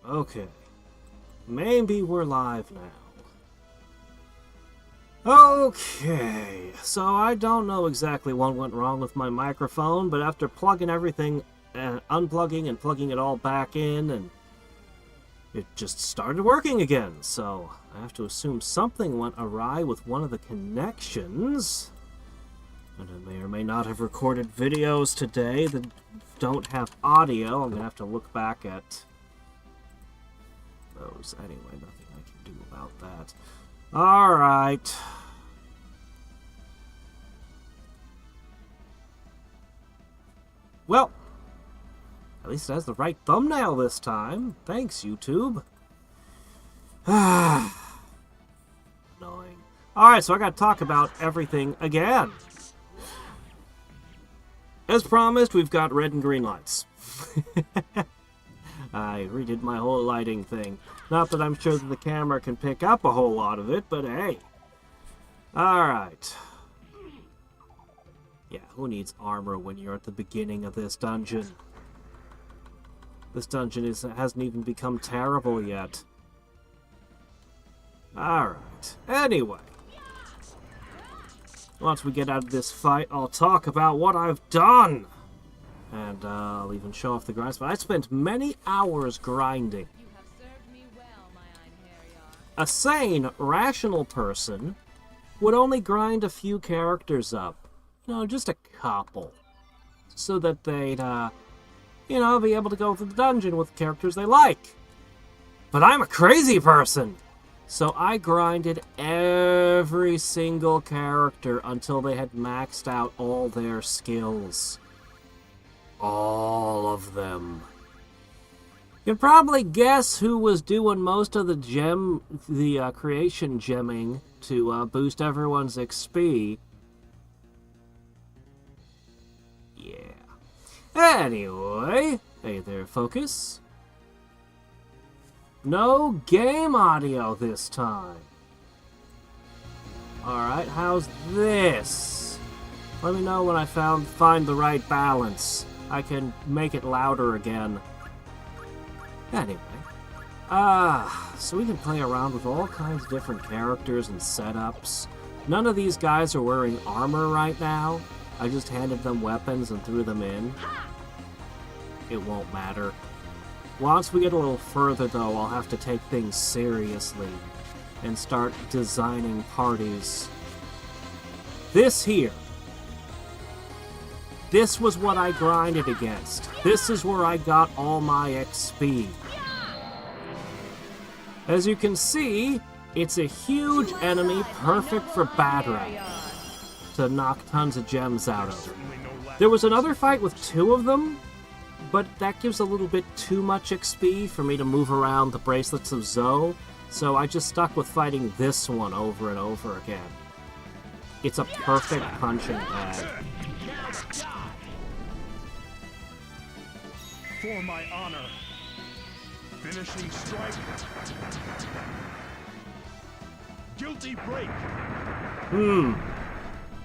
Okay. Maybe we're live now. Okay, so I don't know exactly what went wrong with my microphone, but after plugging everything, unplugging and plugging it all back in, and it just started working again. So I have to assume something went awry with one of the connections. And I may or may not have recorded videos today that don't have audio. I'm going to have to look back at those. Anyway, nothing I can do about that. Alright. Well, at least it has the right thumbnail this time. Thanks, YouTube. Annoying. Alright, so I gotta talk about everything again. As promised, we've got red and green lights. I redid my whole lighting thing. Not that I'm sure that the camera can pick up a whole lot of it, but hey. Alright. Yeah, who needs armor when you're at the beginning of this dungeon? This dungeon hasn't even become terrible yet. Alright. Anyway. Once we get out of this fight, I'll talk about what I've done. And I'll even show off the grinds. But I spent many hours grinding. A sane, rational person would only grind a few characters up. You know, just a couple. So that they'd, you know, be able to go through the dungeon with the characters they like. But I'm a crazy person! So I grinded every single character until they had maxed out all their skills. All of them. You can probably guess who was doing most of the creation gemming to boost everyone's XP. Yeah. Anyway, hey there, Focus. No game audio this time. Alright, how's this? Let me know when I find the right balance. I can make it louder again. Anyway. So we can play around with all kinds of different characters and setups. None of these guys are wearing armor right now. I just handed them weapons and threw them in. It won't matter. Once we get a little further, though, I'll have to take things seriously and start designing parties. This here. This was what I grinded against. This is where I got all my XP. As you can see, it's a huge enemy perfect for battering. To knock tons of gems out of it. There was another fight with two of them, but that gives a little bit too much XP for me to move around the Bracelets of Zoe, so I just stuck with fighting this one over and over again. It's a perfect punching bag. For my honor. Finishing strike. Guilty break.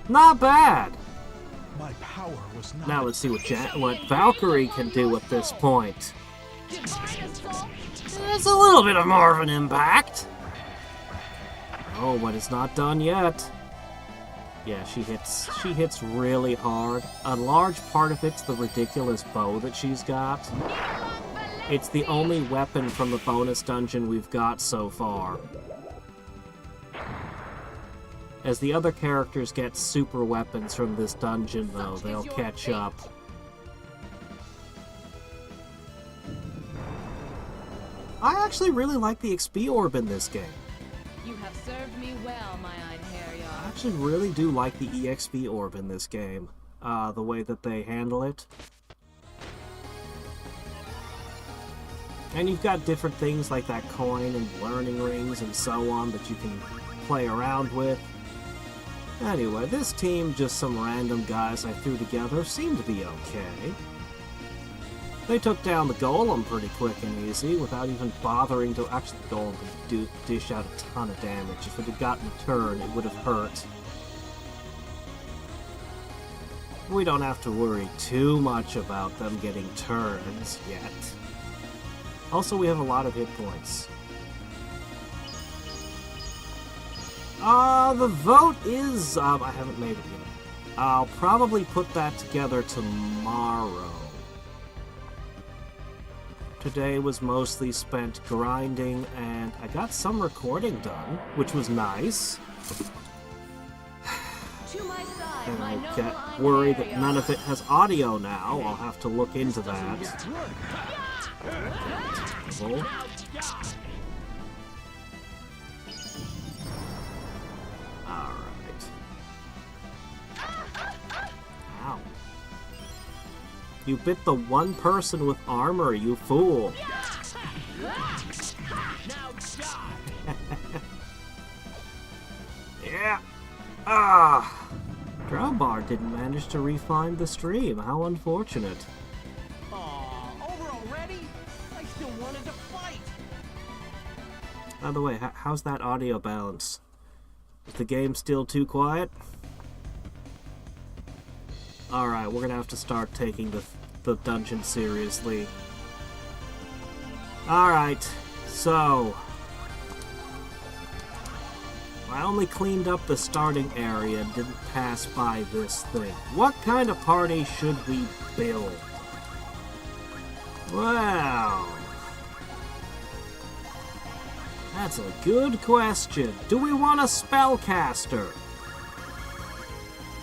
Not bad. My power was not. Now let's see what Valkyrie can do at this point. It's a little bit of more of an impact. Oh, but it's not done yet. Yeah, she hits really hard. A large part of it's the ridiculous bow that she's got. It's the only weapon from the bonus dungeon we've got so far. As the other characters get super weapons from this dungeon, though, they'll catch up. I actually really like the XP orb in this game. You have served me well, my Einherjar. I actually really do like the EXP orb in this game. The way that they handle it. And you've got different things like that coin and learning rings and so on that you can play around with. Anyway, this team, just some random guys I threw together, seemed to be okay. They took down the golem pretty quick and easy without even bothering to... Actually, the golem could dish out a ton of damage. If it had gotten a turn, it would have hurt. We don't have to worry too much about them getting turns yet. Also, we have a lot of hit points. The vote is... I haven't made it yet. I'll probably put that together tomorrow. Today was mostly spent grinding, and I got some recording done, which was nice. To my side, And my I noble get Einherjar. worried that none of it has audio now. I'll have to look into that. Well, alright. Ow. You bit the one person with armor, you fool. Yeah. Ah. Drawbar didn't manage to refine the stream. How unfortunate. Aw, over already? I still wanted to fight! By the way, how's that audio balance? Is the game still too quiet? Alright, we're gonna have to start taking the dungeon seriously. Alright, so... I only cleaned up the starting area and didn't pass by this thing. What kind of party should we build? Well... that's a good question. Do we want a spellcaster?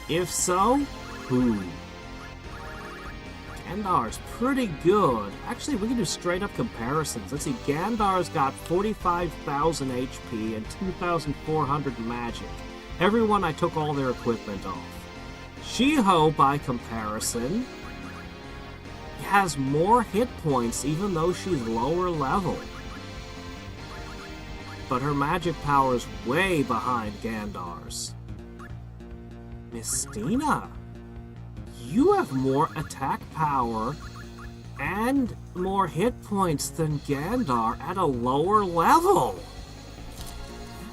If so, who? Gandar's pretty good. Actually, we can do straight up comparisons. Let's see, Gandar's got 45,000 HP and 2,400 magic. Everyone, I took all their equipment off. She-Ho, by comparison, has more hit points even though she's lower level. But her magic power is way behind Gandar's. Mistina, you have more attack power and more hit points than Gandar at a lower level.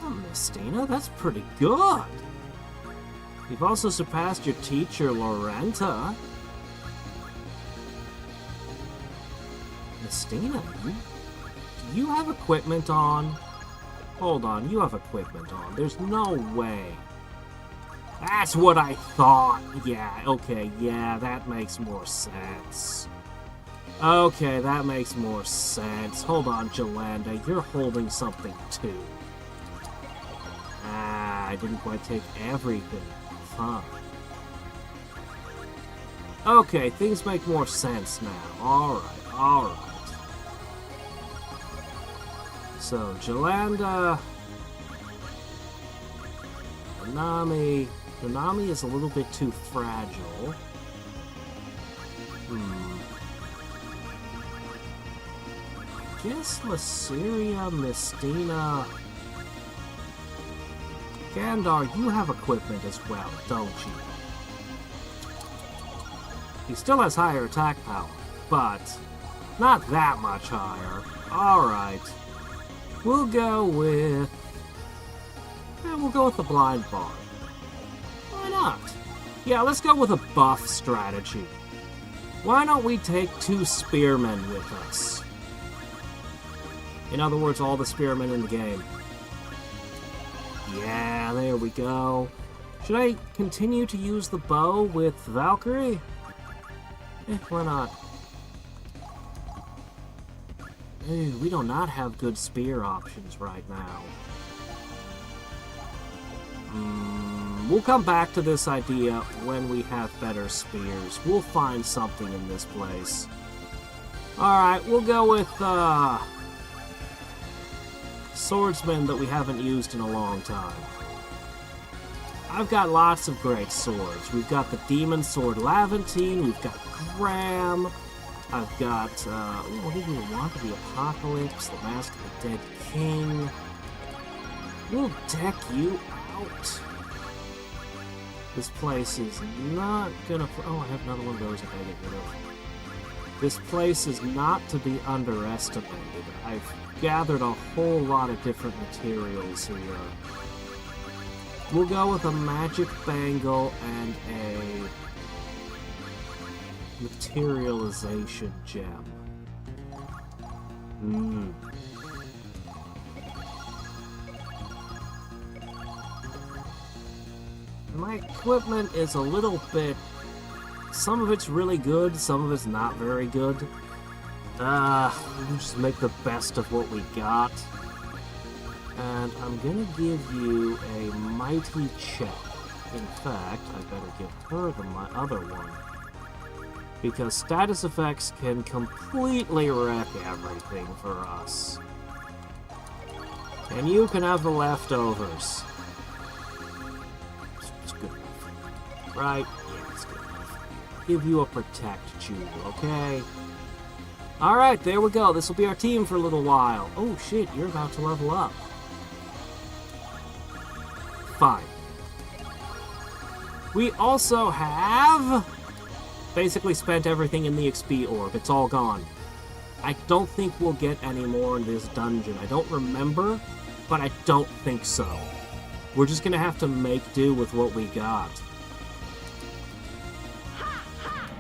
Yeah, Mistina, that's pretty good. You've also surpassed your teacher, Lorenta. Mistina, do you have equipment on? Hold on, you have equipment on. There's no way. That's what I thought. Yeah, okay, yeah, that makes more sense. Okay, that makes more sense. Hold on, Jolanda, you're holding something too. Ah, I didn't quite take everything. Huh. Okay, things make more sense now. Alright, alright. So, Jolanda... Nanami is a little bit too fragile. I guess Lysiria, Mistina... Gandar, you have equipment as well, don't you? He still has higher attack power, but not that much higher. Alright. We'll go with... we'll go with the Blind Bard. Why not? Yeah, let's go with a buff strategy. Why don't we take 2 spearmen with us? In other words, all the spearmen in the game. Yeah, there we go. Should I continue to use the bow with Valkyrie? Why not? Ooh, we do not have good spear options right now. We'll come back to this idea when we have better spears. We'll find something in this place. Alright, we'll go with, swordsman that we haven't used in a long time. I've got lots of great swords. We've got the Demon Sword Laventine, we've got Graham, I've got, what did we want? The Apocalypse, the Mask of the Dead King. We'll deck you out. This place is not gonna... oh, I have another one of those I gotta get rid of. This place is not to be underestimated. I've gathered a whole lot of different materials here. We'll go with a magic bangle and a materialization gem. Hmm. My equipment is a little bit... Some of it's really good, some of it's not very good. We'll just make the best of what we got. And I'm gonna give you a mighty check. In fact, I better give her my other one. Because status effects can completely wreck everything for us. And you can have the leftovers. It's good enough. Right? Yeah, it's good enough. Give you a protect, Jewel, okay? Alright, there we go. This will be our team for a little while. Oh shit, you're about to level up. Fine. We also have basically spent everything in the XP orb. It's all gone. I don't think we'll get any more in this dungeon. I don't remember, but I don't think so. We're just gonna have to make do with what we got.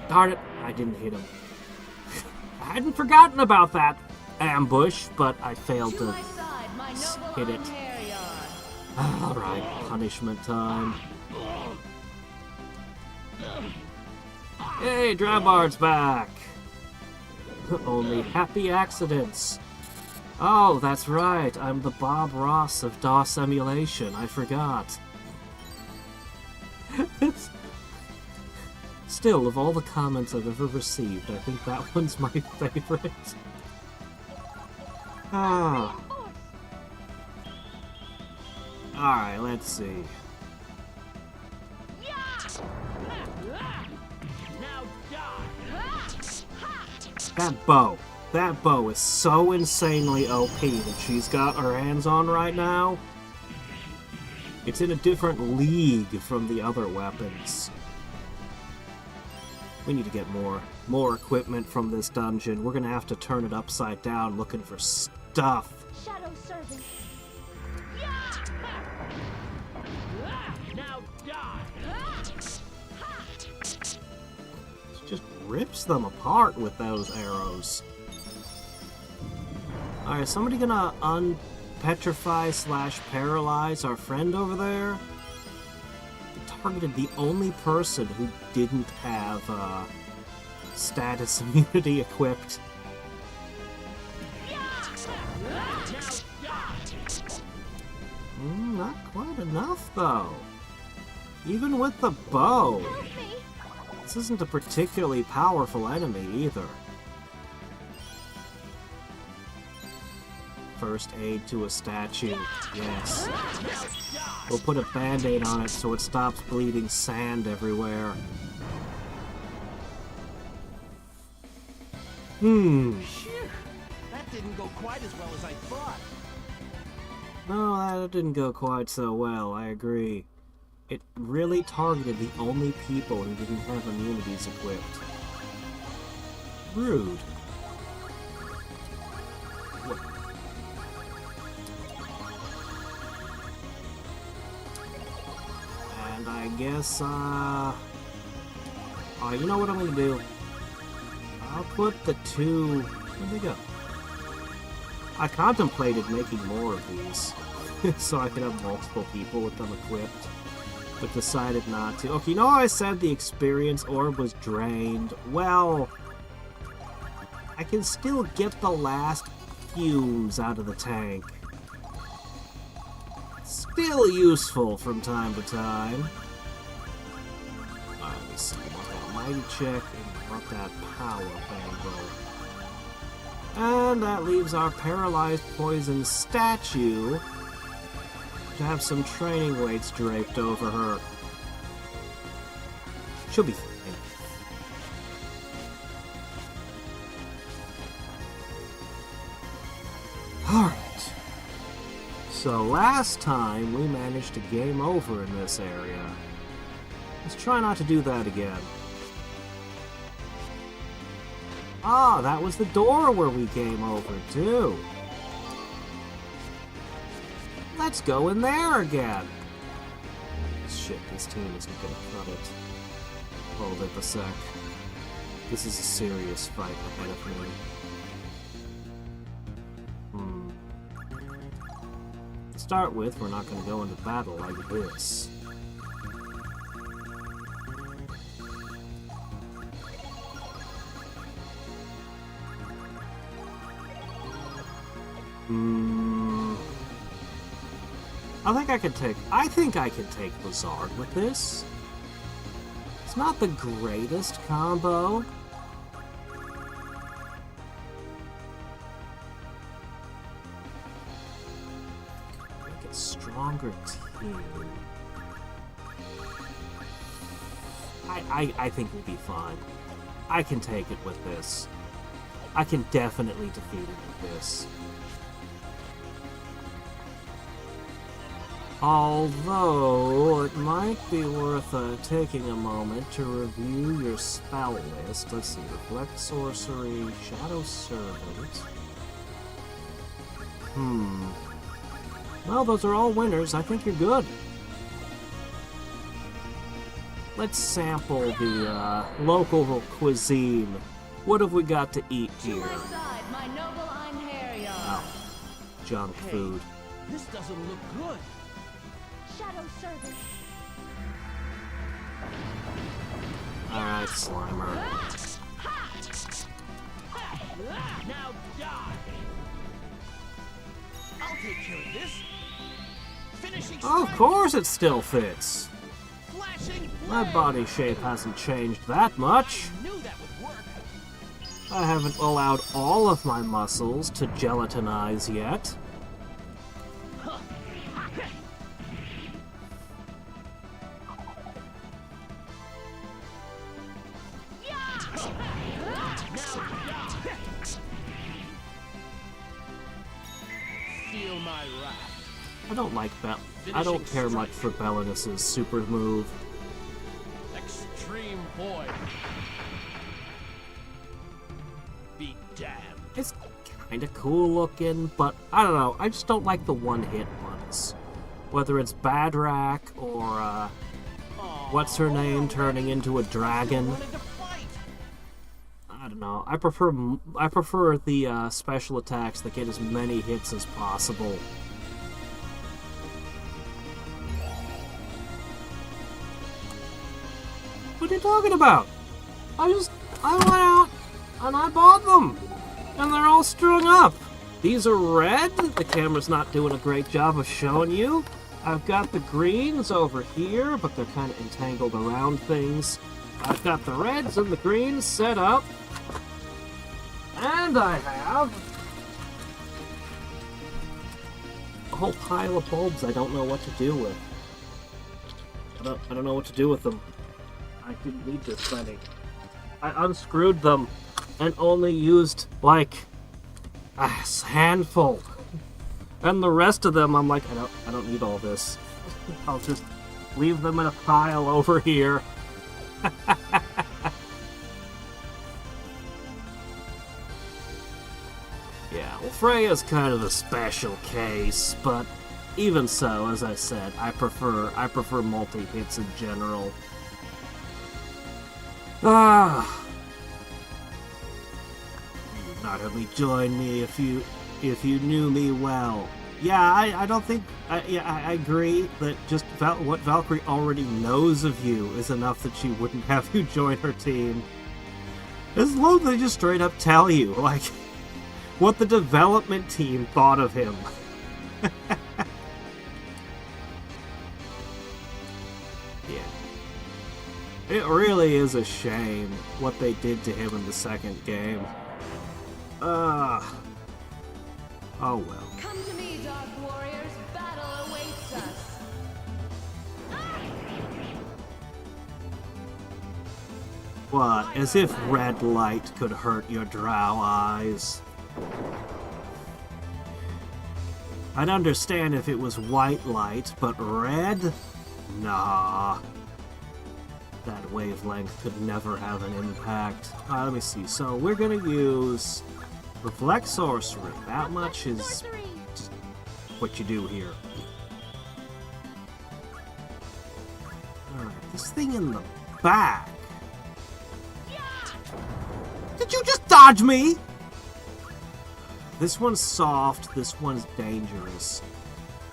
Darn it, I didn't hit him. I hadn't forgotten about that ambush, but I failed to hit it. Alright, punishment time. Hey, Drabard's back! Only happy accidents. Oh, that's right, I'm the Bob Ross of DOS emulation, I forgot. Still, of all the comments I've ever received, I think that one's my favorite. Ah. Alright, let's see. That bow is so insanely OP that she's got her hands on right now. It's in a different league from the other weapons. We need to get more equipment from this dungeon. We're gonna have to turn it upside down looking for stuff. Shadow Servant. Now die! Just rips them apart with those arrows. Alright, somebody gonna unpetrify / paralyze our friend over there? Targeted the only person who didn't have status immunity equipped. Not quite enough, though. Even with the bow. This isn't a particularly powerful enemy, either. First aid to a statue. Yes. We'll put a band-aid on it so it stops bleeding sand everywhere. Phew, that didn't go quite as well as I thought. No, that didn't go quite so well, I agree. It really targeted the only people who didn't have immunities equipped. Rude. What? And I guess, you know what I'm gonna do? I'll put the two... Where'd they go? I contemplated making more of these, so I could have multiple people with them equipped, but decided not to. Okay, you know how I said the experience orb was drained? Well, I can still get the last fumes out of the tank. Still useful from time to time. Alright, let me see. I want that mighty check and I want that power bangle. And that leaves our paralyzed poison statue to have some training weights draped over her. She'll be fine. Alright. So last time we managed to game over in this area. Let's try not to do that again. Ah, that was the door where we came over, too. Let's go in there again. Shit, this team isn't gonna cut it. Hold it a sec. This is a serious fight ahead of me. start with, we're not going to go into battle like this. I think I can take Blizzard with this. It's not the greatest combo. Make it stronger team. I think we'll be fine. I can take it with this. I can definitely defeat it with this. Although, it might be worth taking a moment to review your spell list. Let's see, Reflect Sorcery, Shadow Servant. Well, those are all winners. I think you're good. Let's sample the local cuisine. What have we got to eat here? To my side, my noble Einherjar. Oh, junk food. This doesn't look good. Shadow Servant. Alright, Slimer. Now die. I'll take care of this. Finishing Oh, of course it still fits. flashing My blade. body shape hasn't changed that much. I knew that would work. I haven't allowed all of my muscles to gelatinize yet. Feel my wrath. I don't like I don't care much for Bellinus's super move. Extreme void. Be damned. It's kinda cool looking, but I don't know, I just don't like the one-hit ones. Whether it's Hadriex or, what's her name turning into a dragon. Wanted to fight. I don't know, I prefer the, special attacks that get as many hits as possible. What are you talking about? I went out and I bought them, and they're all strung up. These are red. The camera's not doing a great job of showing you. I've got the greens over here, but they're kind of entangled around things. I've got the reds and the greens set up, and I have a whole pile of bulbs I don't know what to do with. I don't know what to do with them. I didn't need this many. I unscrewed them and only used, like, a handful. And the rest of them, I'm like, I don't need all this. I'll just leave them in a pile over here. Yeah, well, Freya's kind of a special case, but even so, as I said, I prefer multi-hits in general. Ah, you would not only join me if you knew me well. Yeah, I don't think. I agree that just what Valkyrie already knows of you is enough that she wouldn't have you join her team. As long as they just straight up tell you, like, what the development team thought of him. It really is a shame what they did to him in the second game. Oh well. Come to me, Dark Warriors. Battle awaits us. What? As if red light could hurt your drow eyes. I'd understand if it was white light, but red? Nah. That wavelength could never have an impact. Let me see. So we're gonna use Reflect Sorcery. That much is just what you do here. Alright, this thing in the back. Did you just dodge me? This one's soft, this one's dangerous.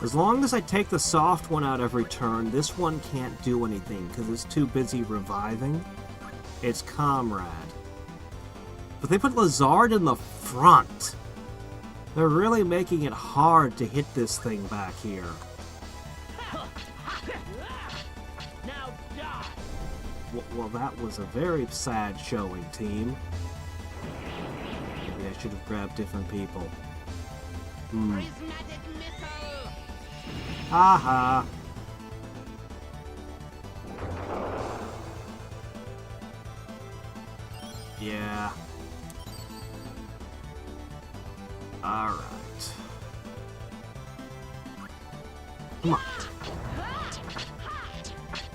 As long as I take the soft one out every turn, this one can't do anything because it's too busy reviving its comrade. But they put Lazard in the front. They're really making it hard to hit this thing back here. Now die. Well, that was a very sad showing, team. Maybe I should have grabbed different people. Prismatic missile. Haha. Yeah. Alright. Come on.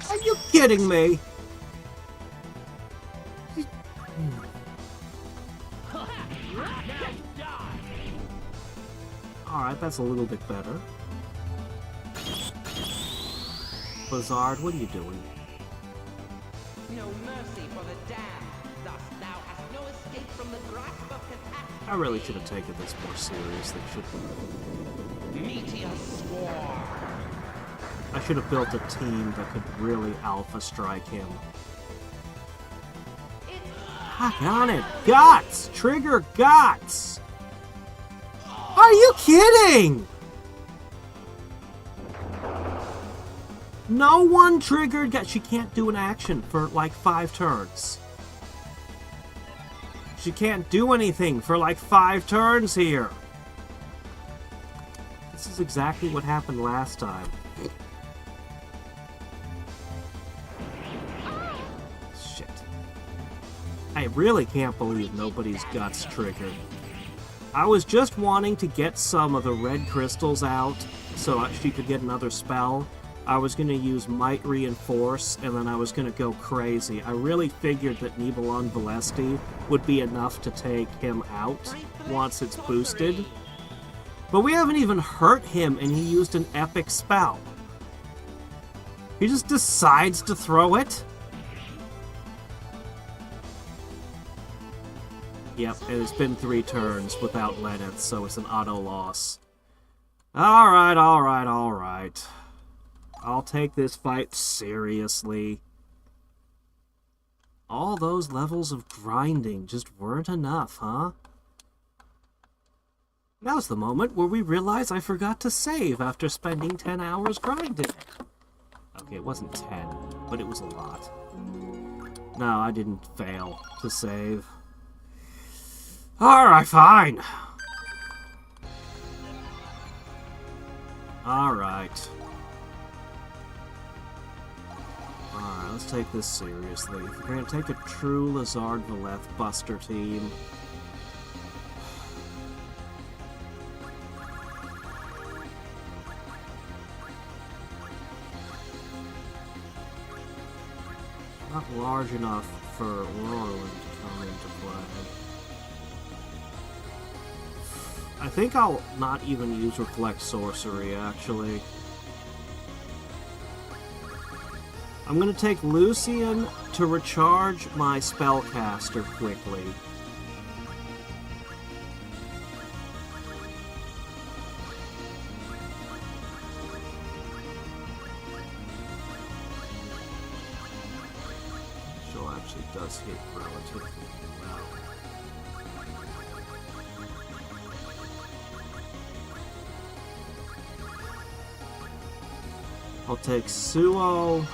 Are you kidding me? Alright, that's a little bit better. Blizzard, what are you doing? No mercy for the damned. Thus thou hast no escape from the grasp of catastrophe. I really should have taken this more seriously, shouldn't I? Meteor swarm. I should have built a team that could really alpha strike him. Fuck on it! Guts! Trigger guts! Are you kidding? No one triggered guts. She can't do an action for like 5 turns. She can't do anything for like 5 turns here. This is exactly what happened last time. Shit. I really can't believe nobody's guts triggered. I was just wanting to get some of the red crystals out so she could get another spell. I was going to use Might Reinforce, and then I was going to go crazy. I really figured that Nibelung Valesti would be enough to take him out once it's boosted. But we haven't even hurt him, and he used an epic spell. He just decides to throw it? Yep, and it's been 3 turns without Lenneth, so it's an auto loss. Alright, alright, alright. I'll take this fight seriously. All those levels of grinding just weren't enough, huh? Now's the moment where we realize I forgot to save after spending 10 hours grinding. Okay, it wasn't 10, but it was a lot. No, I didn't fail to save. Alright, fine. Alright. Alright, let's take this seriously. If we're gonna take a true Lazard Valeth Buster team. Not large enough for Whirlwind to come into play. I think I'll not even use Reflect Sorcery, actually. I'm going to take Lucian to recharge my Spellcaster quickly. She'll actually does hit relatively well. I'll take Suo.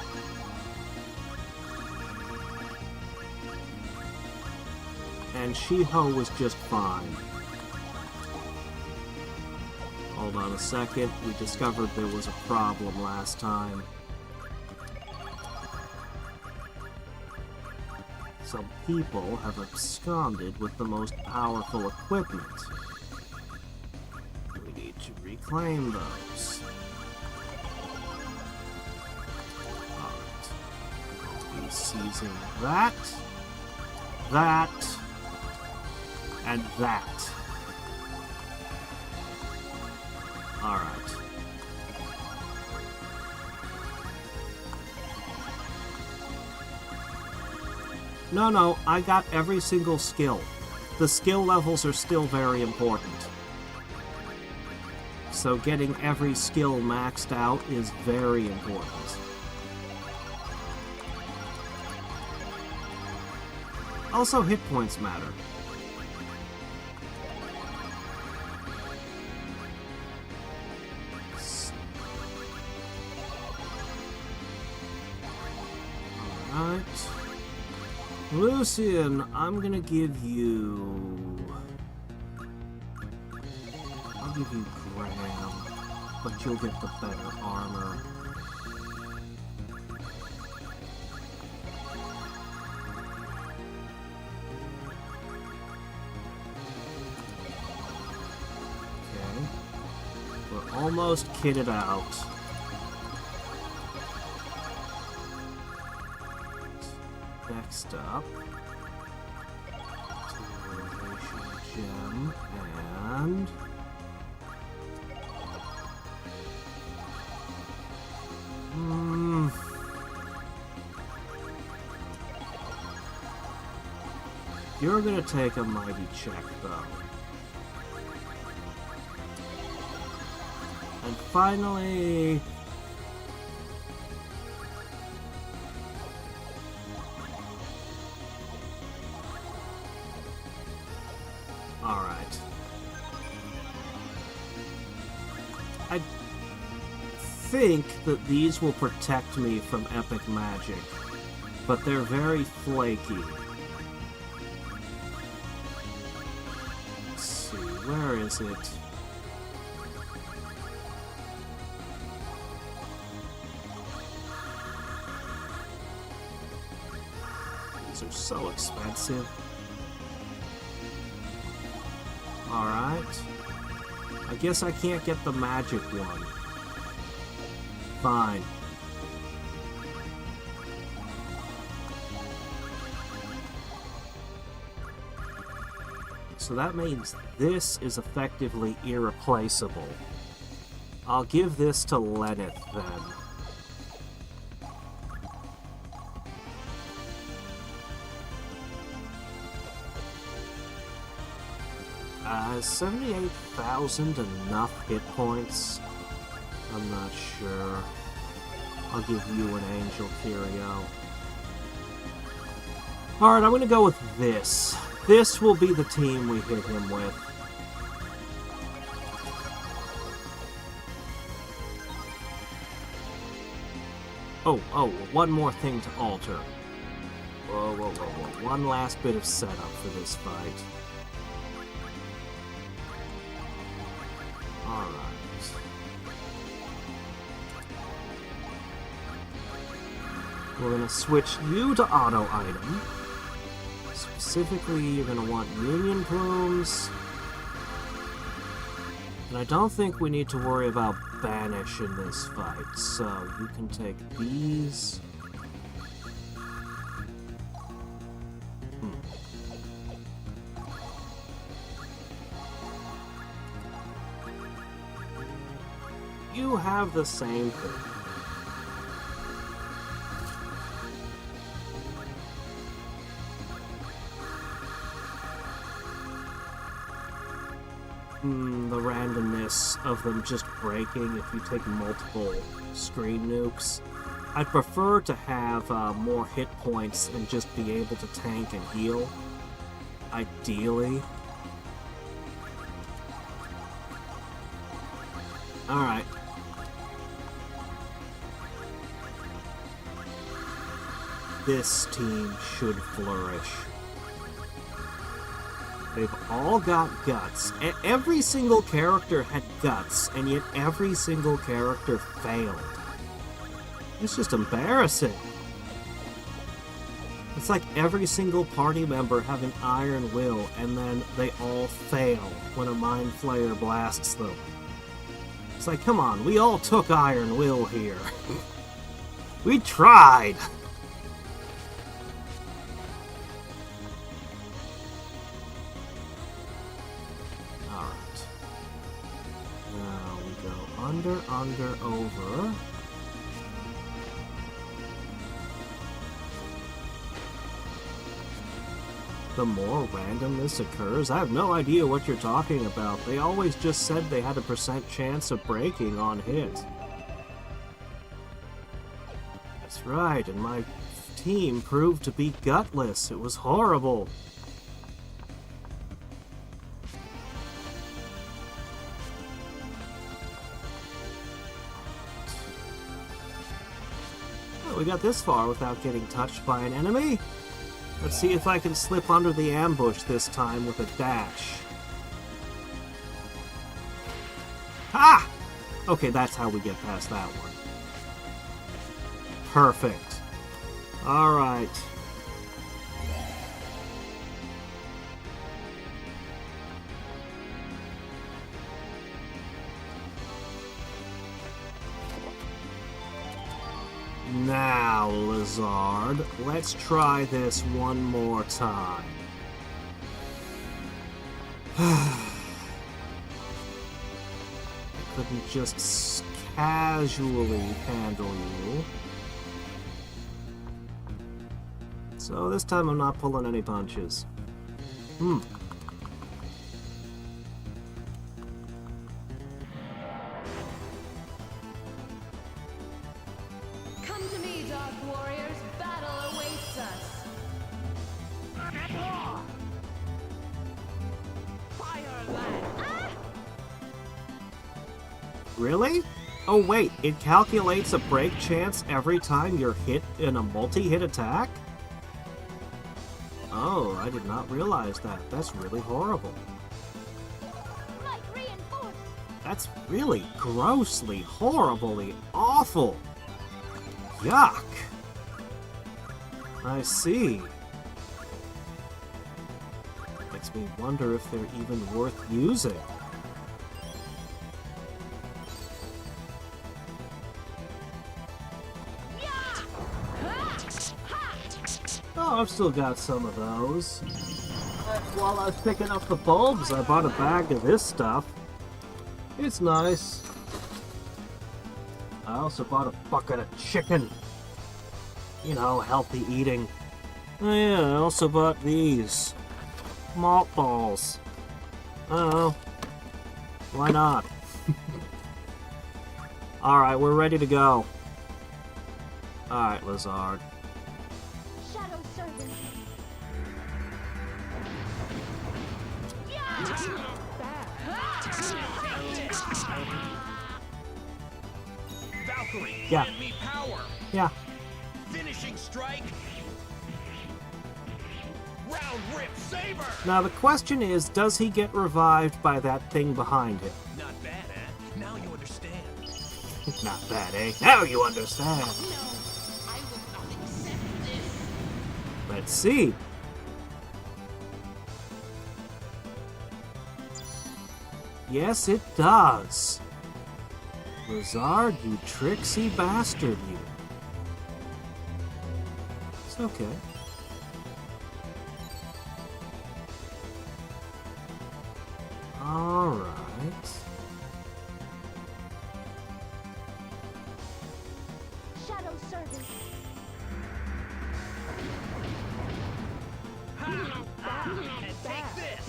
And Shiho was just fine. Hold on a second. We discovered there was a problem last time. Some people have absconded with the most powerful equipment. We need to reclaim those. Alright. Be seizing that, and that. Alright. No, I got every single skill. The skill levels are still very important. So getting every skill maxed out is very important. Also, hit points matter. Alright. Lucian, I'm gonna give you... I'll give you Graham, but you'll get the better armor. Okay. We're almost kitted out. Next up, Civilization Gem, and you're gonna take a mighty check, though. And finally, alright. I think that these will protect me from epic magic, but they're very flaky. Let's see, where is it? These are so expensive. Alright. I guess I can't get the magic one. Fine. So that means this is effectively irreplaceable. I'll give this to Lenneth then. 78,000 enough hit points? I'm not sure. I'll give you an Angel Curio. Alright, I'm gonna go with this. This will be the team we hit him with. Oh, one more thing to alter. Whoa. One last bit of setup for this fight. Alright. We're gonna switch you to auto item. Specifically, you're gonna want Union Plumes. And I don't think we need to worry about Banish in this fight, so you can take these. You have the same thing. The randomness of them just breaking if you take multiple screen nukes. I'd prefer to have more hit points and just be able to tank and heal. Ideally. Alright. This team should flourish. They've all got guts. Every single character had guts, and yet every single character failed. It's just embarrassing. It's like every single party member having Iron Will, and then they all fail when a Mind Flayer blasts them. It's like, come on, we all took Iron Will here. We tried! Alright. Now we go under, over. the more randomness occurs. I have no idea what you're talking about. They always just said they had a % chance of breaking on hit. That's right, and my team proved to be gutless. It was horrible. Well, we got this far without getting touched by an enemy. Let's see if I can slip under the ambush this time with a dash. Ha! Okay, that's how we get past that one. Perfect. Alright. Now, Lizard, let's try this one more time. I couldn't just casually handle you. So this time I'm not pulling any punches. Come to me, Dark Warriors. Battle awaits us. Fire, lad! Really? Oh wait, it calculates a break chance every time you're hit in a multi-hit attack? Oh, I did not realize that. That's really horrible. Might reinforce. That's really grossly, horribly awful. Yuck. I see. Makes me wonder if they're even worth using. Oh, I've still got some of those. While I was picking up the bulbs, I bought a bag of this stuff. It's nice. I also bought a bucket of chicken. You know, healthy eating. Oh yeah, I also bought these. Malt balls. Oh, why not? Alright, we're ready to go. Alright, Lizard. Shadow Servant. Valkyrie, Yeah. grant me power. Yeah. Finishing strike. Round rip saber. Now the question is, does he get revived by that thing behind him? Not bad, eh? Now you understand. Not bad, eh? Now you understand. No, I will not accept this. Let's see. Yes, it does. Lizard, you tricksy bastard, you. It's okay. Alright. Shadow Servant. Take this.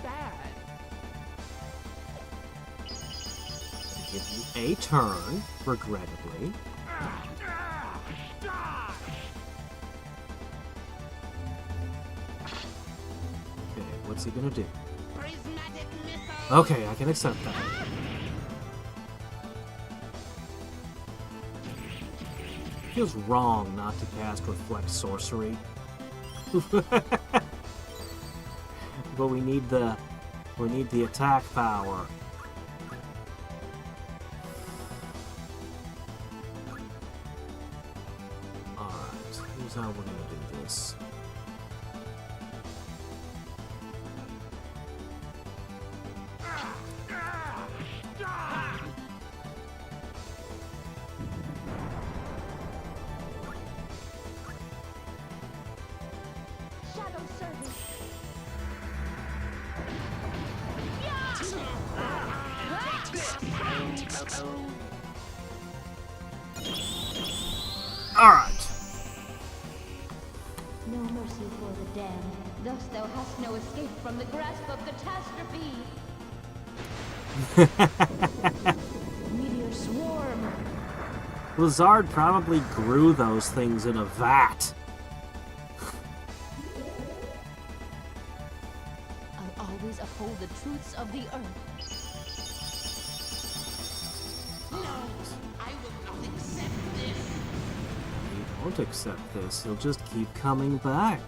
Bad. Give you a turn, regrettably. Okay, what's he gonna do? Prismatic missile. Okay, I can accept that. Feels wrong not to cast Reflect Sorcery. But we need the attack power. Alright, here's how we're gonna do this. Shadow Servant. Alright. damned. Thus thou hast no escape from the grasp of catastrophe. Meteor swarm. Lazard probably grew those things in a vat. I'll always uphold the truths of the earth. No, I will not accept this. He won't accept this. He'll just keep coming back.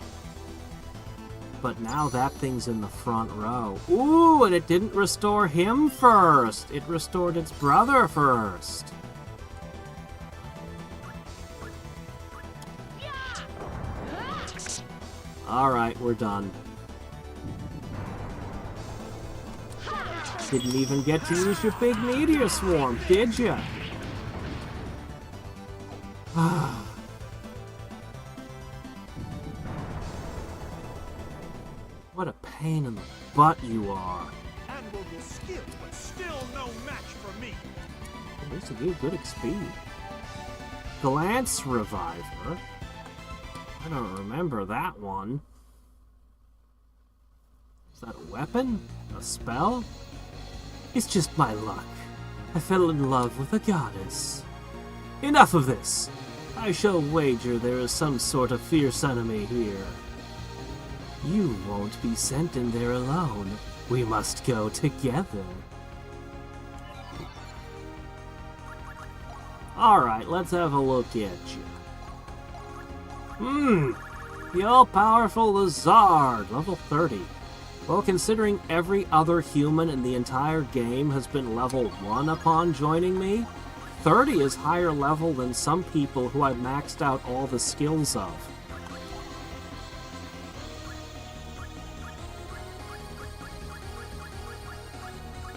But now that thing's in the front row. Ooh, and it didn't restore him first. It restored its brother first. Alright, we're done. Didn't even get to use your big meteor swarm, did ya? What a pain in the butt you are. Admirable skill, but still no match for me. At least you get good XP. Glance Reviver? I don't remember that one. Is that a weapon? A spell? It's just my luck. I fell in love with a goddess. Enough of this. I shall wager there is some sort of fierce enemy here. You won't be sent in there alone. We must go together. Alright, let's have a look at you. The all-powerful Lazard, level 30. Well, considering every other human in the entire game has been level 1 upon joining me, 30 is higher level than some people who I maxed out all the skills of.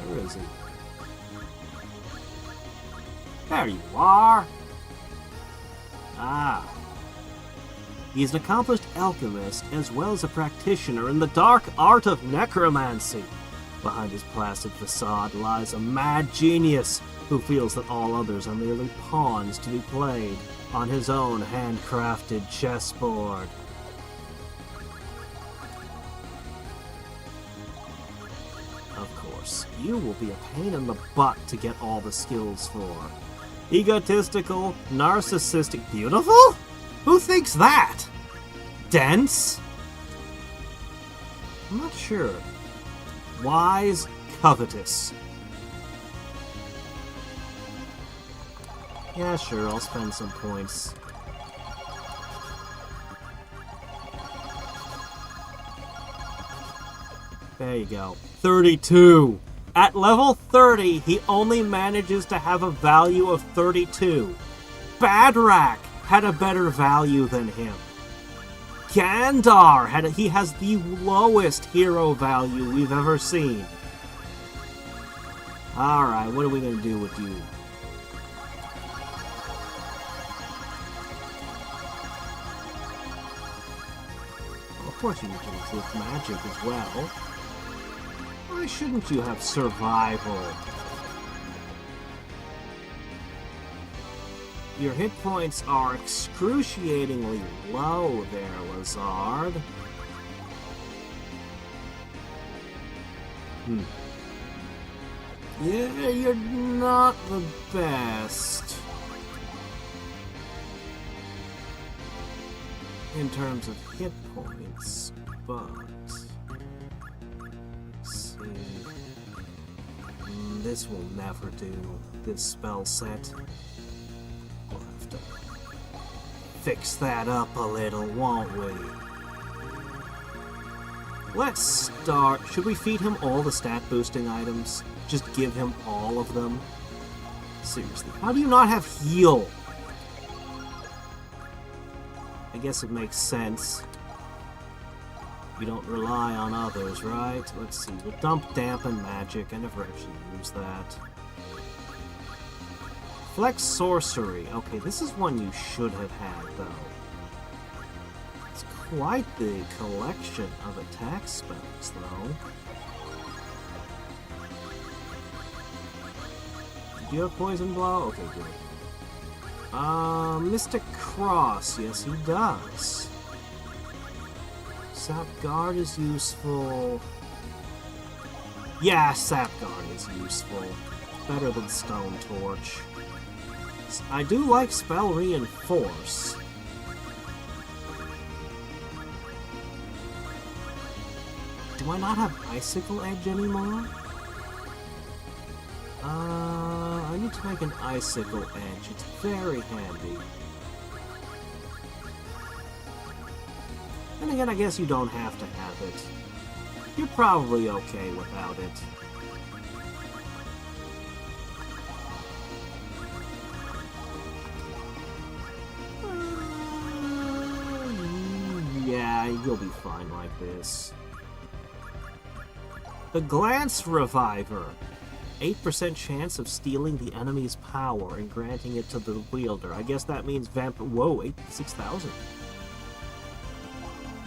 Where is he? There you are! Ah. He is an accomplished alchemist as well as a practitioner in the dark art of necromancy. Behind his placid facade lies a mad genius who feels that all others are merely pawns to be played on his own handcrafted chessboard. Of course, you will be a pain in the butt to get all the skills for. Egotistical, narcissistic, beautiful? Who thinks that? Dense? I'm not sure. Wise, covetous. Yeah, sure, I'll spend some points. There you go. 32. At level 30, he only manages to have a value of 32. Badrak had a better value than him. Gandar he has the lowest hero value we've ever seen. Alright, what are we gonna do with you? Well, of course you need to inflict magic as well. Why shouldn't you have survival? Your hit points are excruciatingly low there, Lazard. Yeah, you're not the best. In terms of hit points, but... let's see... this will never do, this spell set. We'll have to fix that up a little, won't we? Let's start... should we feed him all the stat boosting items? Just give him all of them? Seriously, how do you not have heal? I guess it makes sense. You don't rely on others, right? Let's see, we'll dump dampen magic. I never actually used that. Flex sorcery. Okay, this is one you should have had, though. It's quite the collection of attack spells, though. Do you have poison blow? Okay, good. Mystic Cross. Yes, he does. Sap Guard is useful. Yeah, Sap Guard is useful. Better than Stone Torch. I do like Spell Reinforce. Do I not have Icicle Edge anymore? I need to make an Icicle Edge. It's very handy. And again, I guess you don't have to have it. You're probably okay without it. Yeah, you'll be fine like this. The Glance Reviver. 8% chance of stealing the enemy's power and granting it to the wielder. I guess that means Whoa, 6,000.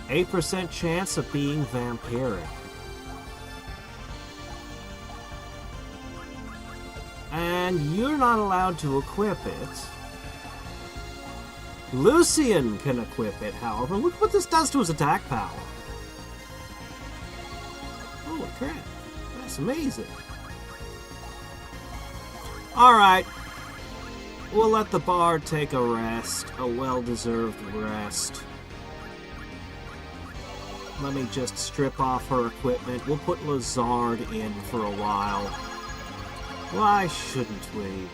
8% chance of being vampiric. And you're not allowed to equip it. Lucian can equip it, however. Look what this does to his attack power. Holy crap. That's amazing. Alright. We'll let the bard take a rest. A well-deserved rest. Let me just strip off her equipment. We'll put Lazard in for a while. Why shouldn't we?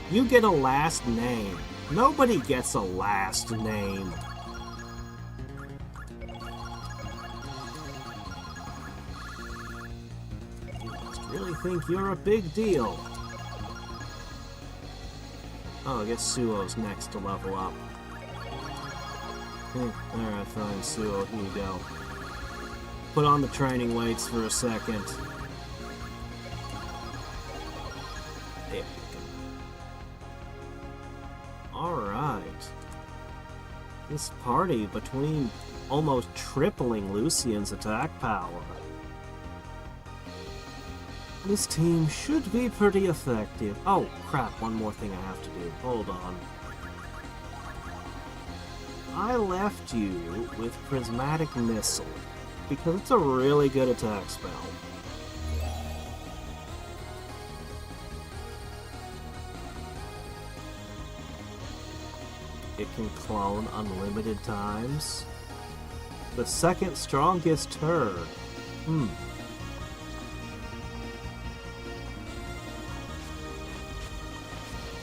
You get a last name. Nobody gets a last name. You must really think you're a big deal. Oh, I guess Suo's next to level up. Alright, fine, Suo, here you go. Put on the training weights for a second. There we go. Alright. This party between almost tripling Lucian's attack power. This team should be pretty effective. Oh, crap, one more thing I have to do. Hold on. I left you with Prismatic Missile, because it's a really good attack spell. It can clone unlimited times. The second strongest turd.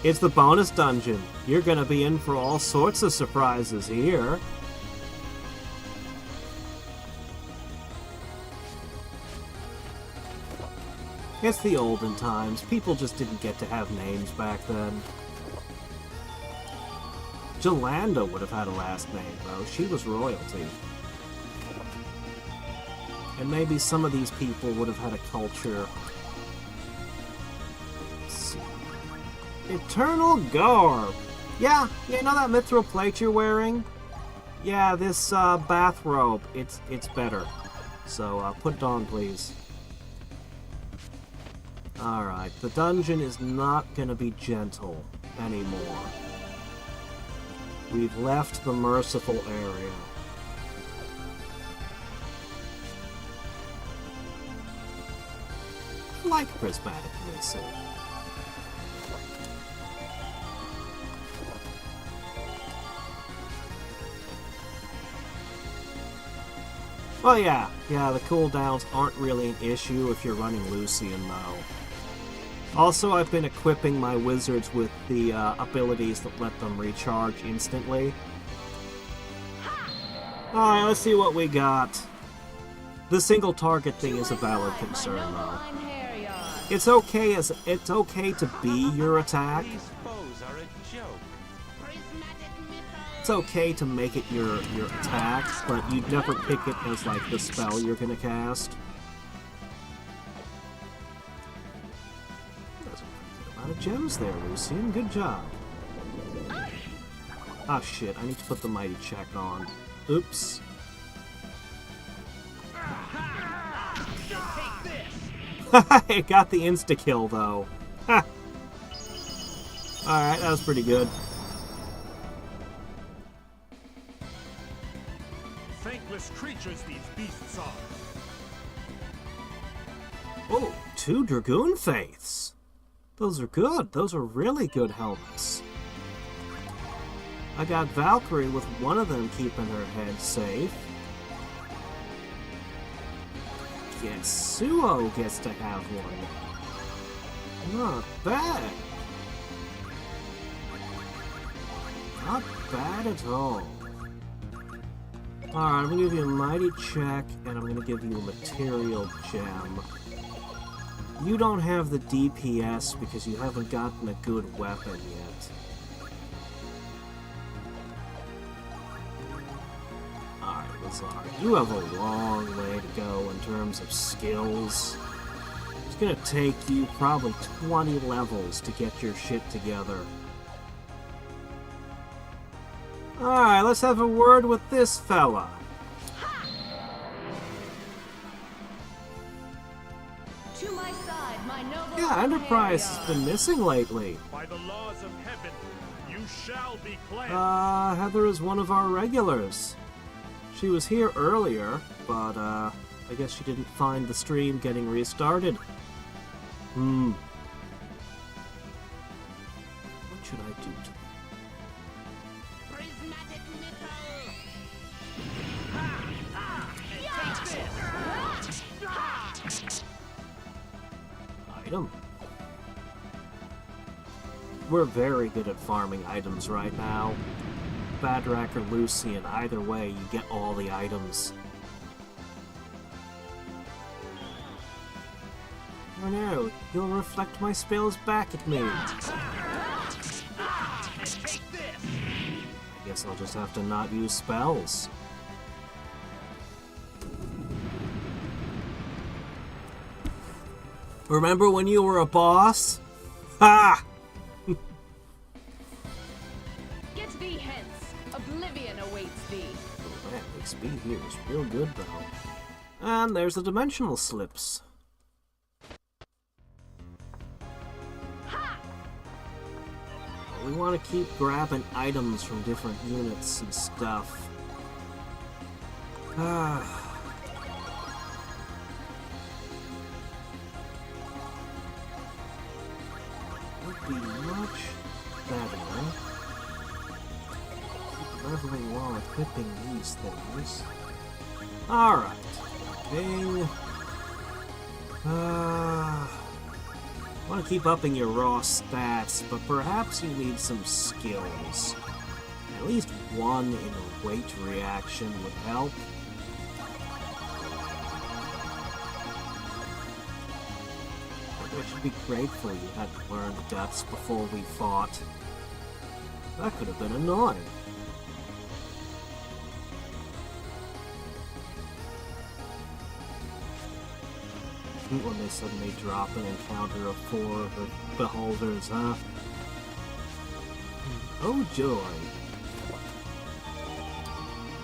It's the bonus dungeon. You're gonna be in for all sorts of surprises here. It's the olden times. People just didn't get to have names back then. Jolanda would have had a last name, though. She was royalty. And maybe some of these people would have had a culture. Eternal Garb! Yeah, you know that mithril plate you're wearing? Yeah, this bathrobe, it's better. So put it on, please. Alright, the dungeon is not gonna be gentle anymore. We've left the merciful area. I like Prismatic Missile. Well, yeah, the cooldowns aren't really an issue if you're running Lucian, though. Also, I've been equipping my wizards with the abilities that let them recharge instantly. Alright, let's see what we got. The single target thing is a valid concern, though. It's okay to be your attack. These foes are a joke. It's okay to make it your attack, but you'd never pick it as like the spell you're gonna cast. That's a pretty good amount of gems there, Lucian. Good job. Ah, shit, I need to put the mighty check on. Oops. I got the insta-kill, though. Ha! Alright, that was pretty good. Thankless creatures these beasts are. Oh, 2 Dragoon Faiths. Those are good. Those are really good helmets. I got Valkyrie with one of them keeping her head safe. Yasuo gets to have one. Not bad. Not bad at all. Alright, I'm gonna give you a mighty check, and I'm gonna give you a material gem. You don't have the DPS because you haven't gotten a good weapon yet. Alright, Lazar, you have a long way to go in terms of skills. It's gonna take you probably 20 levels to get your shit together. Alright, let's have a word with this fella. To my side, my noble Yeah, Enterprise has been missing lately. By the laws of heaven, you shall be cleansed. Heather is one of our regulars. She was here earlier, but, I guess she didn't find the stream getting restarted. What should I do to Prismatic missile! item? We're very good at farming items right now. Badrak or Lucian, either way, you get all the items. Oh no, you'll reflect my spells back at me. I guess I'll just have to not use spells. Remember when you were a boss? Ha! Get thee hence. Oblivion awaits thee. Oh man, XP here is real good though. And there's the dimensional slips. We want to keep grabbing items from different units and stuff. Would be much better. Keep leveling while equipping these things. Alright. King. I want to keep upping your raw stats, but perhaps you need some skills. At least one in a weight reaction would help. I should be grateful you hadn't learned guts before we fought. That could have been annoying. When they suddenly drop an encounter of 4 of the beholders, huh? Oh joy.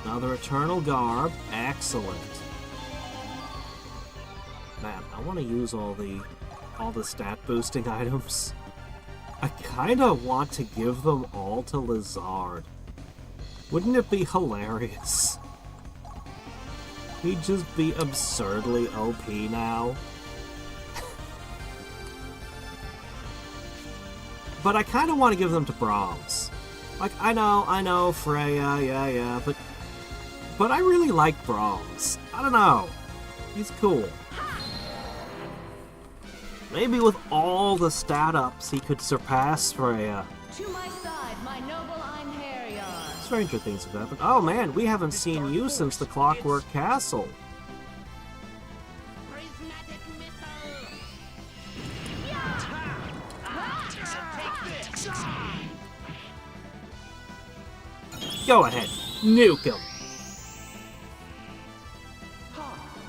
Another eternal garb. Excellent. Man, I want to use all the stat boosting items. I kinda want to give them all to Lizard. Wouldn't it be hilarious? He'd just be absurdly OP now. But I kind of want to give them to Brahms. Like, I know, Freya, yeah, but I really like Brahms. I don't know. He's cool. Maybe with all the stat ups, he could surpass Freya. To my side, my noble Einherjar. Stranger things have happened. Oh man, we haven't seen you since the Clockwork Castle. Prismatic missile! Go ahead, nuke him.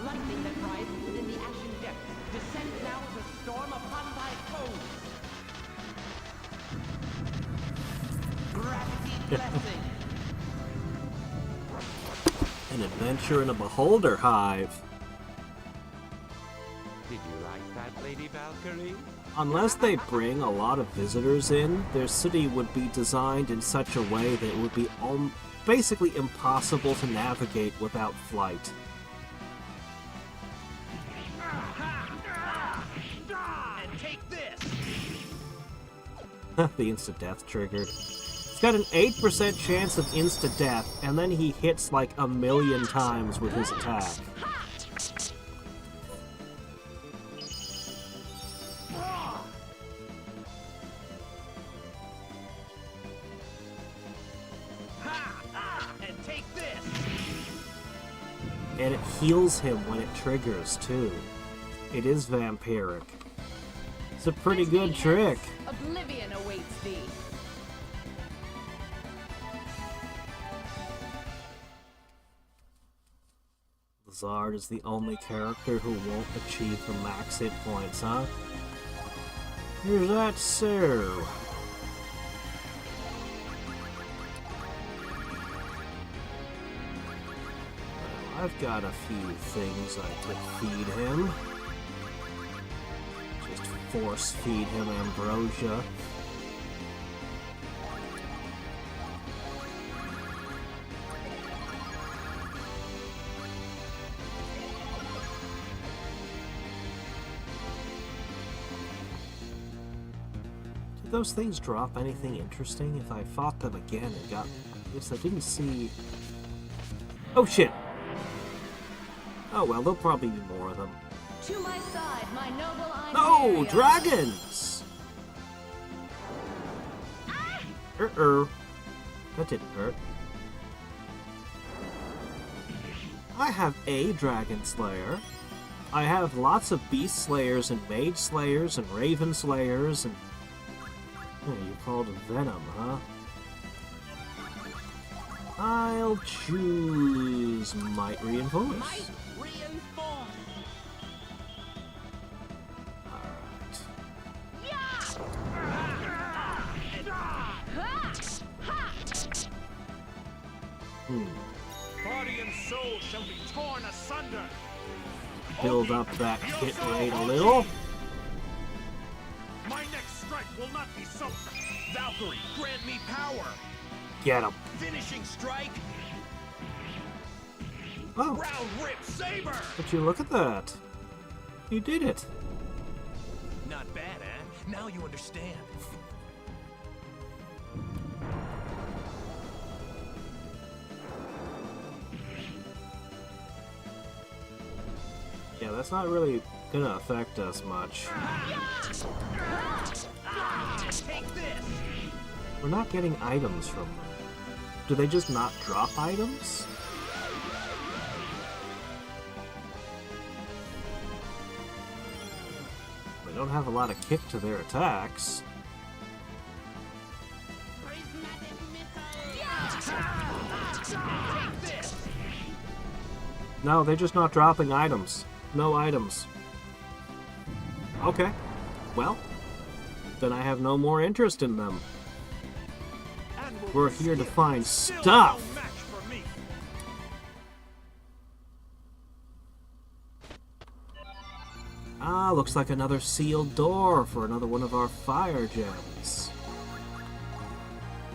Lightning that rises within the ashen depths, descend now as a storm upon thy foes. Gravity blessing. An adventure in a beholder hive. Did you like that Lady Valkyrie? Unless they bring a lot of visitors in, their city would be designed in such a way that it would be basically impossible to navigate without flight. And take this! The insta-death triggered. He's got an 8% chance of insta-death, and then he hits like 1,000,000 times with his attack. And take this! And it heals him when it triggers, too. It is vampiric. It's a pretty good trick. Oblivion awaits thee. Zard is the only character who won't achieve the max hit points, huh? Here's that so. Well, I've got a few things I could feed him. Just force feed him ambrosia. Did those things drop anything interesting? If I fought them again and got... I guess I didn't see... Oh shit! Oh well, there'll probably be more of them. To my side, my noble No! Imperium. Dragons! That didn't hurt. I have a Dragon Slayer. I have lots of Beast Slayers and Mage Slayers and Raven Slayers and... Oh, you called it Venom, huh? I'll choose Might Reinforce. Might reinforce! Alright. Body and soul shall be torn asunder! Build up that hit rate a little. My next strike will not be so... Valkyrie, grant me power! Get him. Finishing strike! Oh, Round rip saber! but you look at that. You did it. Not bad, eh? Now you understand. Yeah, that's not really gonna affect us much. Take this! We're not getting items from them. Do they just not drop items? They don't have a lot of kick to their attacks. Take this! No, they're just not dropping items. No items. Okay. Well, then I have no more interest in them. And will We're be here to still find no stuff. match for me. Ah, looks like another sealed door for another one of our fire gems.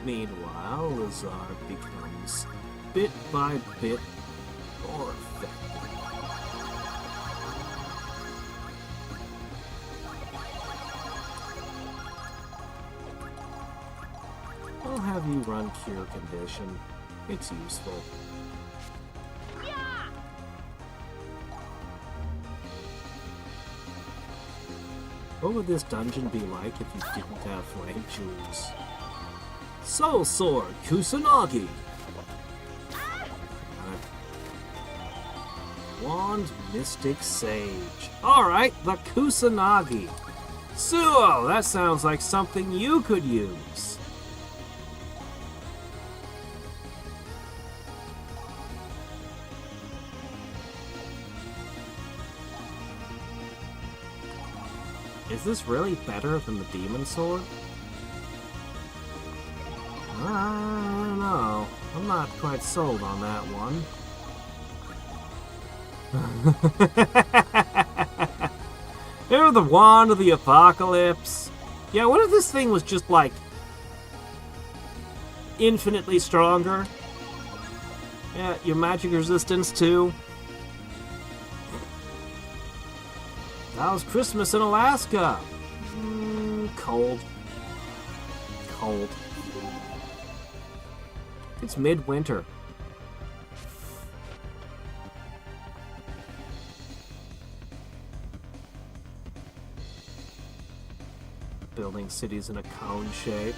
Meanwhile, Lazard becomes bit by bit more effective. I'll have you run Cure Condition. It's useful. What would this dungeon be like if you didn't have flame jewels? Soul Sword, Kusanagi! Wand, Mystic Sage. Alright, the Kusanagi. Suo, that sounds like something you could use. Is this really better than the Demon Sword? I don't know. I'm not quite sold on that one. They're the wand of the apocalypse. Yeah, what if this thing was just like infinitely stronger? Yeah, your magic resistance too. That was Christmas in Alaska. Cold. Cold. It's midwinter. Building cities in a cone shape.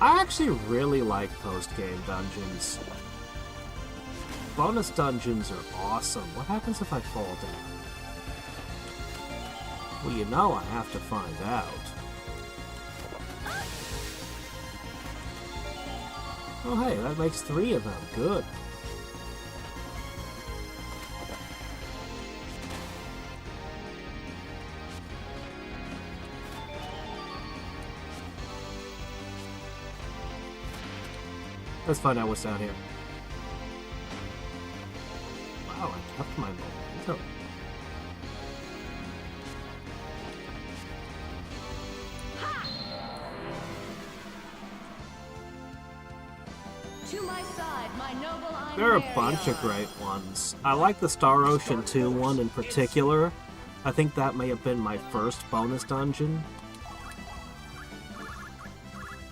I actually really like post-game dungeons. Bonus dungeons are awesome. What happens if I fall down? Well, you know I have to find out. Oh hey, that makes 3 of them. Good. Let's find out what's down here. Wow, I kept my momentum. To my side, my noble There are a bunch of great ones. I like the Star Ocean 2 one in particular. I think that may have been my first bonus dungeon.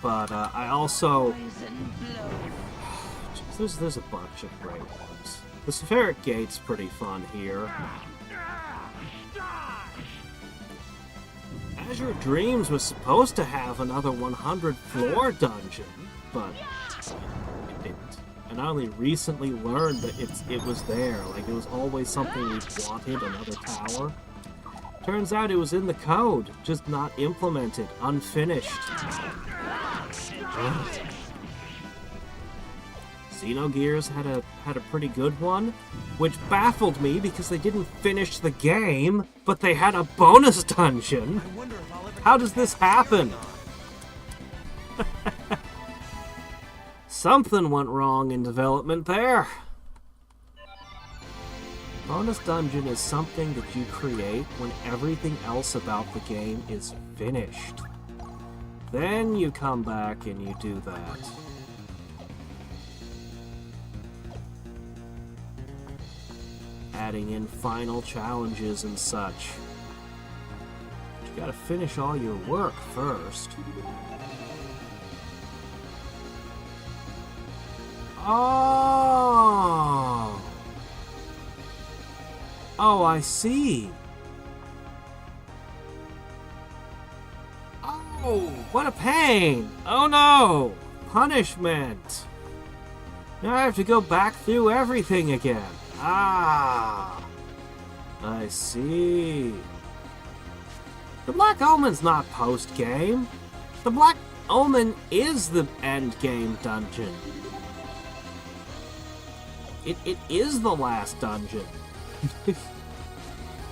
But I also... There's a bunch of great ones. The Seraphic Gate's pretty fun here. Azure Dreams was supposed to have another 100-floor dungeon, but it didn't. And I only recently learned that it was there. Like, it was always something we wanted, another tower. Turns out it was in the code, just not implemented, unfinished. Xenogears had a pretty good one, which baffled me because they didn't finish the game, but they had a bonus dungeon. How does this happen? Something went wrong in development there. Bonus dungeon is something that you create when everything else about the game is finished. Then you come back and you do that. Adding in final challenges and such. But you gotta finish all your work first. Oh! Oh, I see. Oh, what a pain! Oh no! Punishment! Now I have to go back through everything again. Ah! I see. The Black Omen's not post-game. The Black Omen is the end-game dungeon. It is the last dungeon.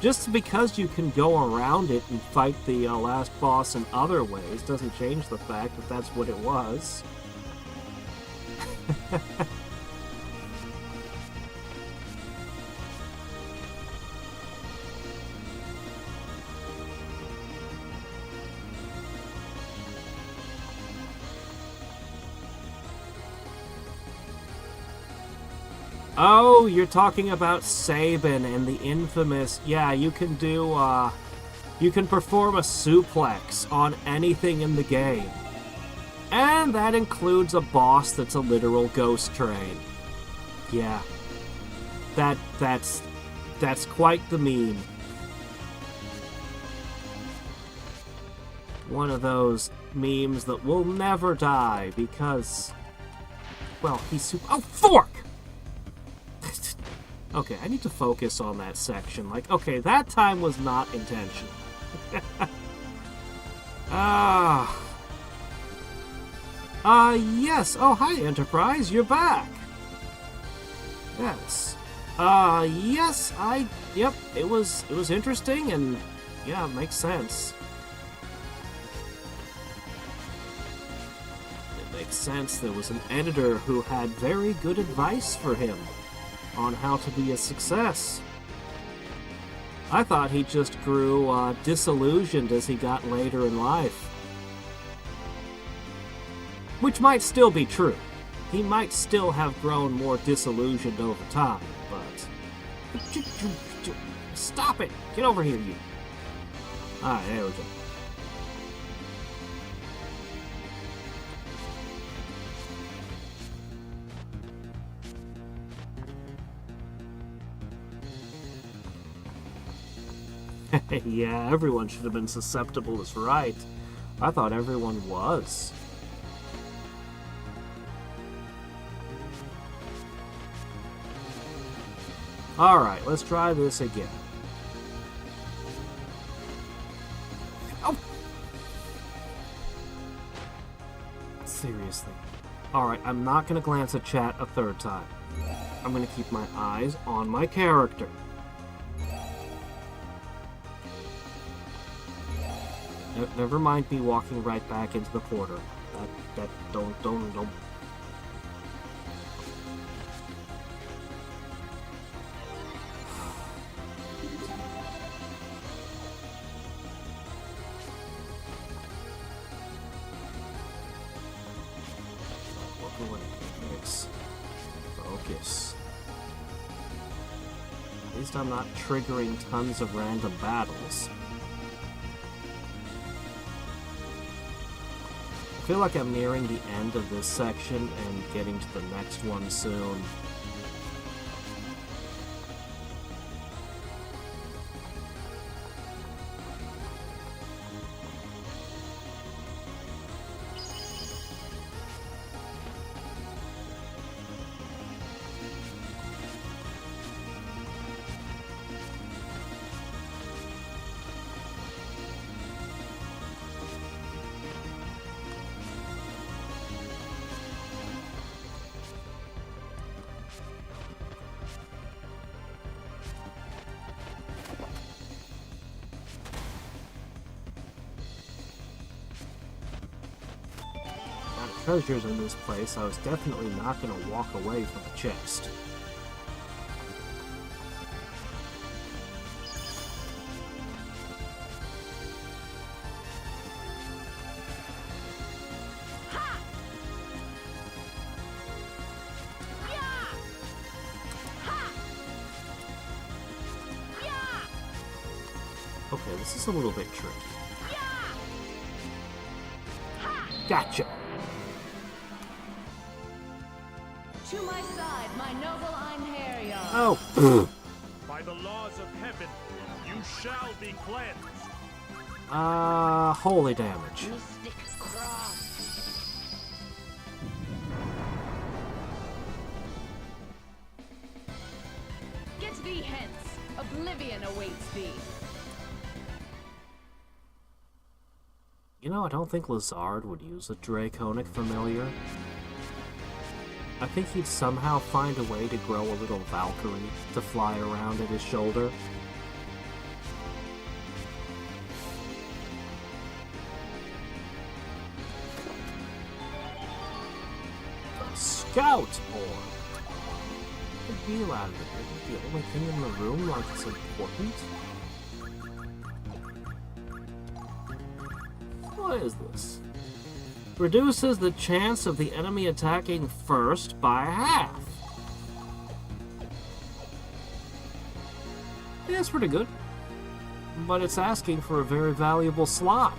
Just because you can go around it and fight the last boss in other ways doesn't change the fact that that's what it was. Oh, you're talking about Sabin and the infamous... Yeah, you can do, you can perform a suplex on anything in the game. And that includes a boss that's a literal ghost train. Yeah. That's quite the meme. One of those memes that will never die because... Well, he's oh, fork! Okay, I need to focus on that section. Like, okay, that time was not intentional. Yes. Oh, hi, Enterprise. You're back. Yes. Yes, yep, it was interesting, and, yeah, it makes sense. It makes sense. There was an editor who had very good advice for him on how to be a success. I thought he just grew disillusioned as he got later in life. Which might still be true. He might still have grown more disillusioned over time, but... Stop it! Get over here, you! Alright, there we go. Yeah, everyone should have been susceptible is right. I thought everyone was. Alright, let's try this again. Oh! Seriously. Alright, I'm not gonna glance at chat a third time. I'm gonna keep my eyes on my character. Never mind me walking right back into the porter. Don't. Walk away. Thanks. Focus. At least I'm not triggering tons of random battles. I feel like I'm nearing the end of this section and getting to the next one soon. Treasures in this place, I was definitely not going to walk away from the chest. Okay, this is a little bit tricky. Gotcha! To my side, my noble Einherjar. Oh! By the laws of heaven, you shall be cleansed. Holy damage. Mystic cross. Get thee hence. Oblivion awaits thee. You know, I don't think Lazard would use a Draconic Familiar. I think he'd somehow find a way to grow a little Valkyrie to fly around at his shoulder. The Scout Orb! What the deal out of it? Isn't it the only thing in the room like it's important? What is this? Reduces the chance of the enemy attacking first by half. Yeah, that's pretty good. But it's asking for a very valuable slot.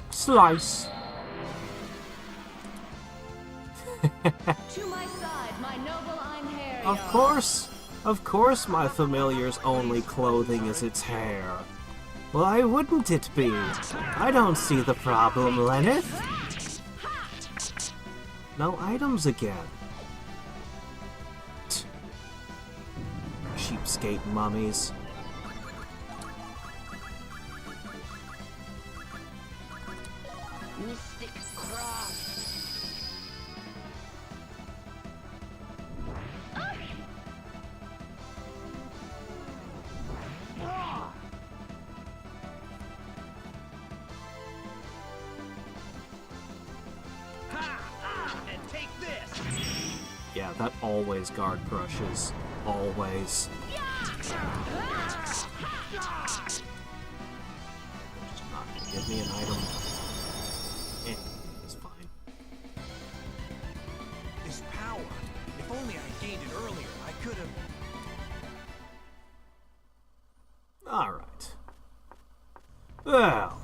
Slice. To my side, my noble Einherjar. Of course my familiar's only clothing is its hair. Why wouldn't it be? I don't see the problem, Lenneth. No items again. Cheapskate mummies. Mystic cross. that always guard crushes. Always. Just not gonna give me an item. It's fine. This power. If only I gained it earlier, I could have... Alright. Well.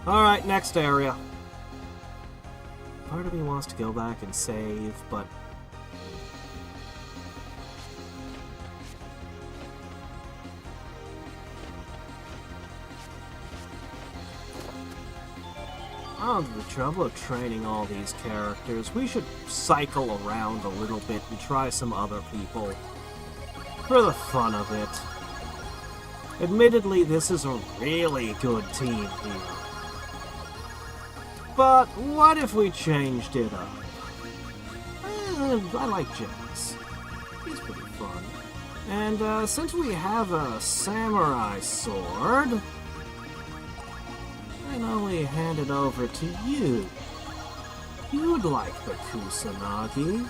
Alright, next area. Part of me wants to go back and save, but... out of the trouble of training all these characters, we should cycle around a little bit and try some other people. For the fun of it. Admittedly, this is a really good team here. But what if we changed it up? I like Jax. He's pretty fun. And since we have a samurai sword, I only hand it over to you. You'd like the Kusanagi.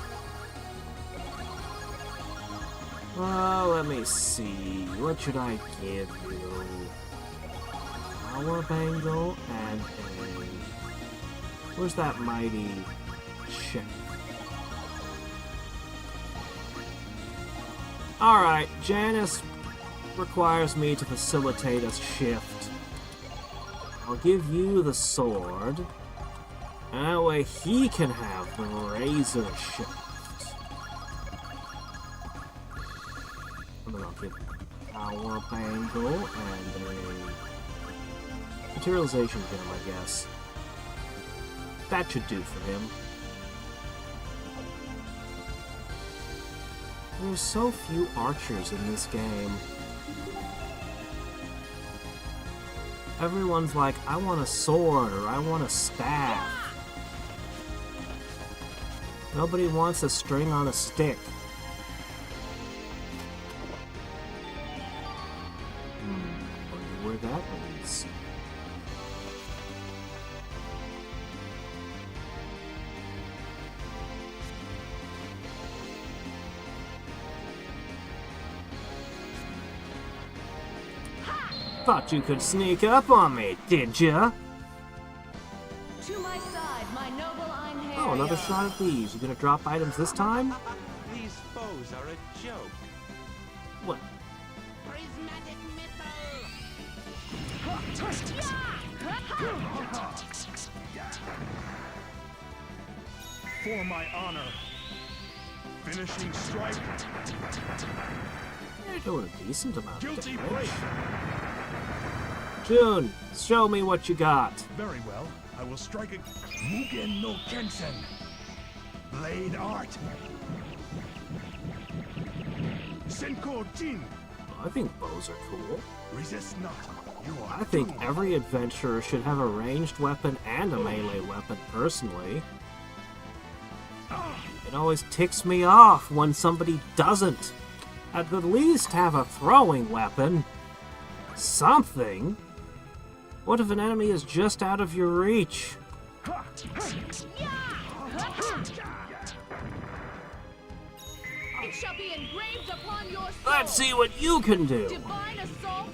Well, let me see. What should I give you? Power Bangle and a... Where's that mighty check? Alright, Janice requires me to facilitate a shift. I'll give you the sword. That way he can have the razor shift. And then I'll give him a power bangle and a materialization gem, I guess. That should do for him. There's so few archers in this game. Everyone's like, I want a sword or I want a staff. Nobody wants a string on a stick. Wonder where that leads. Thought you could sneak up on me, did ya? To my side, my noble Einherjar. Oh, another shot of these. You gonna drop items this time? These foes are a joke. What? Prismatic missile! For my honor. Finishing strike. You're doing a decent amount of Guilty damage. break. June, show me what you got. Very well. I will strike a Mugen no Kensen. Blade art. Senko Jin. I think bows are cool. Resist not. You are I think doomed. every adventurer should have a ranged weapon and a melee weapon, personally. It always ticks me off when somebody doesn't. At the least have a throwing weapon. Something. What if an enemy is just out of your reach? It shall be engraved upon your soul. Let's see what you can do. Divine assault.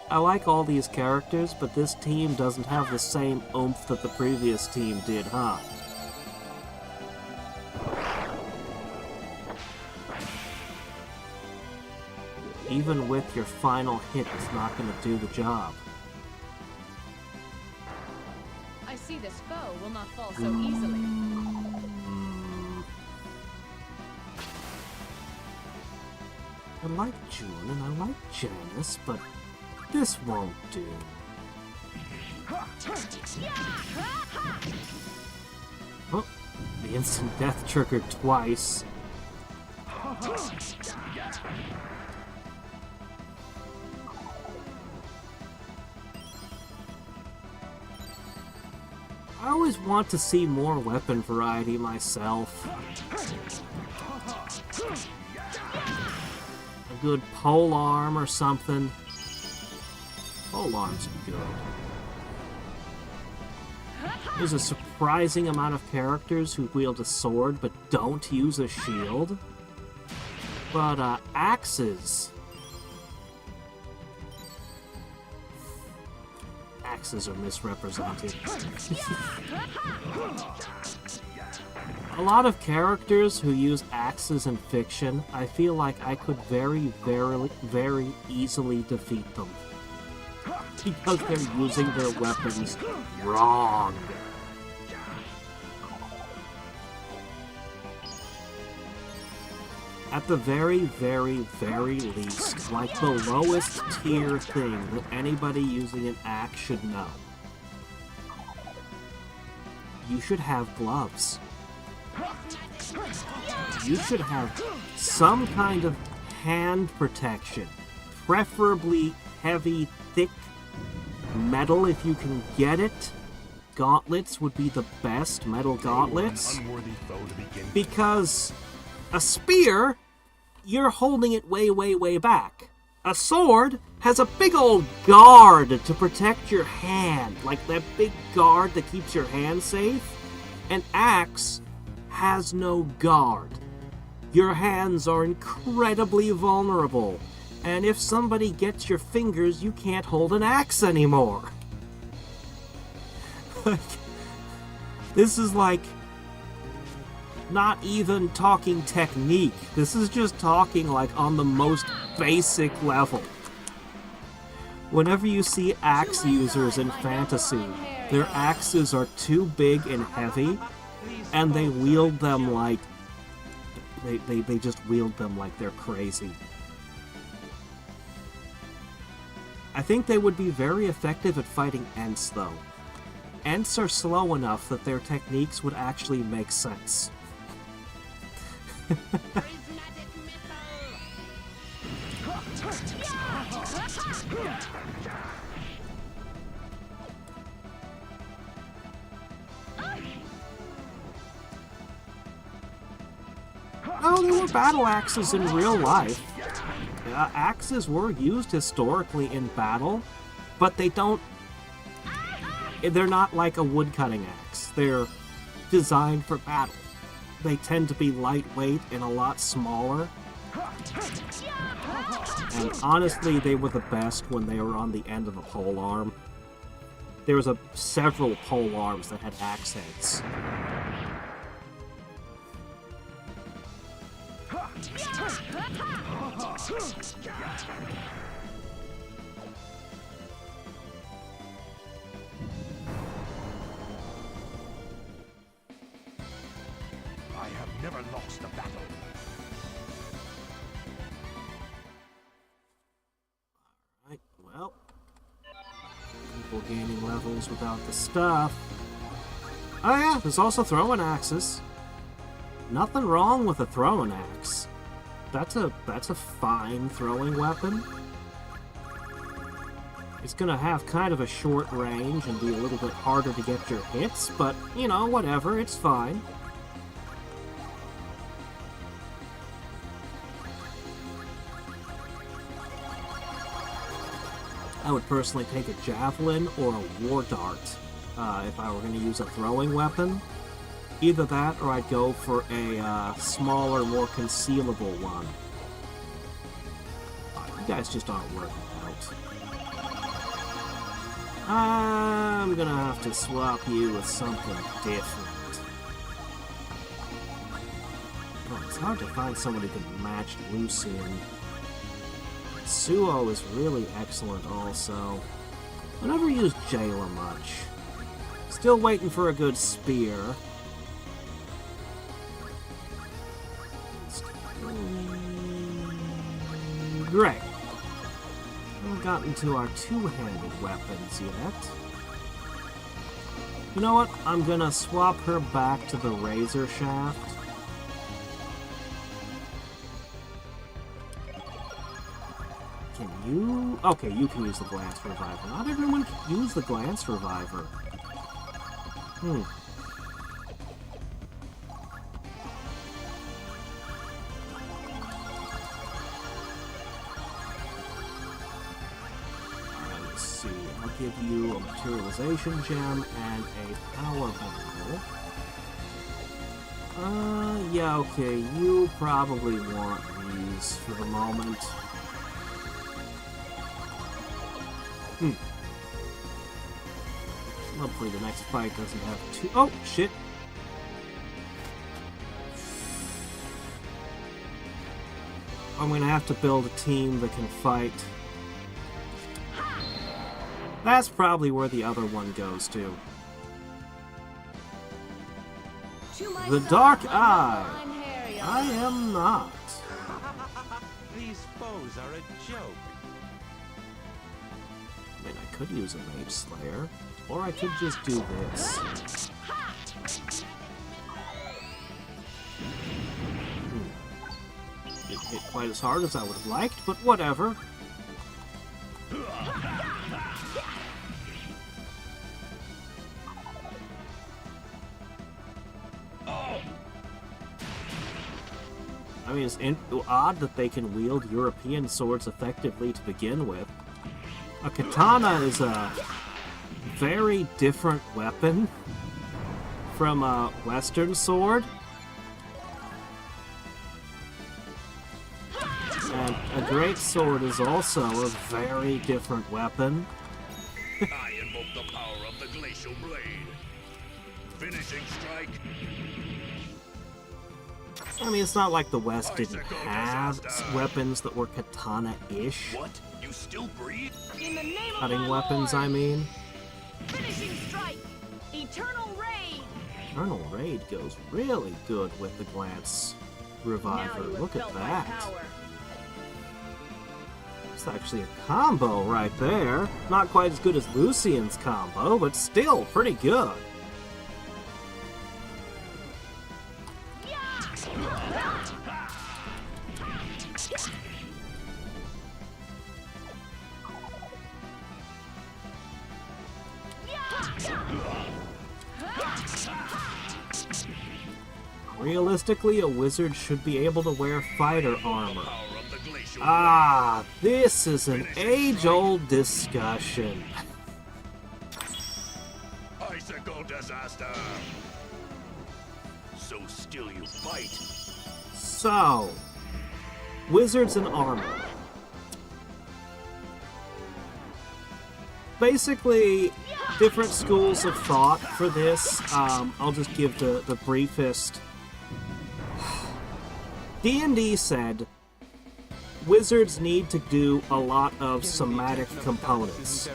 I like all these characters, but this team doesn't have the same oomph that the previous team did, huh? Even with your final hit, it's not going to do the job. I see this foe will not fall so easily. I like June and I like Janice, but this won't do. Oh, the instant death triggered twice. I always want to see more weapon variety myself. A good polearm or something. Polearms are good. There's a surprising amount of characters who wield a sword but don't use a shield. But, axes... Axes are misrepresented. A lot of characters who use axes in fiction, I feel like I could very easily defeat them. Because they're using their weapons wrong. At the very least, like the lowest tier thing that anybody using an axe should know. You should have gloves. You should have some kind of hand protection. Preferably heavy, thick metal if you can get it. Gauntlets would be the best, metal gauntlets. Because a spear, you're holding it way back. A sword has a big old guard to protect your hand, like that big guard that keeps your hand safe. An axe has no guard. Your hands are incredibly vulnerable, and if somebody gets your fingers, you can't hold an axe anymore. This is like not even talking technique. This is just talking like on the most basic level. Whenever you see axe users in fantasy, their axes are too big and heavy, and they wield them like... They just wield them like they're crazy. I think they would be very effective at fighting Ents, though. Ents are slow enough that their techniques would actually make sense. Oh, there were battle axes in real life. Axes were used historically in battle, but they don't... They're not like a woodcutting axe. They're designed for battle. They tend to be lightweight and a lot smaller. And honestly, they were the best when they were on the end of a pole arm. There was several pole arms that had axe heads. I have never lost a battle. Alright, well. People gaining levels without the stuff. Oh yeah, there's also throwing axes. Nothing wrong with a throwing axe. That's a fine throwing weapon. It's gonna have kind of a short range and be a little bit harder to get your hits, but, you know, whatever, it's fine. I would personally take a javelin or a war dart if I were going to use a throwing weapon. Either that, or I'd go for a smaller, more concealable one. You guys just aren't working out. I'm gonna have to swap you with something different. Oh, it's hard to find someone who can match Lucian. Suo is really excellent also. I never used Jailer much. Still waiting for a good spear. Great. Haven't gotten to our two-handed weapons yet. You know what? I'm gonna swap her back to the razor shaft. Can you... Okay, you can use the Glance Reviver. Not everyone can use the Glance Reviver. give you a materialization gem and a power bundle. Yeah, okay, you probably want these for the moment. Hopefully the next fight doesn't have two... Oh, shit! I'm gonna have to build a team that can fight. That's probably where the other one goes to. The Dark Eye! I am not. These foes are a joke. I mean, I could use a Mage Slayer, or I could just do this. Didn't hit quite as hard as I would have liked, but whatever. I mean, it's odd that they can wield European swords effectively to begin with. A katana is a very different weapon from a Western sword. And a great sword is also a very different weapon. I invoke the power of the glacial blade. Finishing strike. I mean, it's not like the West didn't have weapons that were katana-ish. What? You still breathe? In the name of Cutting my weapons, Lord. I mean. Finishing strike. Eternal raid. Eternal Raid goes really good with the Glance Reviver. Now you have Look at felt my that. power. It's actually a combo right there. Not quite as good as Lucian's combo, but still pretty good. Realistically, a wizard should be able to wear fighter armor. Power of the glacial Ah, this is an age-old discussion. blade. Icicle disaster. So still you fight. So, wizards and armor. Basically, different schools of thought for this. I'll just give the briefest. D&D said wizards need to do a lot of somatic components.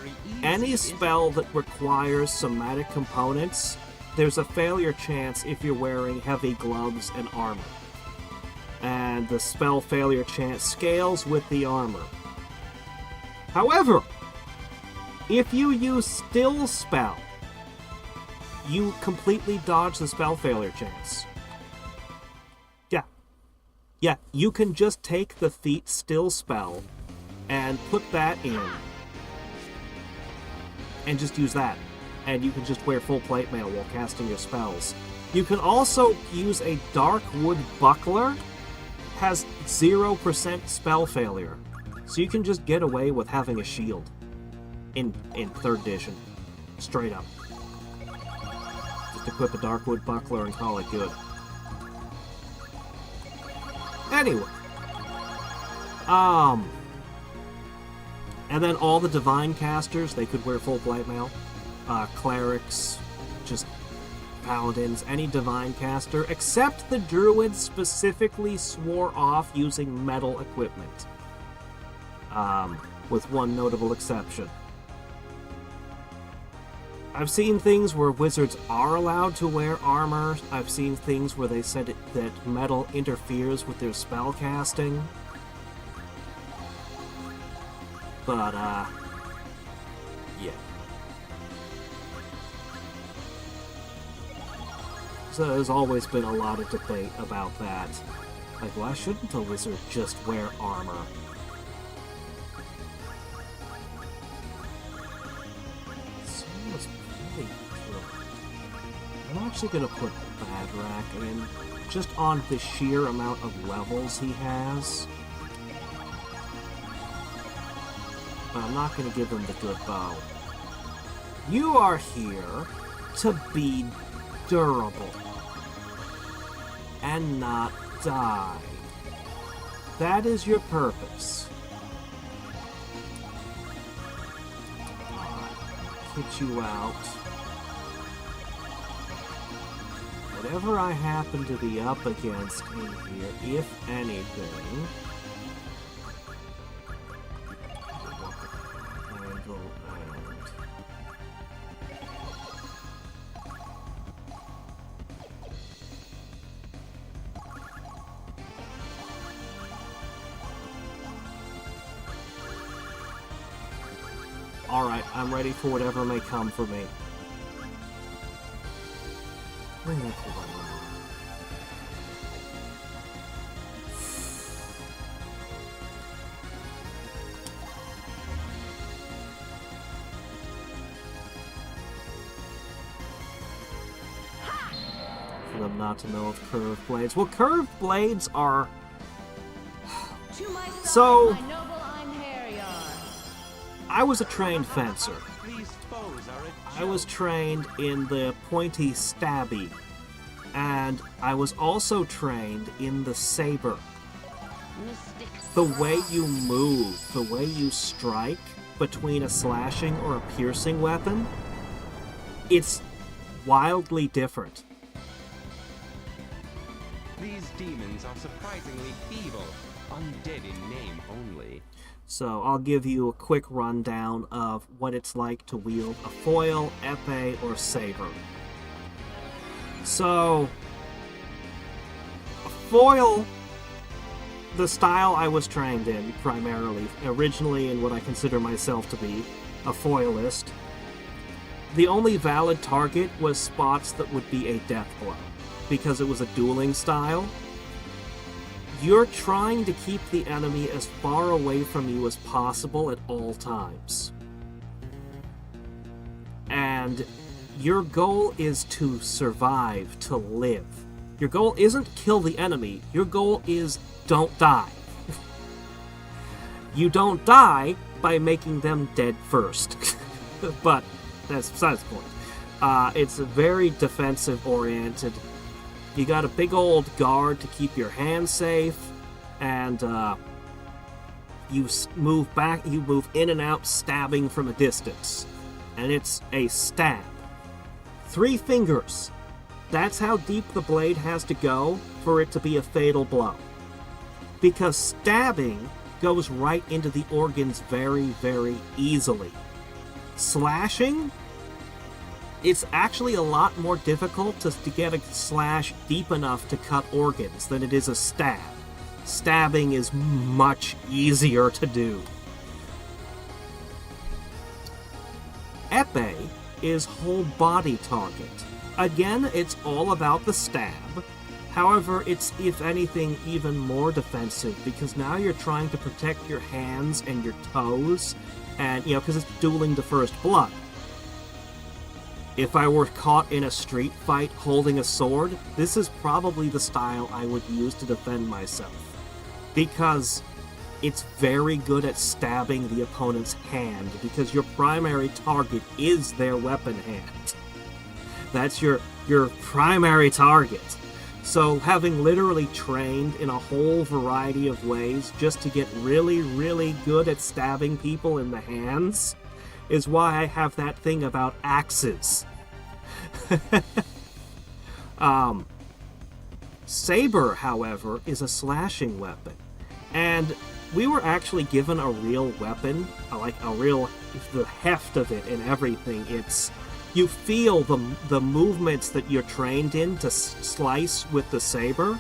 Any spell that requires somatic components, there's a failure chance if you're wearing heavy gloves and armor. And the spell failure chance scales with the armor. However, if you use Still Spell, you completely dodge the spell failure chance. Yeah, you can just take the feat Still Spell and put that in. And just use that. And you can just wear full plate mail while casting your spells. You can also use a Dark Wood Buckler. Has 0% spell failure. So you can just get away with having a shield. In 3rd edition. Straight up. Just equip a Darkwood Buckler and call it good. Anyway. And then all the divine casters, they could wear full plate mail. Clerics, just paladins, any divine caster, except the druids specifically swore off using metal equipment. With one notable exception. I've seen things where wizards are allowed to wear armor. I've seen things where they said that metal interferes with their spell casting. But, yeah. So there's always been a lot of debate about that. Like, why shouldn't a wizard just wear armor? I'm actually going to put Hadriex in, just on the sheer amount of levels he has. But I'm not going to give him the good bow. You are here to be durable and not die. That is your purpose. Kick you out. Whatever I happen to be up against in here, if anything... Angle and... Alright, I'm ready for whatever may come for me. For them not to know of curved blades. Well, curved blades are... To my side, So- my noble Einherjar. I was a trained fencer. These foes are a I was trained in the pointy stabby, and I was also trained in the saber. The way you move, the way you strike between a slashing or a piercing weapon, it's wildly different. These demons are surprisingly feeble, undead in name only. So I'll give you a quick rundown of what it's like to wield a foil, epee, or saber. So, a foil, the style I was trained in primarily, originally in what I consider myself to be a foilist, the only valid target was spots that would be a death blow, because it was a dueling style. You're trying to keep the enemy as far away from you as possible at all times. And your goal is to survive, to live. Your goal isn't kill the enemy, your goal is don't die. You don't die by making them dead first. But that's besides the point. It's very defensive oriented. You got a big old guard to keep your hand safe, and you move back, you move in and out, stabbing from a distance. And it's a stab. 3 fingers. That's how deep the blade has to go for it to be a fatal blow. Because stabbing goes right into the organs very, very easily. Slashing? It's actually a lot more difficult to get a slash deep enough to cut organs than it is a stab. Stabbing is much easier to do. Epee is whole body target. Again, it's all about the stab. However, it's, if anything, even more defensive because now you're trying to protect your hands and your toes, and, because it's dueling to first blood. If I were caught in a street fight holding a sword, this is probably the style I would use to defend myself. Because it's very good at stabbing the opponent's hand, because your primary target is their weapon hand. That's your primary target. So having literally trained in a whole variety of ways just to get really, really good at stabbing people in the hands is why I have that thing about axes. Saber, however, is a slashing weapon. And we were actually given a real weapon, the heft of it and everything. You feel the movements that you're trained in to slice with the saber.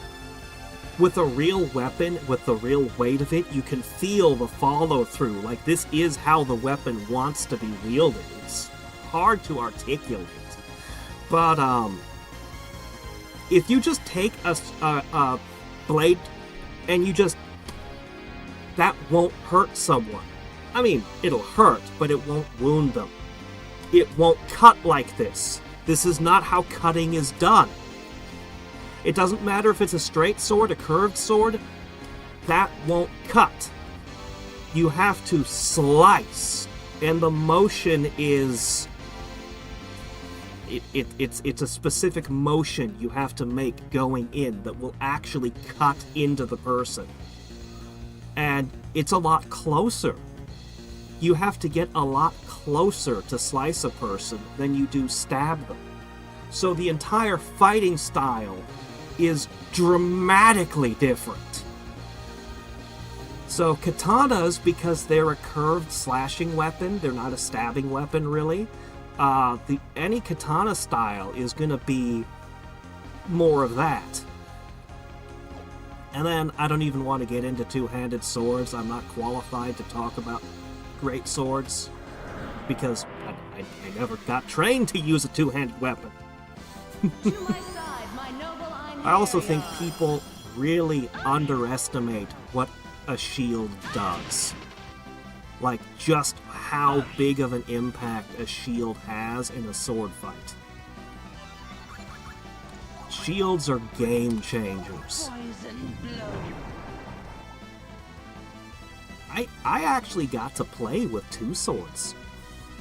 With a real weapon, with the real weight of it, you can feel the follow-through. Like, this is how the weapon wants to be wielded. It's hard to articulate. But, if you just take a blade and you just... that won't hurt someone. I mean, it'll hurt, but it won't wound them. It won't cut like this. This is not how cutting is done. It doesn't matter if it's a straight sword, a curved sword, that won't cut. You have to slice, and the motion is it's a specific motion you have to make going in that will actually cut into the person. And it's a lot closer. You have to get a lot closer to slice a person than you do stab them. So the entire fighting style is dramatically different. So katanas, because they're a curved slashing weapon, they're not a stabbing weapon really, any katana style is going to be more of that. And then I don't even want to get into two-handed swords. I'm not qualified to talk about great swords because I never got trained to use a two-handed weapon. To my side, my noble Einherjar. I also think people really underestimate what a shield does. Like, just how big of an impact a shield has in a sword fight. Shields are game changers. Poison blow. I actually got to play with two swords.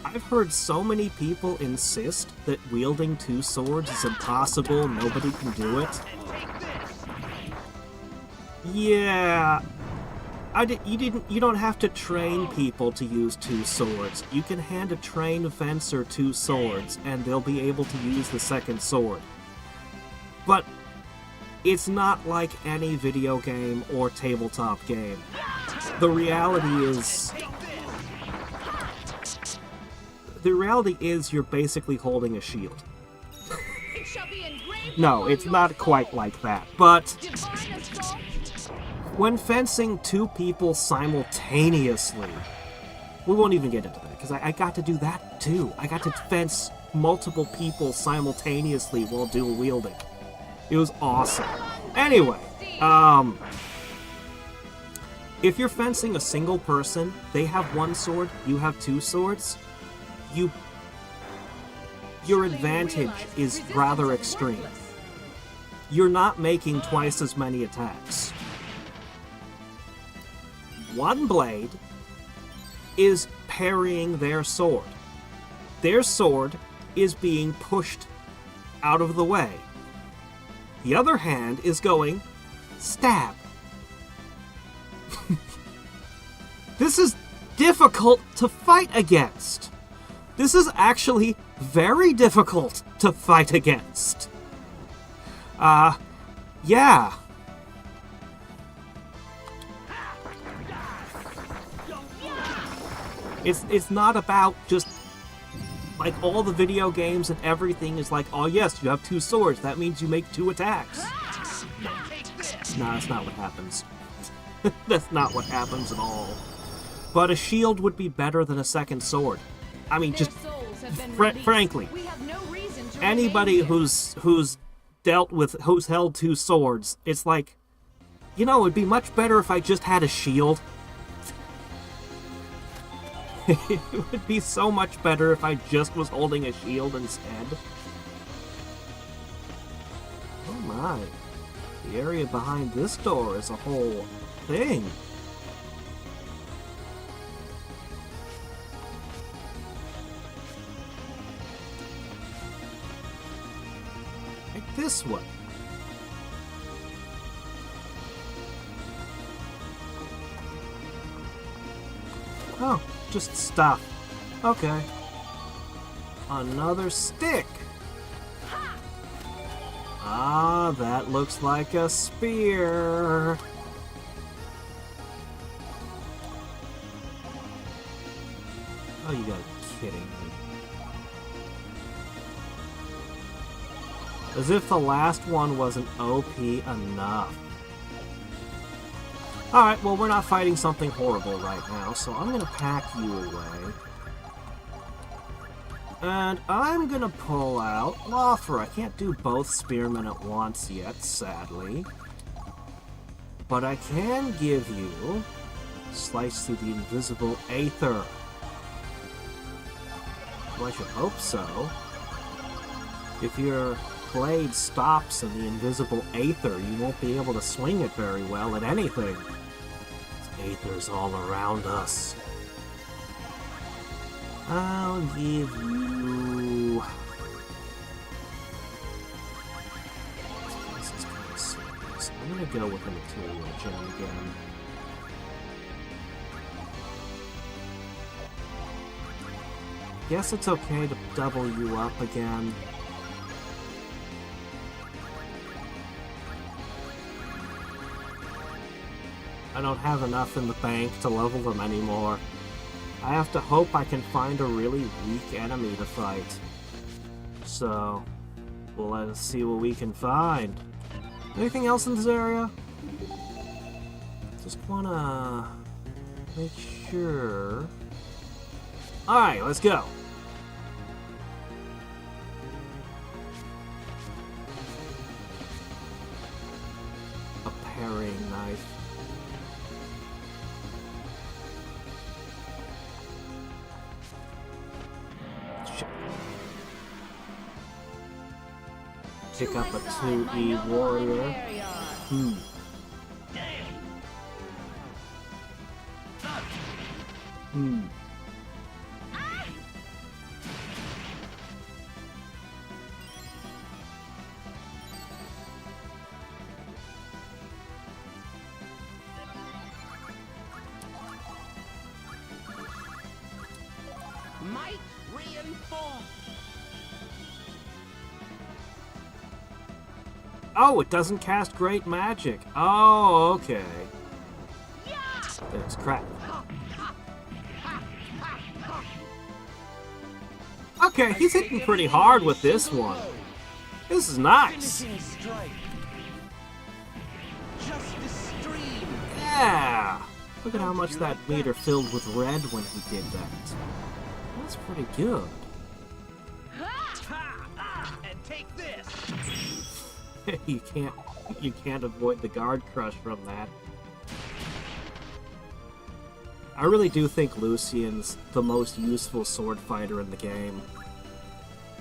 I've heard so many people insist that wielding two swords is impossible, nobody can do it. Yeah, you don't have to train people to use two swords. You can hand a trained fencer two swords, and they'll be able to use the second sword. But it's not like any video game or tabletop game. The reality is you're basically holding a shield. It shall be engraved No, upon it's your not soul. quite like that. But Divine assault. when fencing two people simultaneously, we won't even get into that, because I got to do that too. I got to fence multiple people simultaneously while dual wielding. It was awesome. Anyway, if you're fencing a single person, they have one sword, you have two swords, your advantage is rather extreme. You're not making twice as many attacks. One blade is parrying their sword. Their sword is being pushed out of the way. The other hand is going, stab. This is difficult to fight against. This is actually very difficult to fight against. Yeah. It's not about just, like, all the video games and everything is like, oh yes, you have two swords, that means you make two attacks. No, that's not what happens. That's not what happens at all. But a shield would be better than a second sword. I mean, just frankly, We have no reason to anybody remain here. who's held two swords, it's like, you know, it'd be much better if I just had a shield. It would be so much better if I just was holding a shield instead. Oh my. The area behind this door is a whole thing. Like this one. Oh, just stuff. Okay. Another stick. Ah, that looks like a spear. Oh, you gotta be kidding me. As if the last one wasn't OP enough. Alright, well, we're not fighting something horrible right now, so I'm gonna pack you away. And I'm gonna pull out Loffer. I can't do both spearmen at once yet, sadly. But I can give you Slice Through the Invisible Aether. Well, I should hope so. If your blade stops in the invisible Aether, you won't be able to swing it very well at anything. Aether's all around us. I'll give you go with the material gem again. Guess it's okay to double you up again. I don't have enough in the bank to level them anymore. I have to hope I can find a really weak enemy to fight. So, let's see what we can find. Anything else in this area? Just wanna make sure. Alright, let's go. A parrying knife. Pick up a 2E warrior. Might reinforce. Oh, it doesn't cast great magic. Oh, okay. There's crap. Okay, he's hitting pretty hard with this one. This is nice. Yeah! Look at how much that meter filled with red when he did that. That's pretty good. And take this. You can't avoid the guard crush from that. I really do think Lucian's the most useful sword fighter in the game.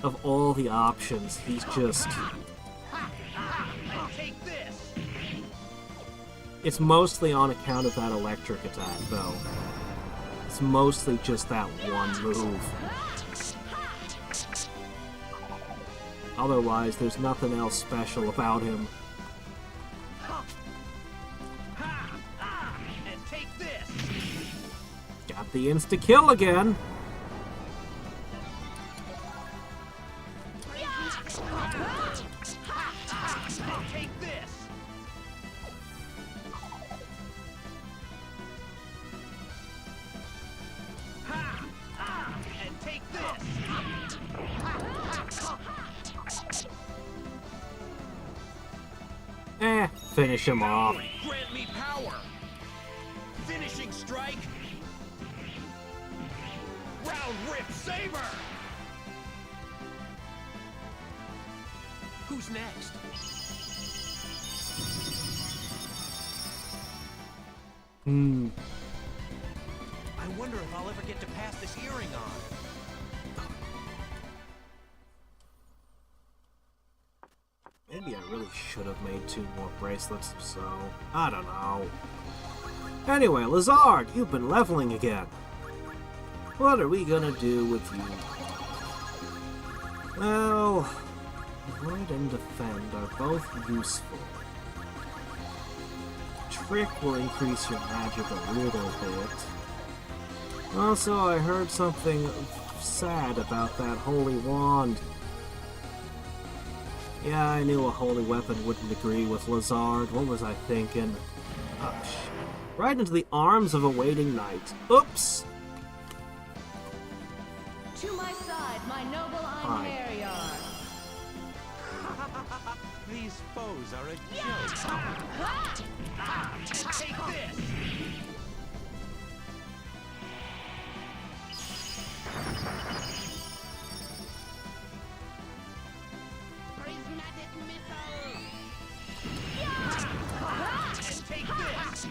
Of all the options, he's just... Take this. It's mostly on account of that electric attack, though. It's mostly just that one move. Otherwise, there's nothing else special about him. And take this. Got the insta-kill again. Take this. And take this. Finish him off. Grant me power. Finishing strike. Round rip saber. Who's next? I wonder if I'll ever get to pass this earring on. Maybe I really should have made 2 more bracelets, so I don't know. Anyway, Lazard, you've been leveling again. What are we gonna do with you? Well, Avoid and Defend are both useful. Trick will increase your magic a little bit. Also, I heard something sad about that holy wand. Yeah, I knew a holy weapon wouldn't agree with Lazard. What was I thinking? Oh, shit. Right into the arms of a waiting knight. Oops! To my side, my noble Einherjar. These foes are a joke. Take this. Prismatic missile. And take this.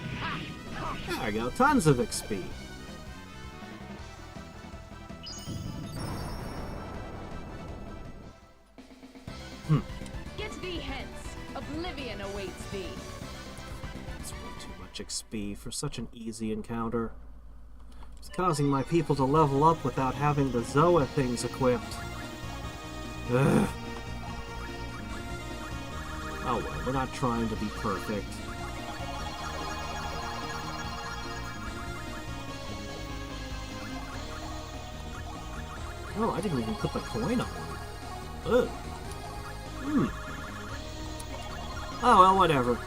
There we go, tons of XP. Get thee hence. Oblivion awaits thee. That's way too much XP for such an easy encounter. It's causing my people to level up without having the Zoa things equipped. Ugh. Oh well, we're not trying to be perfect. Oh, I didn't even put the coin on. Ugh. Hmm. Oh, well, whatever.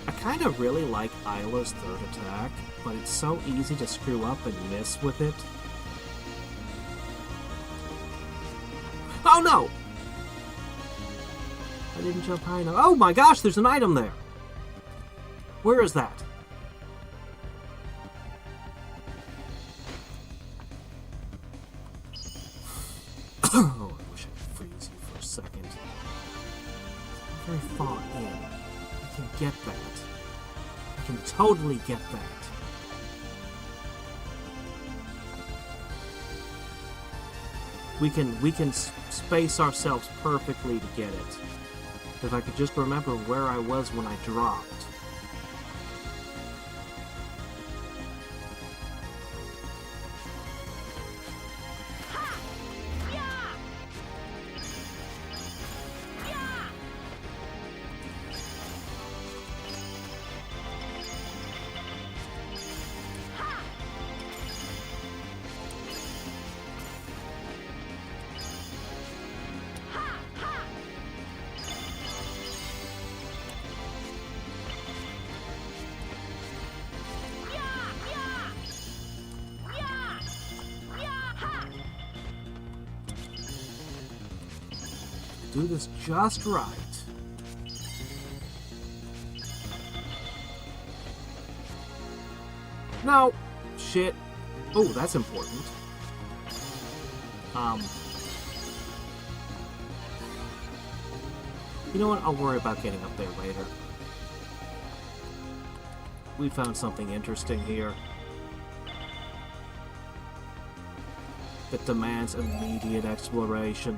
I kind of really like Isla's third attack, but it's so easy to screw up and miss with it. Oh, no! I didn't jump high enough. Oh my gosh, there's an item there! Where is that? Oh, I wish I could freeze you for a second. Very far in. I can get that. I can totally get that. We can space ourselves perfectly to get it. If I could just remember where I was when I dropped. Do this just right. No! Shit. Oh, that's important. You know what? I'll worry about getting up there later. We found something interesting here that demands immediate exploration.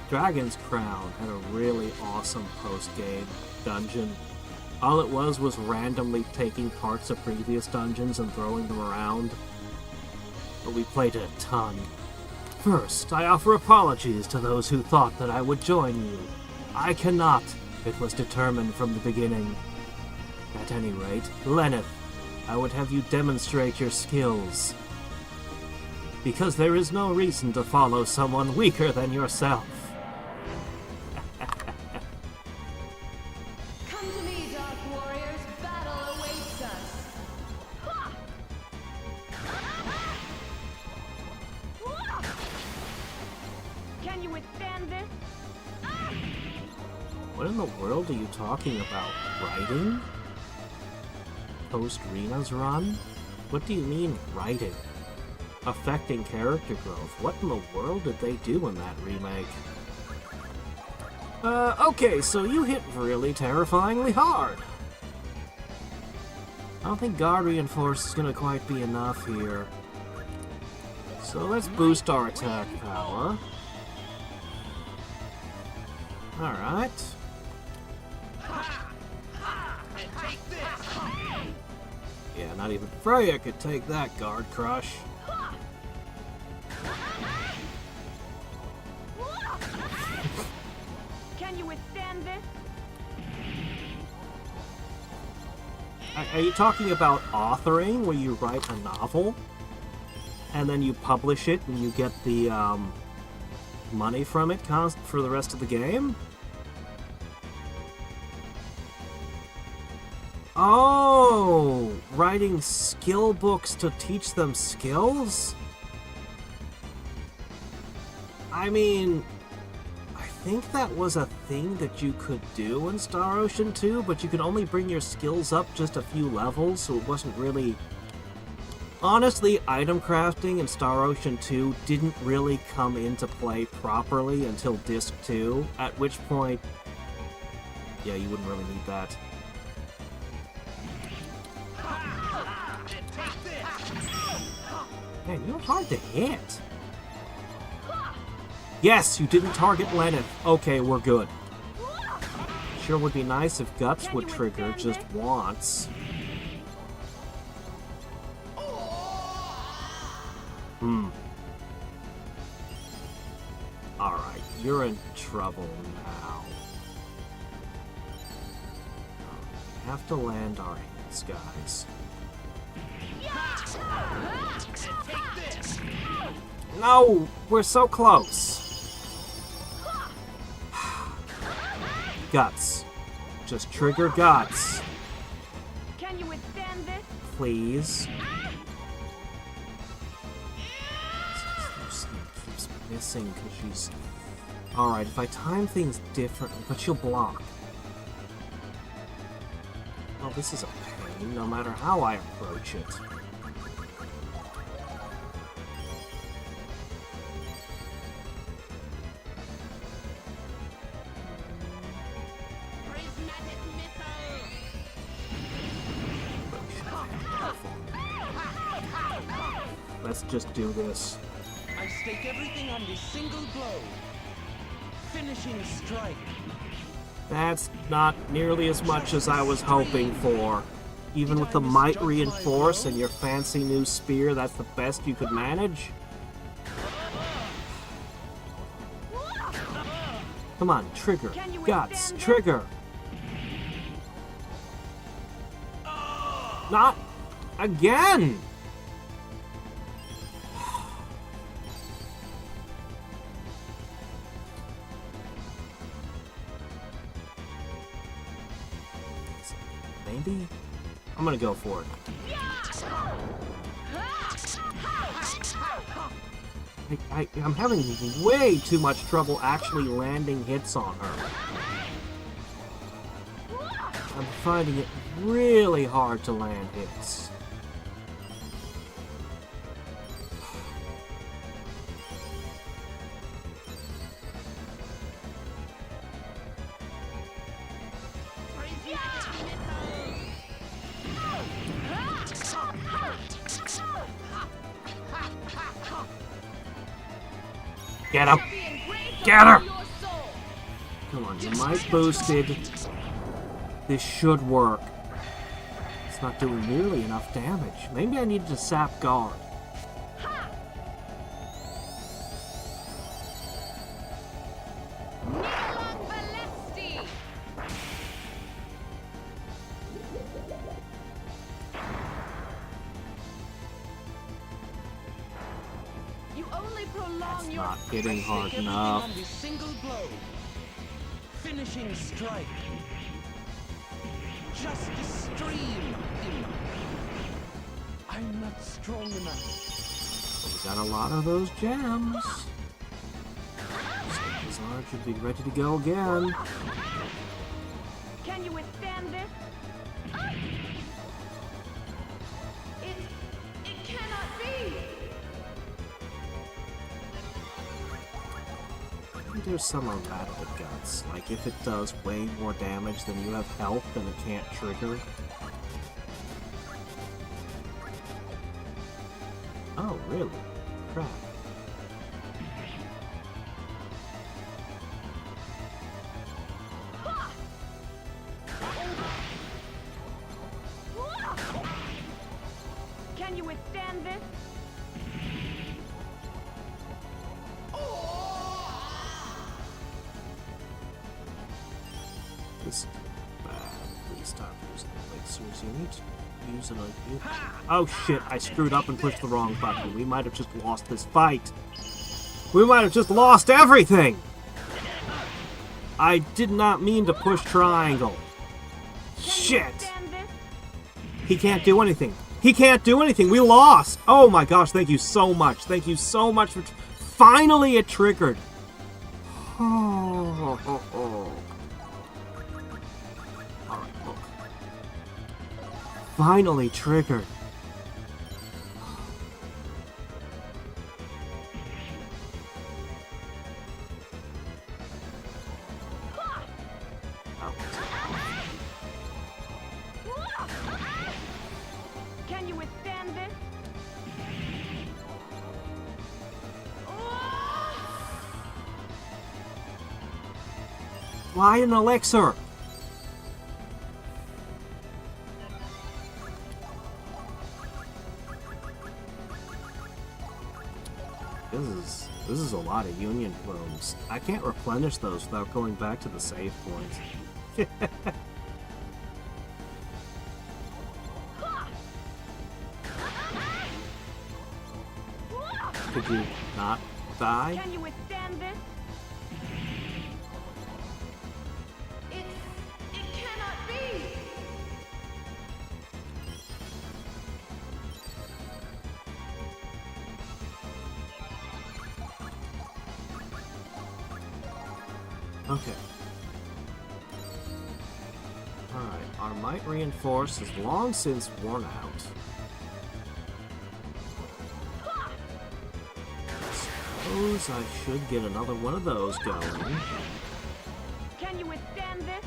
Dragon's Crown had a really awesome post-game dungeon. All it was randomly taking parts of previous dungeons and throwing them around. But we played it a ton. First, I offer apologies to those who thought that I would join you. I cannot. It was determined from the beginning. At any rate, Lenneth, I would have you demonstrate your skills. Because there is no reason to follow someone weaker than yourself. What in the world are you talking about? Writing? Post-Rena's run? What do you mean, writing? Affecting character growth? What in the world did they do in that remake? Okay, so you hit really terrifyingly hard. I don't think guard reinforce is gonna quite be enough here. So let's boost our attack power. Alright. Yeah, not even Freya could take that guard crush. Can you withstand this? Are you talking about authoring, where you write a novel and then you publish it and you get the money from it for the rest of the game? Oh, writing skill books to teach them skills? I mean, I think that was a thing that you could do in Star Ocean 2, but you could only bring your skills up just a few levels, so it wasn't really... Honestly, item crafting in Star Ocean 2 didn't really come into play properly until Disc 2, at which point, yeah, you wouldn't really need that. Man, you're hard to hit. Yes, you didn't target Lenneth. Okay, we're good. Sure would be nice if Guts would trigger just once. Alright, you're in trouble now. We have to land our hits, guys. No! We're so close! Guts. Just trigger guts. Can you withstand this? Please. She keeps missing because she's... Alright, if I time things differently, but she'll block. Well, this is a pain, no matter how I approach it. Prismatic missile! Let's just do this. I stake everything on this single blow. Finishing strike. That's not nearly as much as I was hoping for. Even with the might reinforce and your fancy new spear, that's the best you could manage? Come on, trigger. Guts, trigger! Not again! Maybe? I'm gonna go for it. I'm having way too much trouble actually landing hits on her. I'm finding it really hard to land hits. Get him! Get her! Come on, you might boosted. This should work. It's not doing nearly enough damage. Maybe I needed to sap guard. You only prolong That's your not hitting hard Stake everything enough. on this single blow. Finishing strike. Just a stream. I'm not strong enough. We got a lot of those gems. Zard should be ready to go again. Can you withstand this? It cannot be. There's some about the guts. Like if it does way more damage than you have health, then it can't trigger. Oh, really? Crap. Can you withstand this? This is bad. Please stop using elixirs. You need to use it on you. Oh shit, I screwed up and pushed the wrong button. We might have just lost this fight. We might have just lost everything! I did not mean to push triangle. Shit! Withstand this? He can't do anything. He can't do anything. We lost. Oh my gosh, thank you so much. Thank you so much for... Finally it triggered. Oh, oh, oh. Alright, look. Finally triggered. Can you withstand this? Why an elixir? This is a lot of Union plumes. I can't replenish those without going back to the save point. Could you not die? Can you withstand this? It cannot be! Okay. Alright, our might reinforced is long since worn out. Suppose I should get another one of those going. Can you withstand this?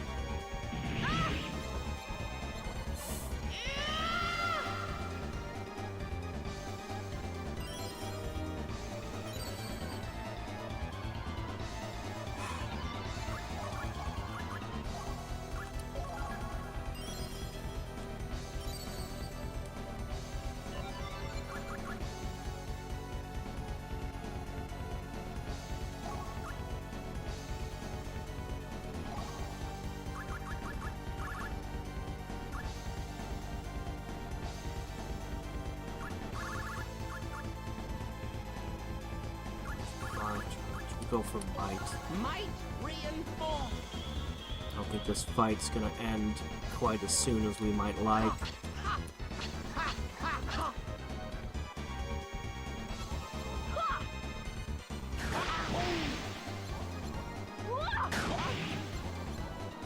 Go for might. Might reinforce. I don't think this fight's gonna end quite as soon as we might like.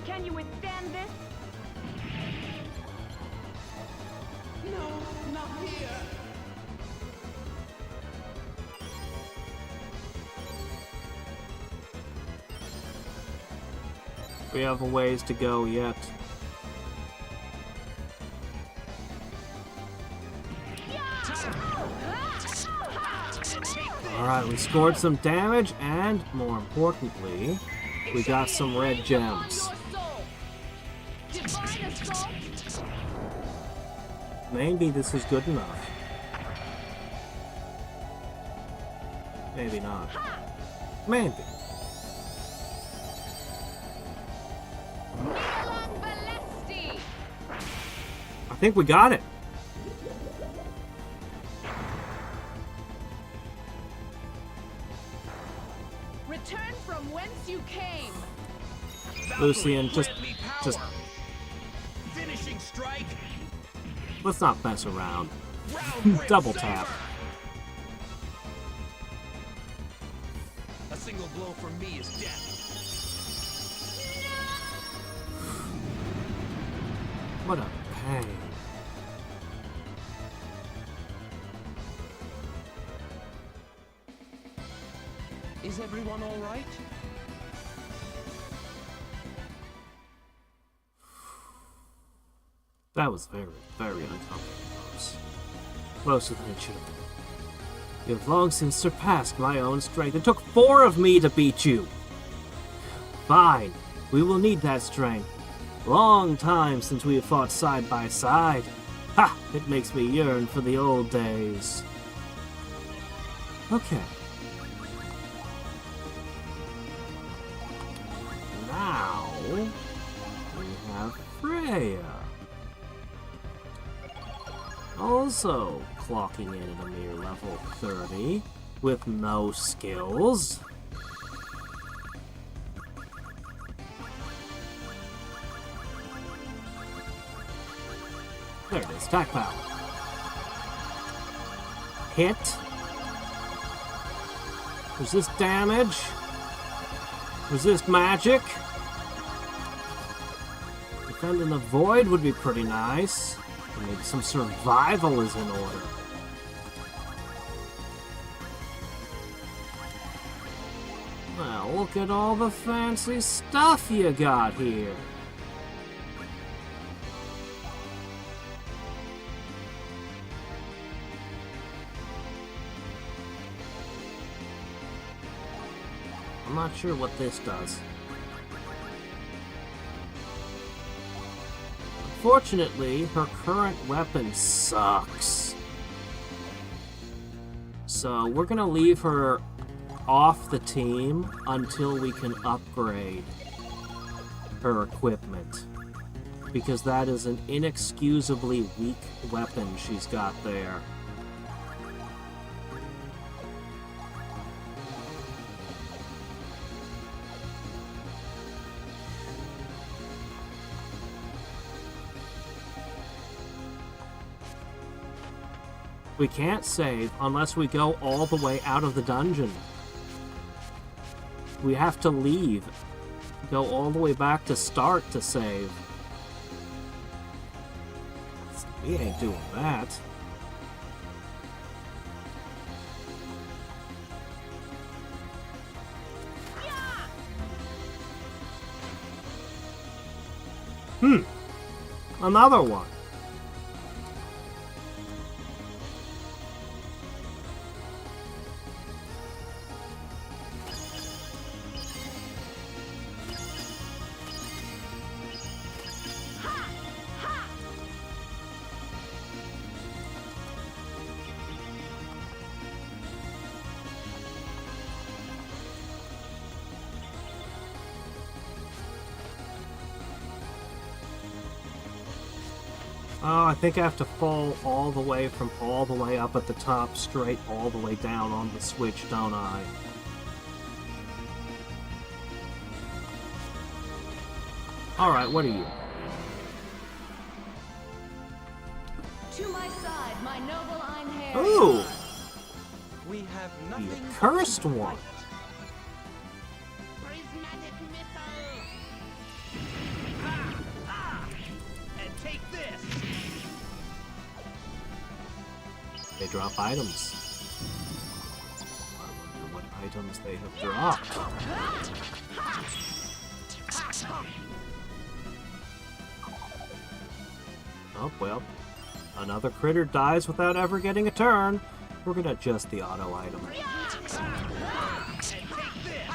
Can you withstand this? No, not here. We have a ways to go yet. Alright, we scored some damage, and more importantly, we got some red gems. Maybe this is good enough. Maybe not. Maybe. I think we got it. Return from whence you came. Lucian, just Finishing strike. let's not mess around. Round Double tap. A single blow from me is death. What a pain. Is everyone all right? That was very, very uncomfortable. Closer than it should have been. You have long since surpassed my own strength. It took 4 of me to beat you. Fine. We will need that strength. Long time since we have fought side by side. Ha! It makes me yearn for the old days. Okay. Now, we have Freya. Also clocking in at a mere level 30 with no skills. There it is, attack power. Hit. Resist damage. Resist magic. Defend in the void would be pretty nice. Maybe some survival is in order. Well, look at all the fancy stuff you got here. I'm not sure what this does. Unfortunately, her current weapon sucks. So we're gonna leave her off the team until we can upgrade her equipment. Because that is an inexcusably weak weapon she's got there. We can't save unless we go all the way out of the dungeon. We have to leave. Go all the way back to start to save. We ain't doing that. Another one. Oh, I think I have to fall all the way from all the way up at the top, straight all the way down on the switch, don't I? Alright, what are you? To my side, my noble Einherjar. Ooh! We have The nothing. accursed one! Prismatic missile. Ha! And take this. They drop items. I wonder what items they have dropped. Oh, well. Another critter dies without ever getting a turn. We're gonna adjust the auto item. And take this.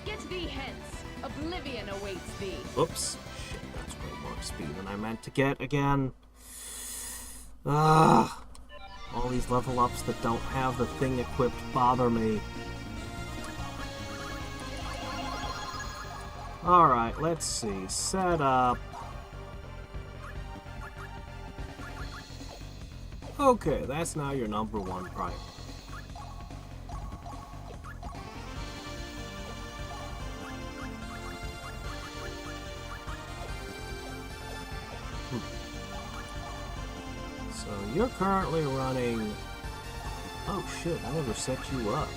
Get thee hence. Oblivion awaits thee. Oops. Shit, that's way more speed than I meant to get again. Ah. All these level ups that don't have the thing equipped bother me. Alright, let's see. Set up. Okay, that's now your number one priority. So you're currently running... Oh shit, I never set you up.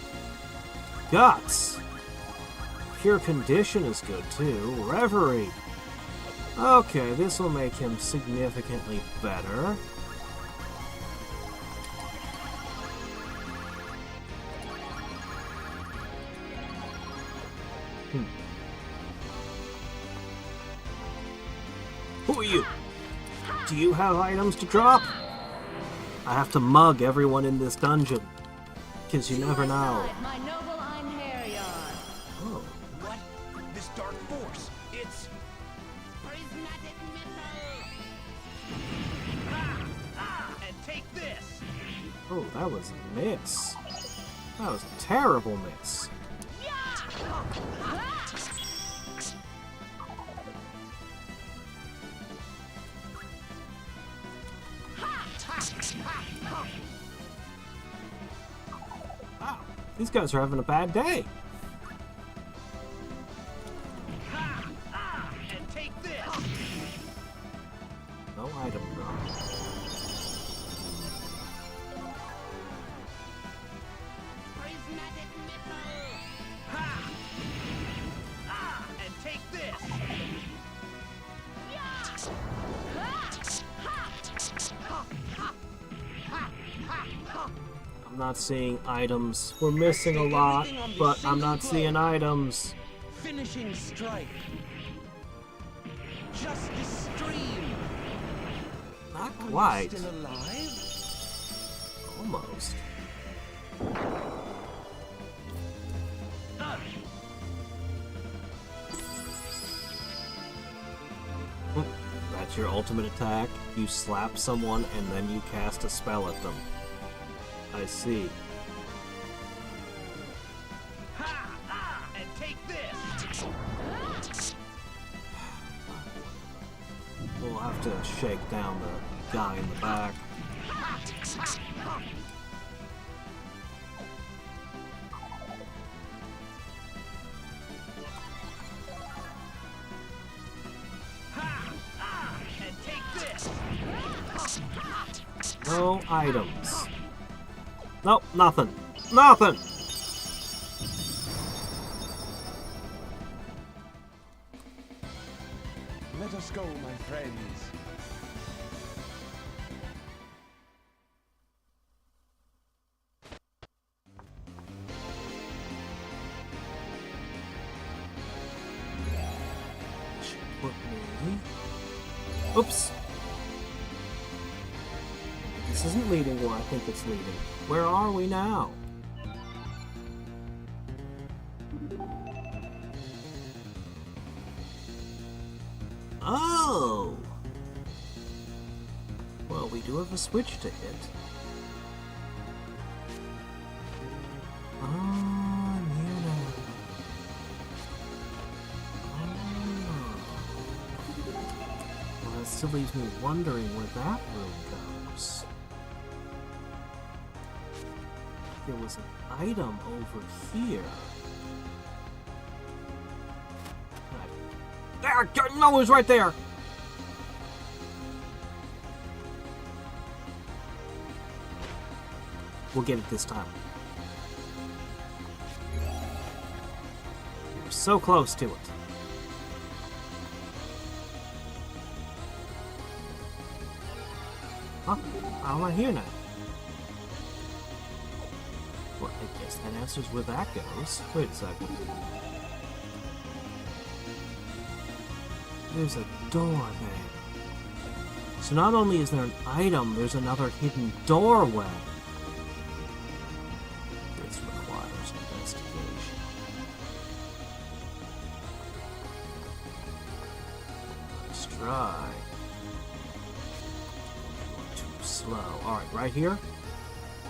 Guts! Pure Condition is good too. Reverie! Okay, this will make him significantly better. Who are you? Do you have items to drop? I have to mug everyone in this dungeon. Because you never know. My noble Einherjar. Oh. What? This dark force. It's... Prismatic missile. And take this. Oh, that was a miss. That was a terrible miss. Wow, these guys are having a bad day. And take this. No item drop. Prismatic missile. And take this. I'm not seeing items. We're missing a lot, but I'm not seeing items. Finishing strike. Justice stream. Not Are you quite. still alive? Almost. That's your ultimate attack? You slap someone and then you cast a spell at them. I see. And take this! We'll have to shake down the guy in the back. And take this! No items. Nope, nothing. Nothing! Let us go, my friends. Oops. This isn't leading where I think it's leading. Where are we now? Oh! Well, we do have a switch to hit. Ah, near now. Well, that still leaves me wondering where that room goes. There was an item over here. There! No, it was right there! We'll get it this time. We're so close to it. Huh? How am I here now? Well, I guess that answers where that goes. Wait a second. There's a door there. So not only is there an item, there's another hidden doorway. This requires investigation. Let's try. Too slow. Alright, right here?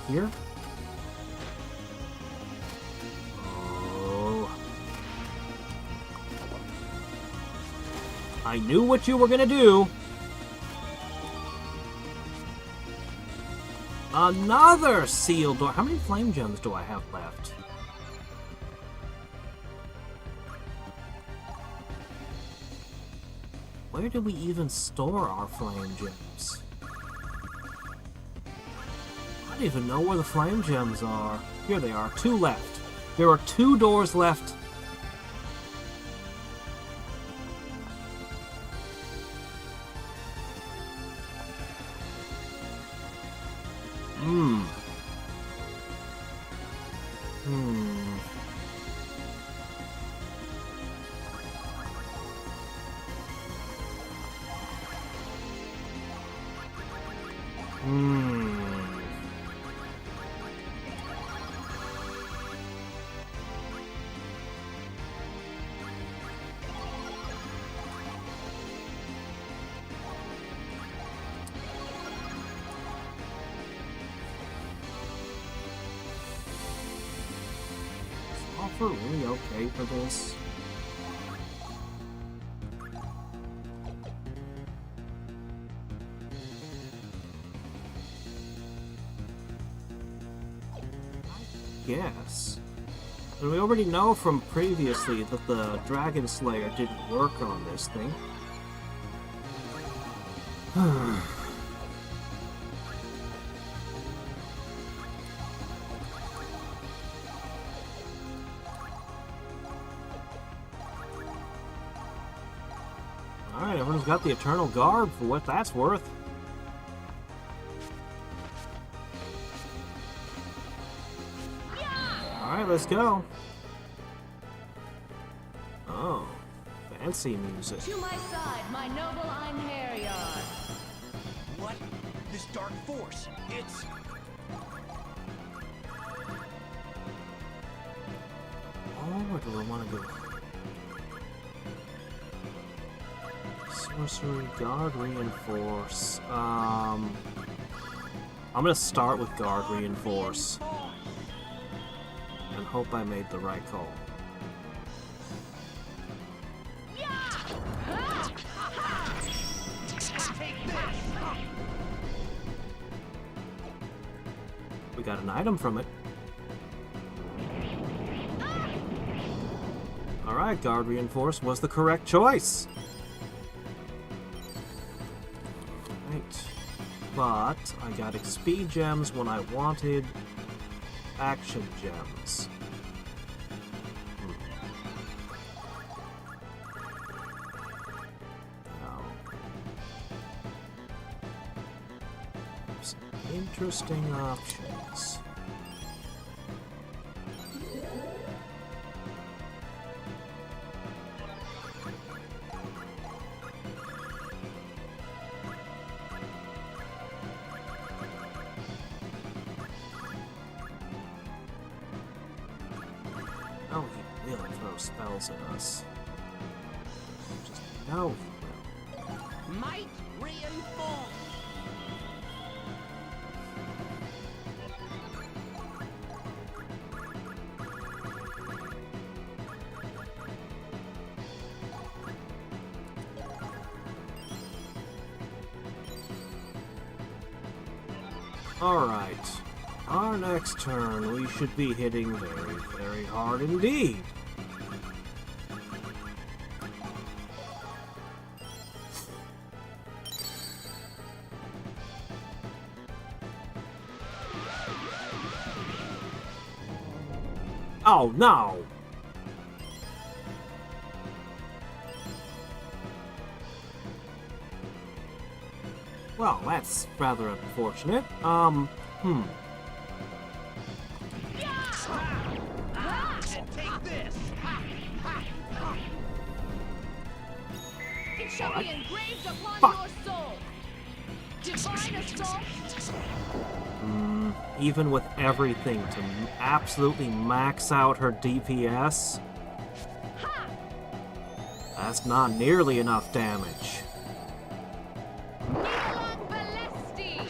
Here? I knew what you were gonna do. Another sealed door. How many flame gems do I have left? Where do we even store our flame gems? I don't even know where the flame gems are. Here they are, 2 left. There are 2 doors left. Offer really okay for this? Yes. And we already know from previously that the Dragon Slayer didn't work on this thing. Alright, everyone's got the Eternal Garb for what that's worth. Alright, let's go. Oh, fancy music. To my side, my noble Einherjar. What? This dark force, it's... Oh, where do I want to go? Sorcery, Guard, Reinforce. I'm gonna start with Guard, Reinforce. And hope I made the right call. We got an item from it. Alright, Guard Reinforce was the correct choice. Right. But I got XP gems when I wanted action gems. Now, some interesting options. Oh, he really throws spells at us. Just know he will. Might reinforce. Alright. Our next turn, we should be hitting very, very hard indeed. Oh, no! Well, that's rather unfortunate. Take this. It shall be engraved upon Fuck. your soul. Divine assault. Even with everything to absolutely max out her DPS, that's not nearly enough damage. Neon Balesti.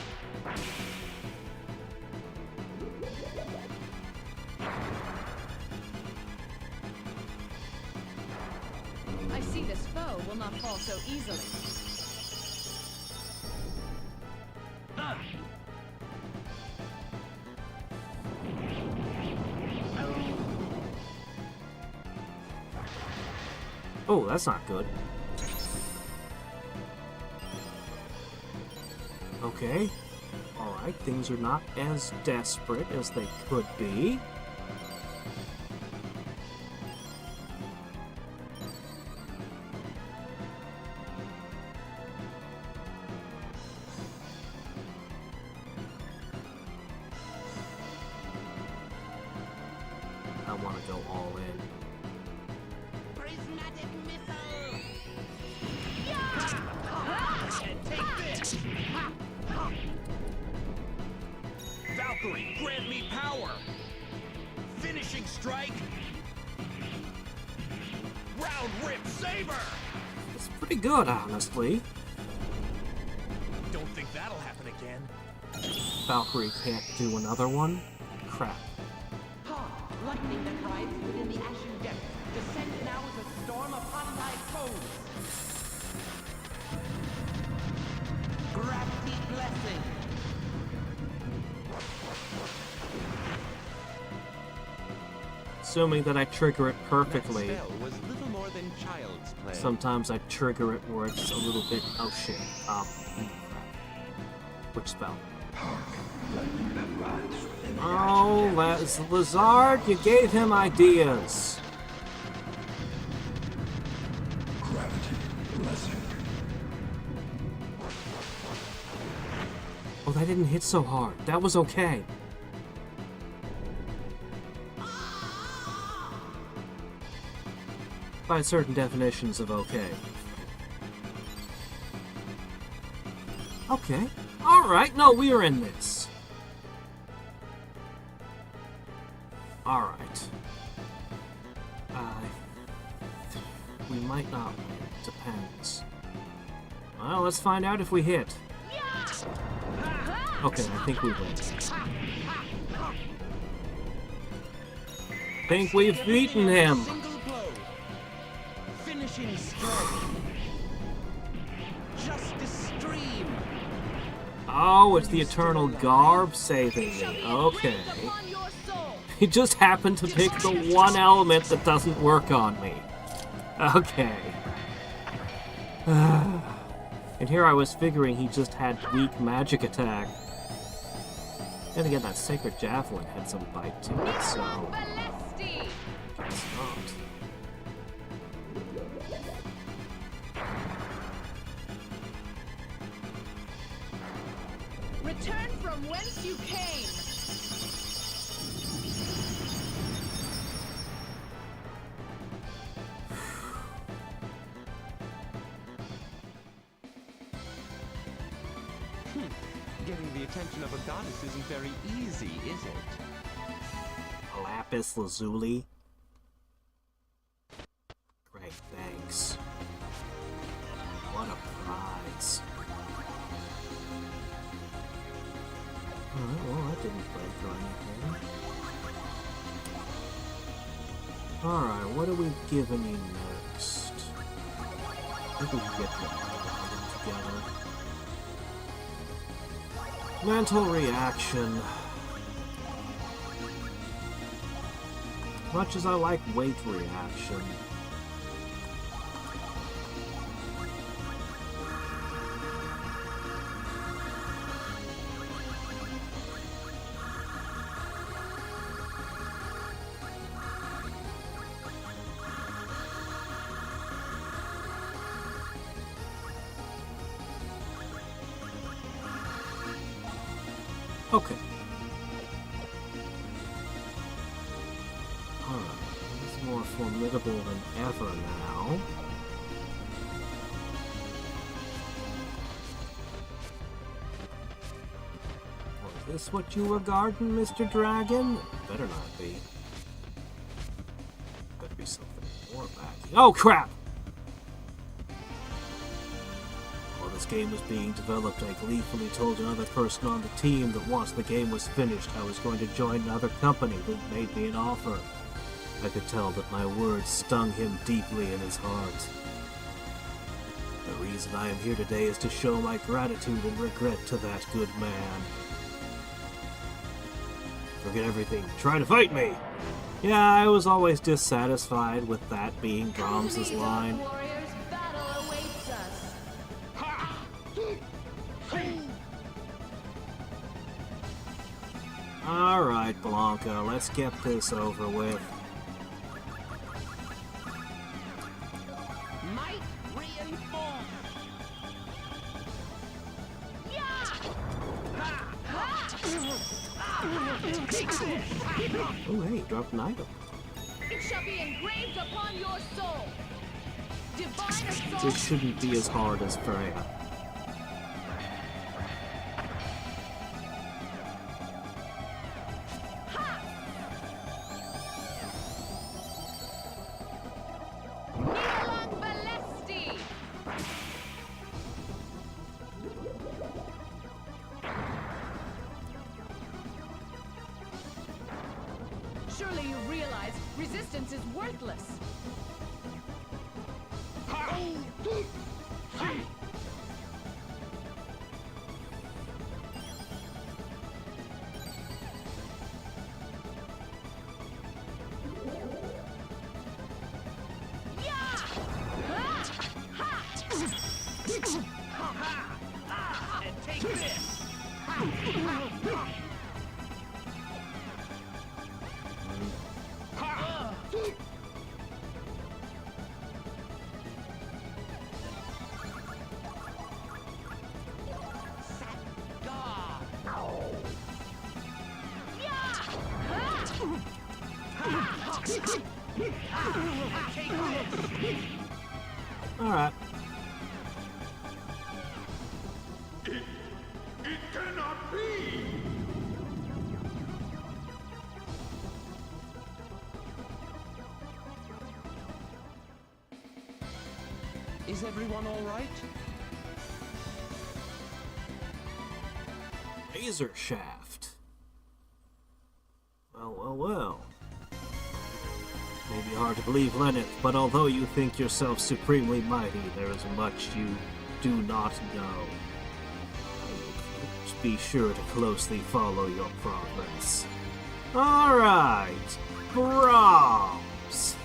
I see this foe will not fall so easily. Oh, that's not good. Okay. Alright, things are not as desperate as they could be. I want to go all in. Prismatic missile. Take this! Valkyrie, grant me power! Finishing strike! Round rip saber! It's pretty good, honestly. Don't think that'll happen again. Valkyrie can't do another one? Crap. Lightning that rides within the ashen depths. Descend now as a storm upon thy foes. Gravity blessing. Assuming that I trigger it perfectly. That spell was little more than child's play. Sometimes I trigger it where it's a little bit... Oh shit. Which spell? Oh, that's Lazard, you gave him ideas. Oh, that didn't hit so hard. That was okay. By certain definitions of okay. Okay. Alright, no, we are in this. Alright. We might not win. Depends. Well, let's find out if we hit. Okay, I think we win. Think we've beaten him. Single blow. Finishing stroke. Justice stream. Oh, it's the Eternal Garb saving me. Okay. He just happened to pick the one element that doesn't work on me. Okay. And here I was figuring he just had weak magic attack. Then again, that Sacred Javelin had some bite to it, so... Guess not. Return from whence you came. Getting the attention of a goddess isn't very easy, is it? Lapis Lazuli. Great, thanks. What a prize. Alright, well, that didn't break or anything. Alright, what are we giving you next? I think we can get them together. Mental reaction. Much as I like weight reaction. Okay. Alright, he's more formidable than ever now. Was this what you were guarding, Mr. Dragon? Better not be. Better be something more back. Oh, crap! While this game was being developed, I gleefully told another person on the team that once the game was finished, I was going to join another company that made me an offer. I could tell that my words stung him deeply in his heart. The reason I am here today is to show my gratitude and regret to that good man. Forget everything. Try to fight me! Yeah, I was always dissatisfied with that being Brahms' line. Warriors, battle awaits us. Alright, Blanca, let's get this over with. Might reinforced. Oh, hey, dropped an item. It shall be engraved upon your soul. Divine assault. This shouldn't be as hard as Freya. Neon Balesti. Surely you realize resistance is worthless. And take this. Alright. It cannot be! Is everyone all right? razor shaft. Well, well, well. Maybe hard to believe, Lenneth, but although you think yourself supremely mighty, there is much you do not know. Just be sure to closely follow your progress. Alright, Brahms!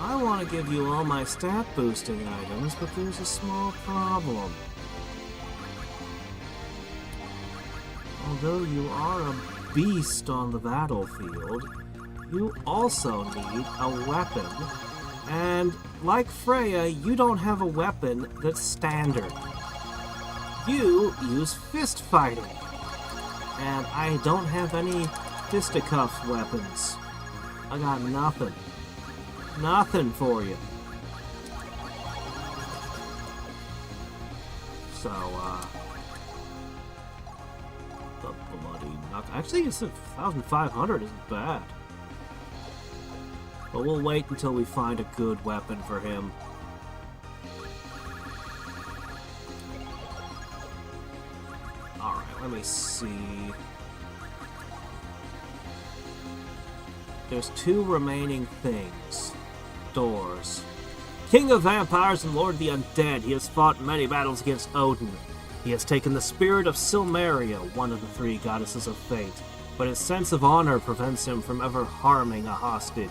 I want to give you all my stat boosting items, but there's a small problem. Although you are a beast on the battlefield, you also need a weapon. And like Freya, you don't have a weapon that's standard. You use fist fighting. And I don't have any fisticuff weapons. I got nothing. Nothing for you. So, the bloody knock. Actually, it's 1,500 isn't bad. But we'll wait until we find a good weapon for him. Alright, let me see. There's 2 remaining things. Doors. King of vampires and Lord of the Undead, he has fought many battles against Odin. He has taken the spirit of Silmeria, one of the 3 goddesses of fate, but his sense of honor prevents him from ever harming a hostage.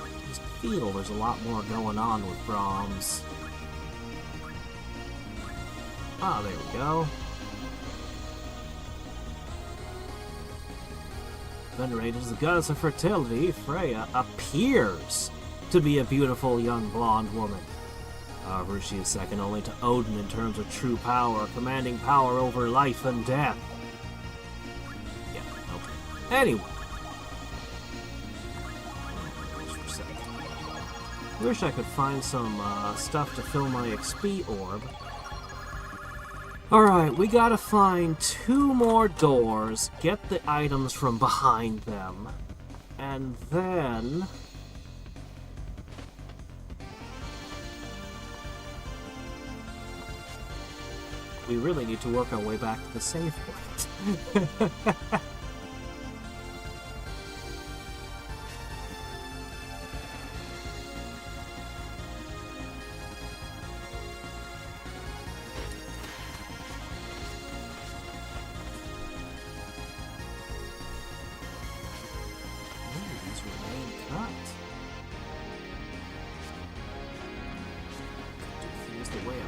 I just feel there's a lot more going on with Brahms. Ah, there we go. Venerated as the goddess of fertility, Freya appears to be a beautiful young blonde woman. However, she is second only to Odin in terms of true power, commanding power over life and death. Yeah, okay. Anyway. Just for a second. Wish I could find some stuff to fill my XP orb. Alright, we gotta find 2 more doors, get the items from behind them, and then... we really need to work our way back to the save point.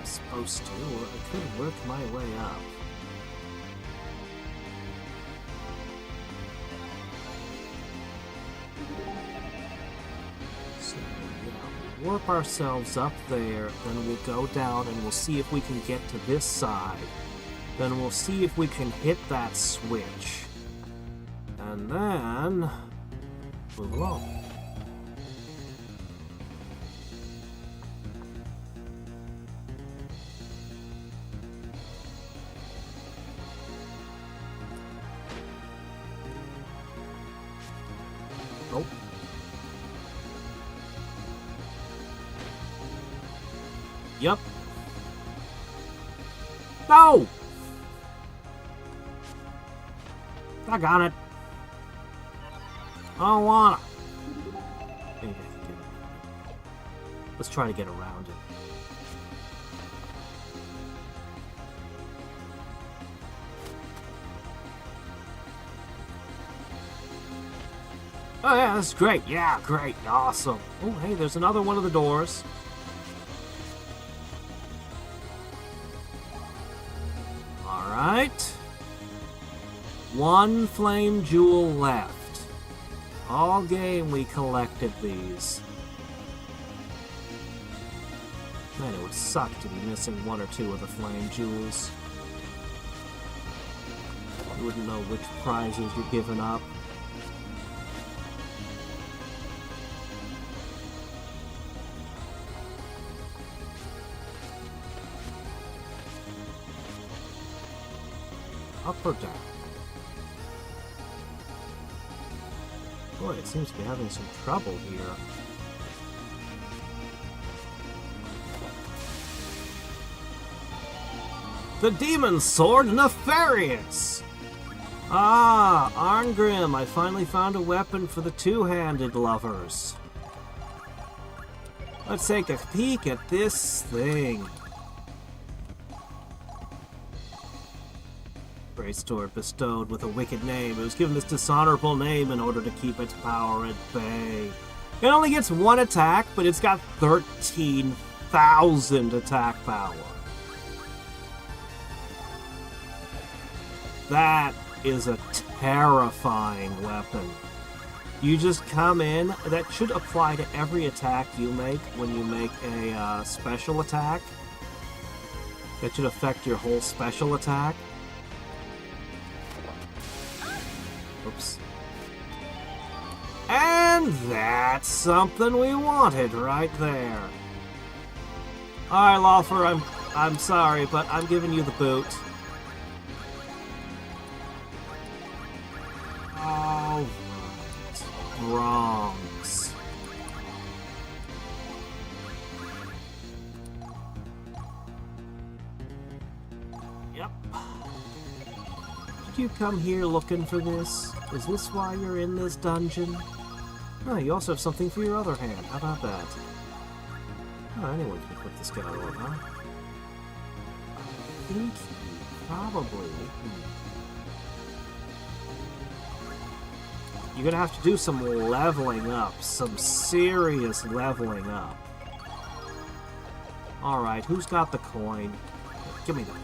Supposed to, or I could work my way up. So, yeah, warp ourselves up there, then we'll go down and we'll see if we can get to this side. Then we'll see if we can hit that switch. And then... move along. Nope. Yep. No! Doggone it. I don't wanna. Maybe I can do it. Let's try to get around it. Oh yeah, that's great. Yeah, great. Awesome. Oh, hey, there's another one of the doors. Alright. 1 flame jewel left. All game we collected these. Man, it would suck to be missing 1 or 2 of the flame jewels. You wouldn't know which prizes you're giving up. Up or down? Boy, it seems to be having some trouble here. The Demon Sword Nefarious! Ah, Arngrim, I finally found a weapon for the two-handed lovers. Let's take a peek at this thing. Great sword bestowed with a wicked name. It was given this dishonorable name in order to keep its power at bay. It only gets one attack, but it's got 13,000 attack power. That is a terrifying weapon. You just come in. That should apply to every attack you make when you make a special attack. That should affect your whole special attack. Oops. And that's something we wanted right there. Alright, Lawfer, I'm sorry, but I'm giving you the boot. All right. Bronze. Yep. Did you come here looking for this? Is this why you're in this dungeon? Oh, you also have something for your other hand. How about that? Oh, anyone can put this guy on, huh? I think probably... You're gonna have to do some leveling up. Some serious leveling up. Alright, who's got the coin? Give me that.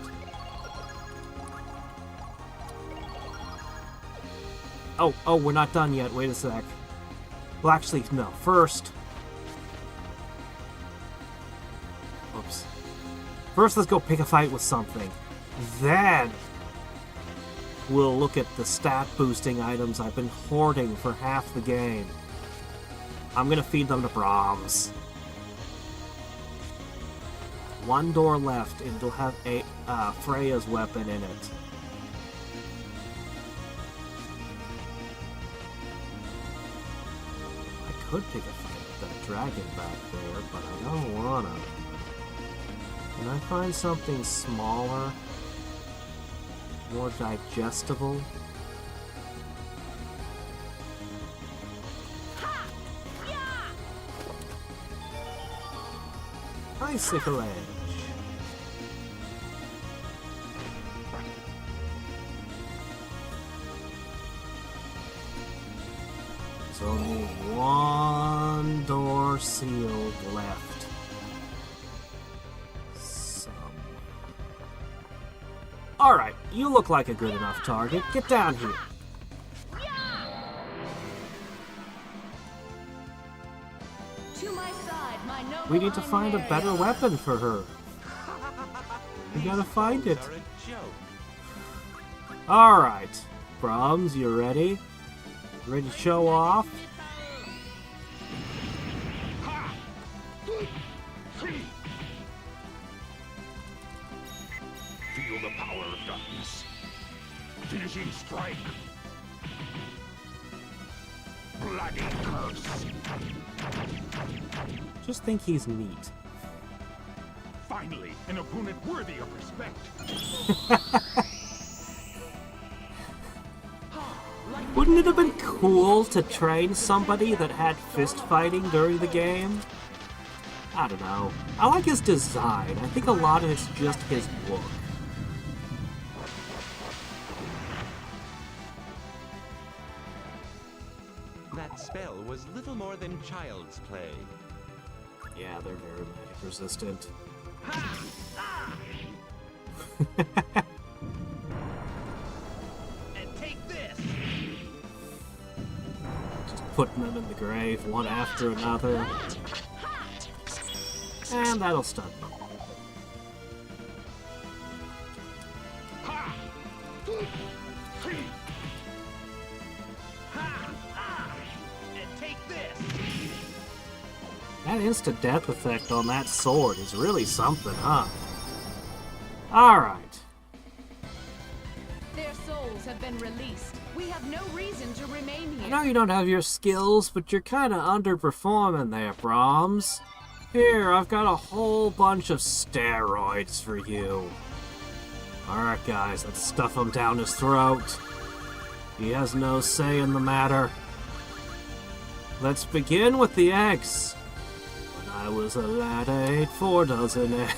Oh, we're not done yet. Wait a sec. Well, actually, no. First... Oops. First, let's go pick a fight with something. Then... we'll look at the stat-boosting items I've been hoarding for half the game. I'm gonna feed them to Brahms. One door left, and it'll have a Freya's weapon in it. I could pick a fight with that dragon back there, but I don't wanna. Can I find something smaller? More digestible? Icicle Edge. There's only one door sealed left. Alright, you look like a good enough target. Get down here. To my side, my noble We need to find a better Einherjar. weapon for her. We gotta find it. Are a joke. Alright, Brahms, you ready? Ready to show off? Feel the power of darkness. Finishing strike. Bloody curse. Just think he's neat. Finally, an opponent worthy of respect. Wouldn't it have been cool to train somebody that had fist fighting during the game? I don't know. I like his design. I think a lot of it's just his look. That spell was little more than child's play. Yeah, they're very magic resistant. And take this! Just putting them in the grave one after another. And that'll stun me. And take this! That instant death effect on that sword is really something, huh? Alright. Their souls have been released. We have no reason to remain I here. know you don't have your skills, but you're kinda underperforming there, Brahms. Here, I've got a whole bunch of steroids for you. Alright, guys, let's stuff him down his throat. He has no say in the matter. Let's begin with the eggs. When I was a lad, I ate 4 dozen eggs.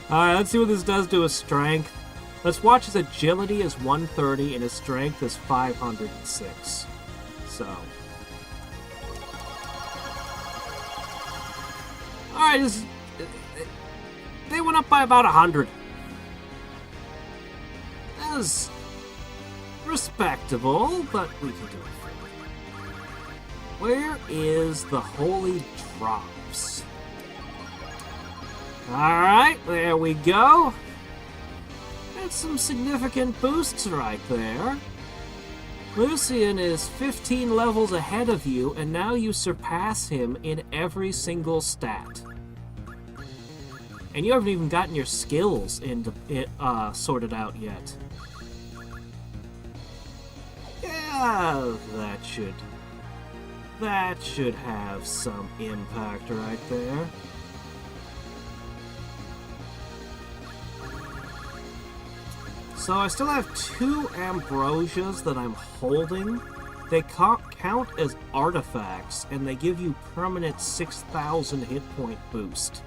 Alright, let's see what this does to his strength. Let's watch his agility is 130 and his strength is 506. So. Alright, they went up by about 100. That was respectable, but we can do it. Where is the holy drops? Alright, there we go. That's some significant boosts right there. Lucian is 15 levels ahead of you, and now you surpass him in every single stat. And you haven't even gotten your skills sorted out yet. Yeah, that should have some impact right there. So I still have 2 ambrosias that I'm holding. They count as artifacts, and they give you permanent 6,000 hit point boost.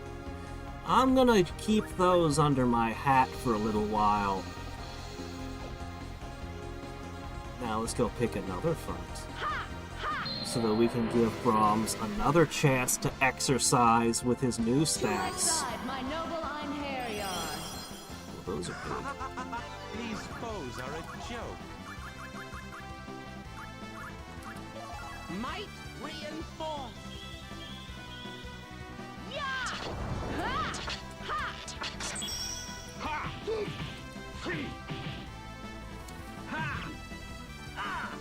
I'm gonna keep those under my hat for a little while. Now let's go pick another front, so that we can give Brahms another chance to exercise with his new To my stats. side, my noble Einherjar. Well, those are good. These foes are a joke. Might reinforce.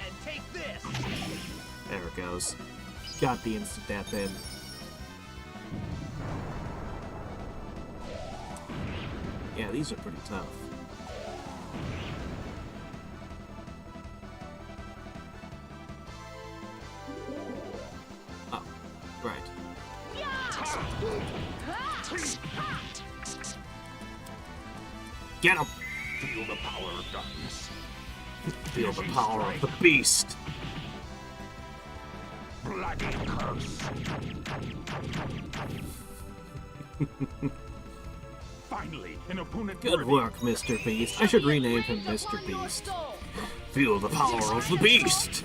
And take this! There it goes. Got the instant death in. Yeah, these are pretty tough. Oh, right. Get him! Feel the power of darkness. Feel the power of the beast! Bloody curse! Finally, an opponent Good worthy. work, Mr. Beast. I should rename him Mr. Beast. Feel the power of the beast!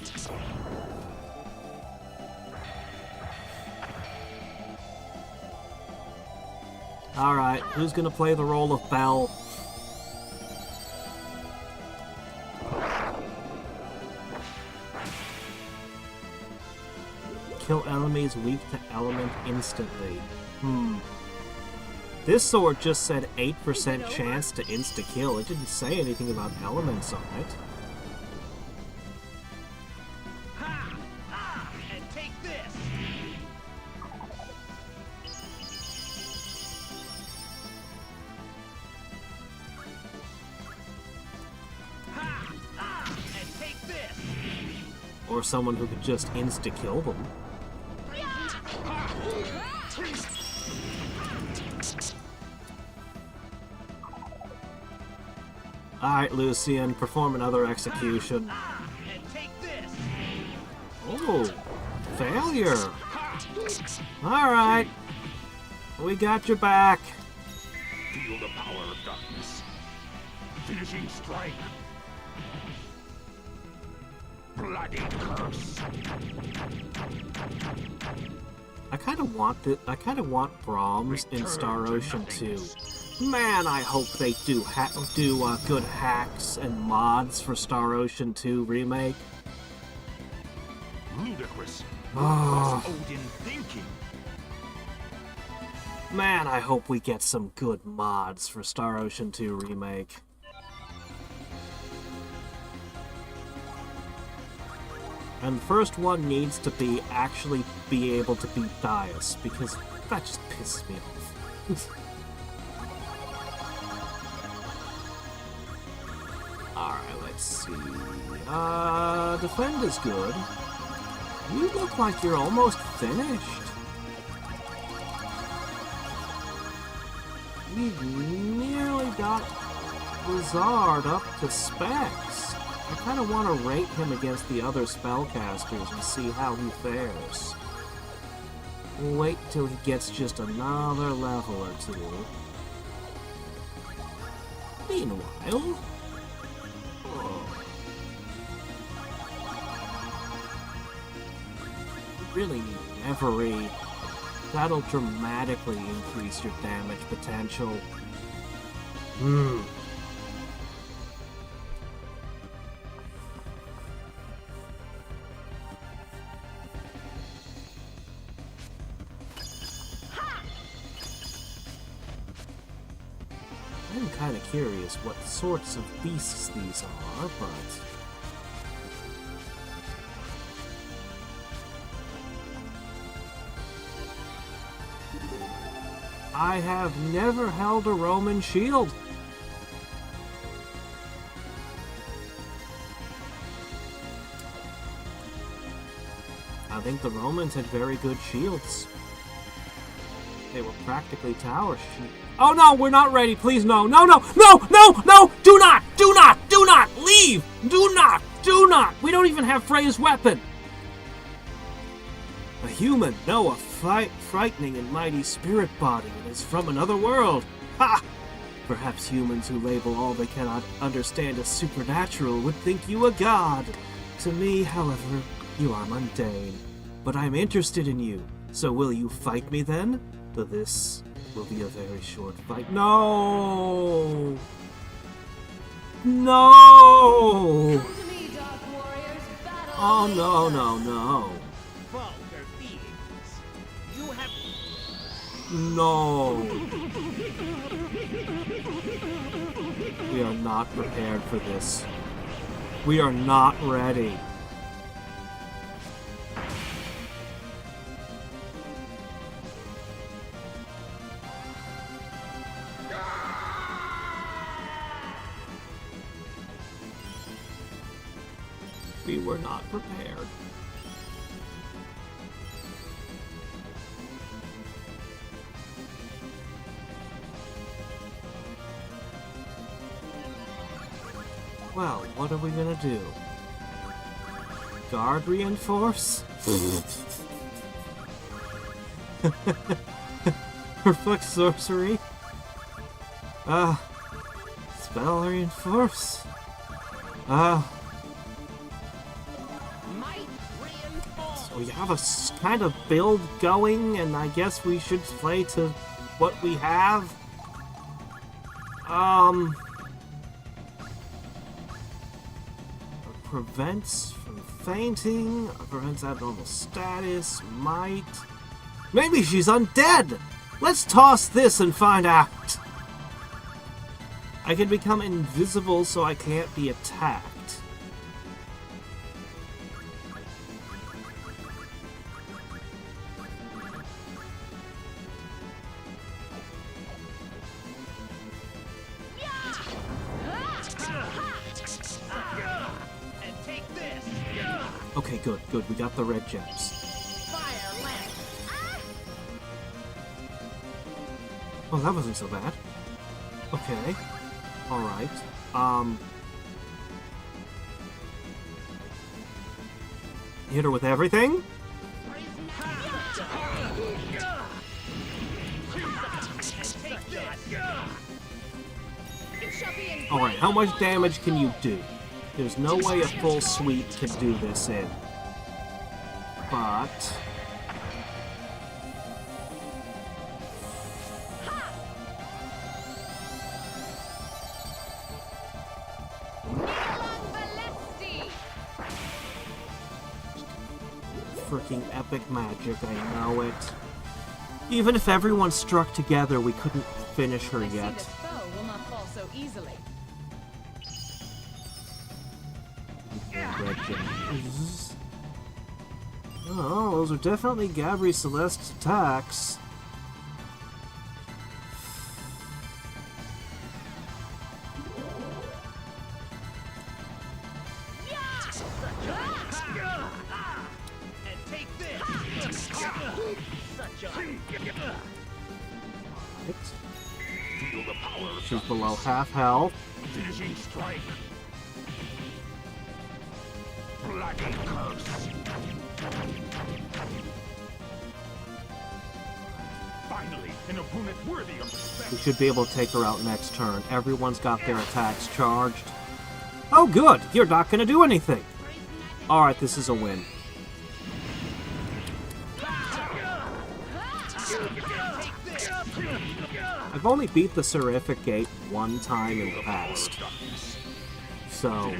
Alright, who's gonna play the role of Belle? Kill enemies weak to element instantly. This sword just said 8% chance to insta-kill. It didn't say anything about elements on it. And take this! And take this! Or someone who could just insta-kill them. Alright, Lucian, perform another execution. And take this! Oh, failure. Alright, we got your back. Feel the power of darkness. Finishing strike. Bloody curse. I kind of want Brahms in Star Ocean 2. Man, I hope they do good hacks and mods for Star Ocean 2 remake. Ludicrous. Oh, What was Odin thinking? man, I hope we get some good mods for Star Ocean 2 remake. And the first one needs to actually be able to beat Dias, because that just pisses me off. Alright, let's see. Defend is good. You look like you're almost finished. We've nearly got Blizzard up to specs. I kind of want to rate him against the other spellcasters and see how he fares. We'll wait till he gets just another level or two. Meanwhile... Really need every... That'll dramatically increase your damage potential. I'm kind of curious what sorts of beasts these are, but... I have never held a Roman shield. I think the Romans had very good shields. They were practically tower shields. Oh no, we're not ready. Please, no, no, no, no, no, no! Do not, do not, do not! Leave! Do not, do not! We don't even have Freya's weapon! A human, no, a frightening and mighty spirit body. It is from another world. Ha! Perhaps humans who label all they cannot understand as supernatural would think you a god. To me, however, you are mundane. But I'm interested in you. So will you fight me then? Though this will be a very short fight. No! No! Come to me, Dark Warriors. Battle Oh no, no, no. Vulgar beings. You have... No. We are not prepared for this. We are not ready. We were not prepared. Well, what are we gonna do? Guard reinforce? Reflect sorcery? Spell reinforce? Might reinforce. We have a kind of build going, and I guess we should play to what we have. Prevents from fainting, prevents abnormal status, might. Maybe she's undead! Let's toss this and find out! I can become invisible so I can't be attacked. And take this. Okay, good, good. We got the red gems. Fire lamp. Oh, that wasn't so bad. Okay. Alright. Hit her with everything? Alright, how much damage can you do? There's no way a full sweep can do this in. But... freaking epic magic, I know it. Even if everyone struck together, we couldn't finish her I see yet. this foe will not fall so easily. Red gems. Oh, those are definitely Gabri Celeste's attacks. And take this. Such a... She's below half health. Finishing strike. Bloody curse. Finally, an opponent worthy of respect. We should be able to take her out next turn. Everyone's got their attacks charged. Oh, good! You're not going to do anything! Alright, this is a win. I've only beat the Seraphic Gate one time in the past. So,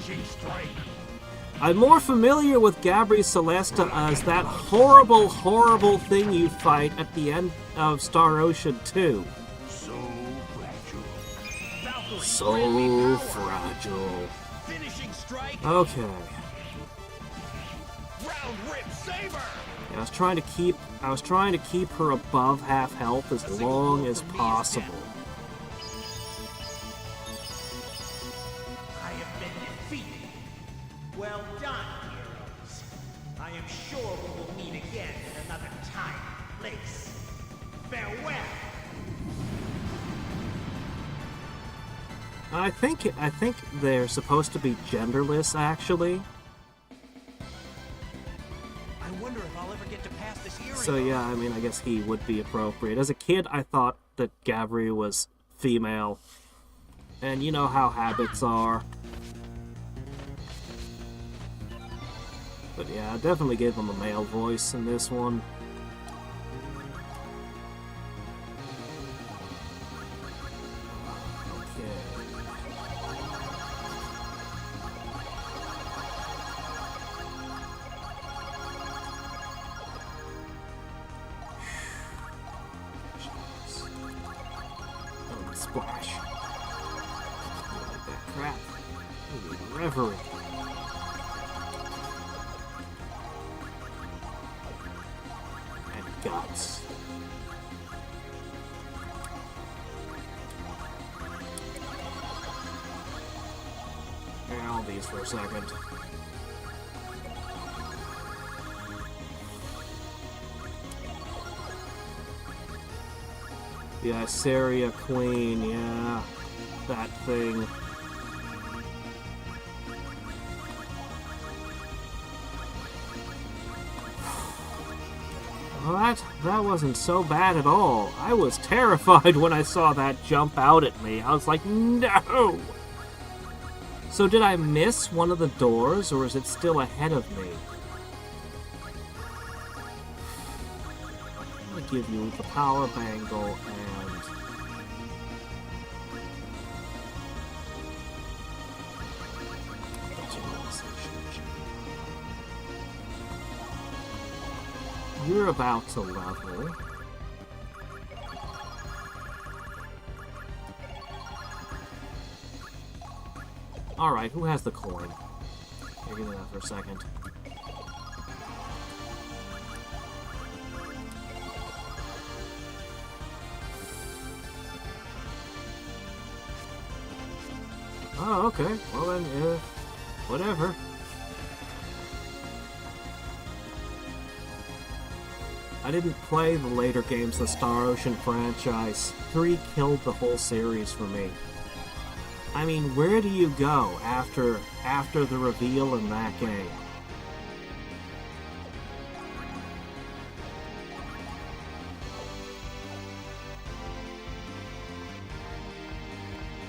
I'm more familiar with Gabri Celesta as that horrible, horrible thing you fight at the end of Star Ocean 2. So fragile. So fragile. Finishing strike. Okay. Round rip saber. Yeah, I was trying to keep her above half health as long as possible. I have been defeated. Well done, heroes. I am sure we will meet again in another time and place. Farewell. I think they're supposed to be genderless, actually. I wonder if I'll ever get to pass this earring. So yeah, I mean, I guess he would be appropriate. As a kid, I thought that Gabri was female. And you know how habits are. But yeah, I definitely gave him a male voice in this one. Splash. Like that crap. Reverie. And guts. All these for a second. Yeah, Saria Queen, yeah, that thing. Well, that wasn't so bad at all. I was terrified when I saw that jump out at me. I was like, no! So did I miss one of the doors, or is it still ahead of me? I'm gonna give you the power bangle and... You're about to level. Alright, who has the coin? I'll give me that for a second. Oh, okay. Well then, whatever. I didn't play the later games of the Star Ocean franchise. 3 killed the whole series for me. I mean, where do you go after the reveal in that game?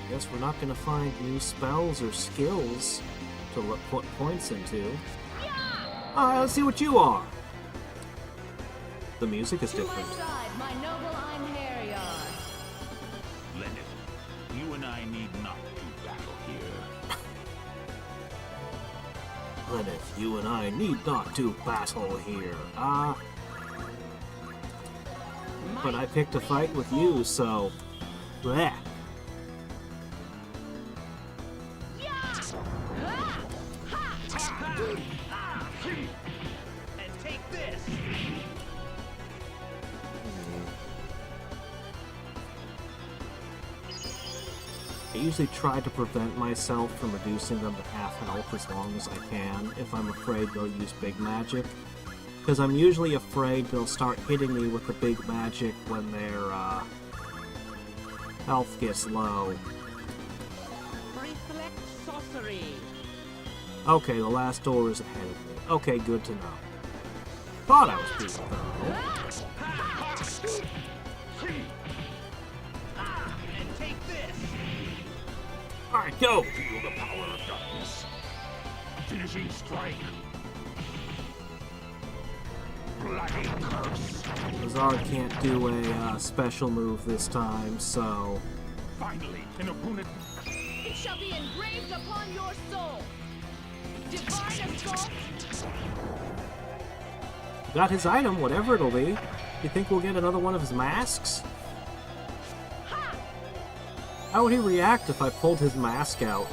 Guess we're not gonna find new spells or skills to put points into. Alright, let's see what you are. The music is To my different. side, my noble Einherjar. Lenneth, you and I need not do battle here. Lenneth, you and I need not do battle here. But I picked a fight with you, so... bleh. And take this. I usually try to prevent myself from reducing them to half health as long as I can, if I'm afraid they'll use big magic. Because I'm usually afraid they'll start hitting me with the big magic when their health gets low. Brief Valkyrie. Okay, the last door is ahead of me. Okay, good to know. Thought I was being thorough. And take this! Alright, go! Feel the power of darkness. Finishing strike. Bloody curse. Lazard can't do a special move this time, so... Finally, an opponent. It shall be engraved upon your soul. Divine assault. Got his item, whatever it'll be. You think we'll get another one of his masks? How would he react if I pulled his mask out?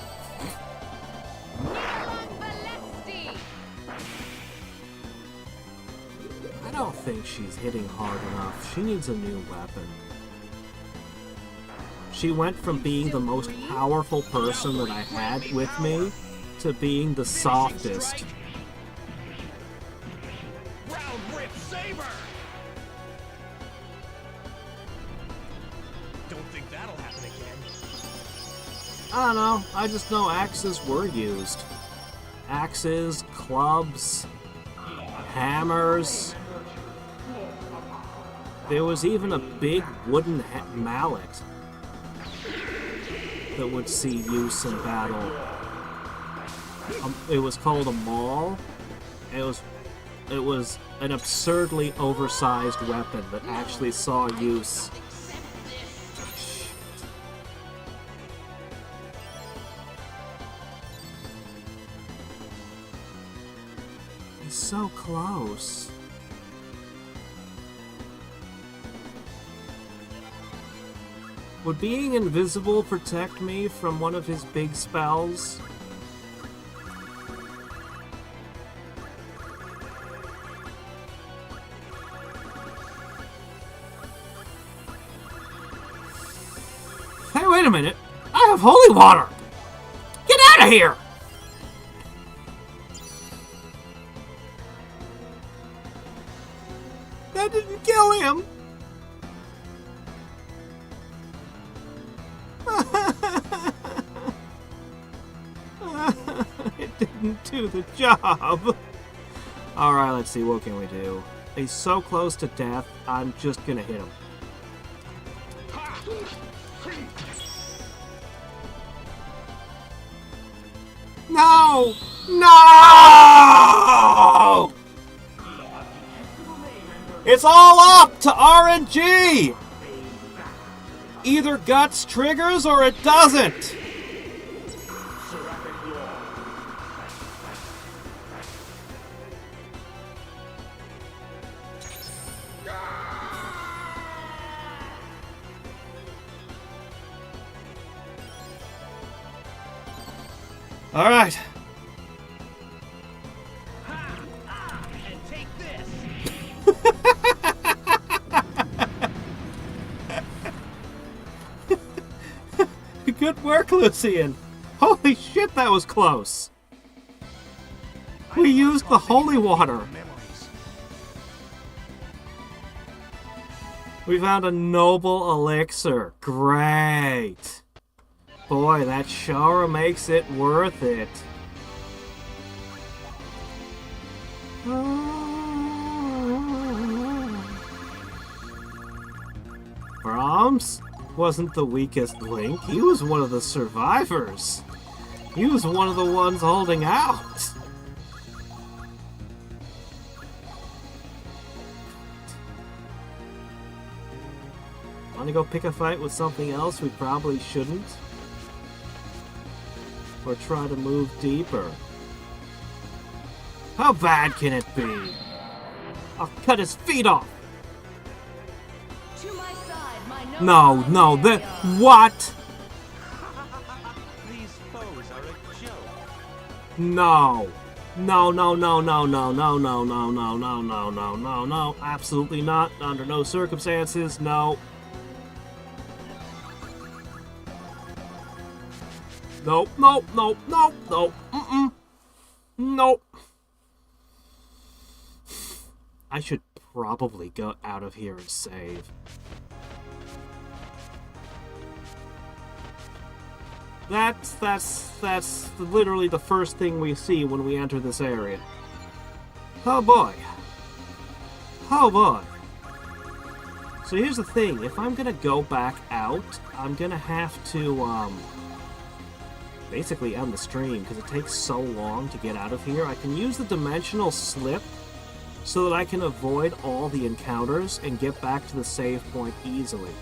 I don't think she's hitting hard enough. She needs a new weapon. She went from being the most powerful person that I had with me to being the softest. Round rip saber! Don't think that'll happen again. I don't know. I just know axes were used. Axes, clubs, hammers. There was even a big wooden mallet that would see use in battle. It was called a maul. It was an absurdly oversized weapon that actually saw use. He's so close. Would being invisible protect me from one of his big spells? Hey, wait a minute! I have holy water! Get out of here! That didn't kill him! It didn't do the job. Alright, let's see, what can we do? He's so close to death, I'm just gonna hit him. No! No! It's all up to RNG! Either Guts triggers or it doesn't! All right. And take this! Good work, Lucian. Holy shit, that was close. We used the holy water. Memories. We found a noble elixir. Great. Boy, that sure makes it worth it. Brahms wasn't the weakest link. He was one of the survivors. He was one of the ones holding out. Want to go pick a fight with something else we probably shouldn't? Or try to move deeper? How bad can it be? I'll cut his feet off! To my side, my No, no, the... What? These foes are a joke. No. No, no, no, no, no, no, no, no, no, no, no, no, no, no. Absolutely not. Under no circumstances, no. Nope, nope, nope, nope, nope, nope. I should probably go out of here and save. That's literally the first thing we see when we enter this area. Oh boy. Oh boy. So here's the thing, if I'm gonna go back out, I'm gonna have to, basically end the stream, because it takes so long to get out of here. I can use the dimensional slip so that I can avoid all the encounters and get back to the save point easily.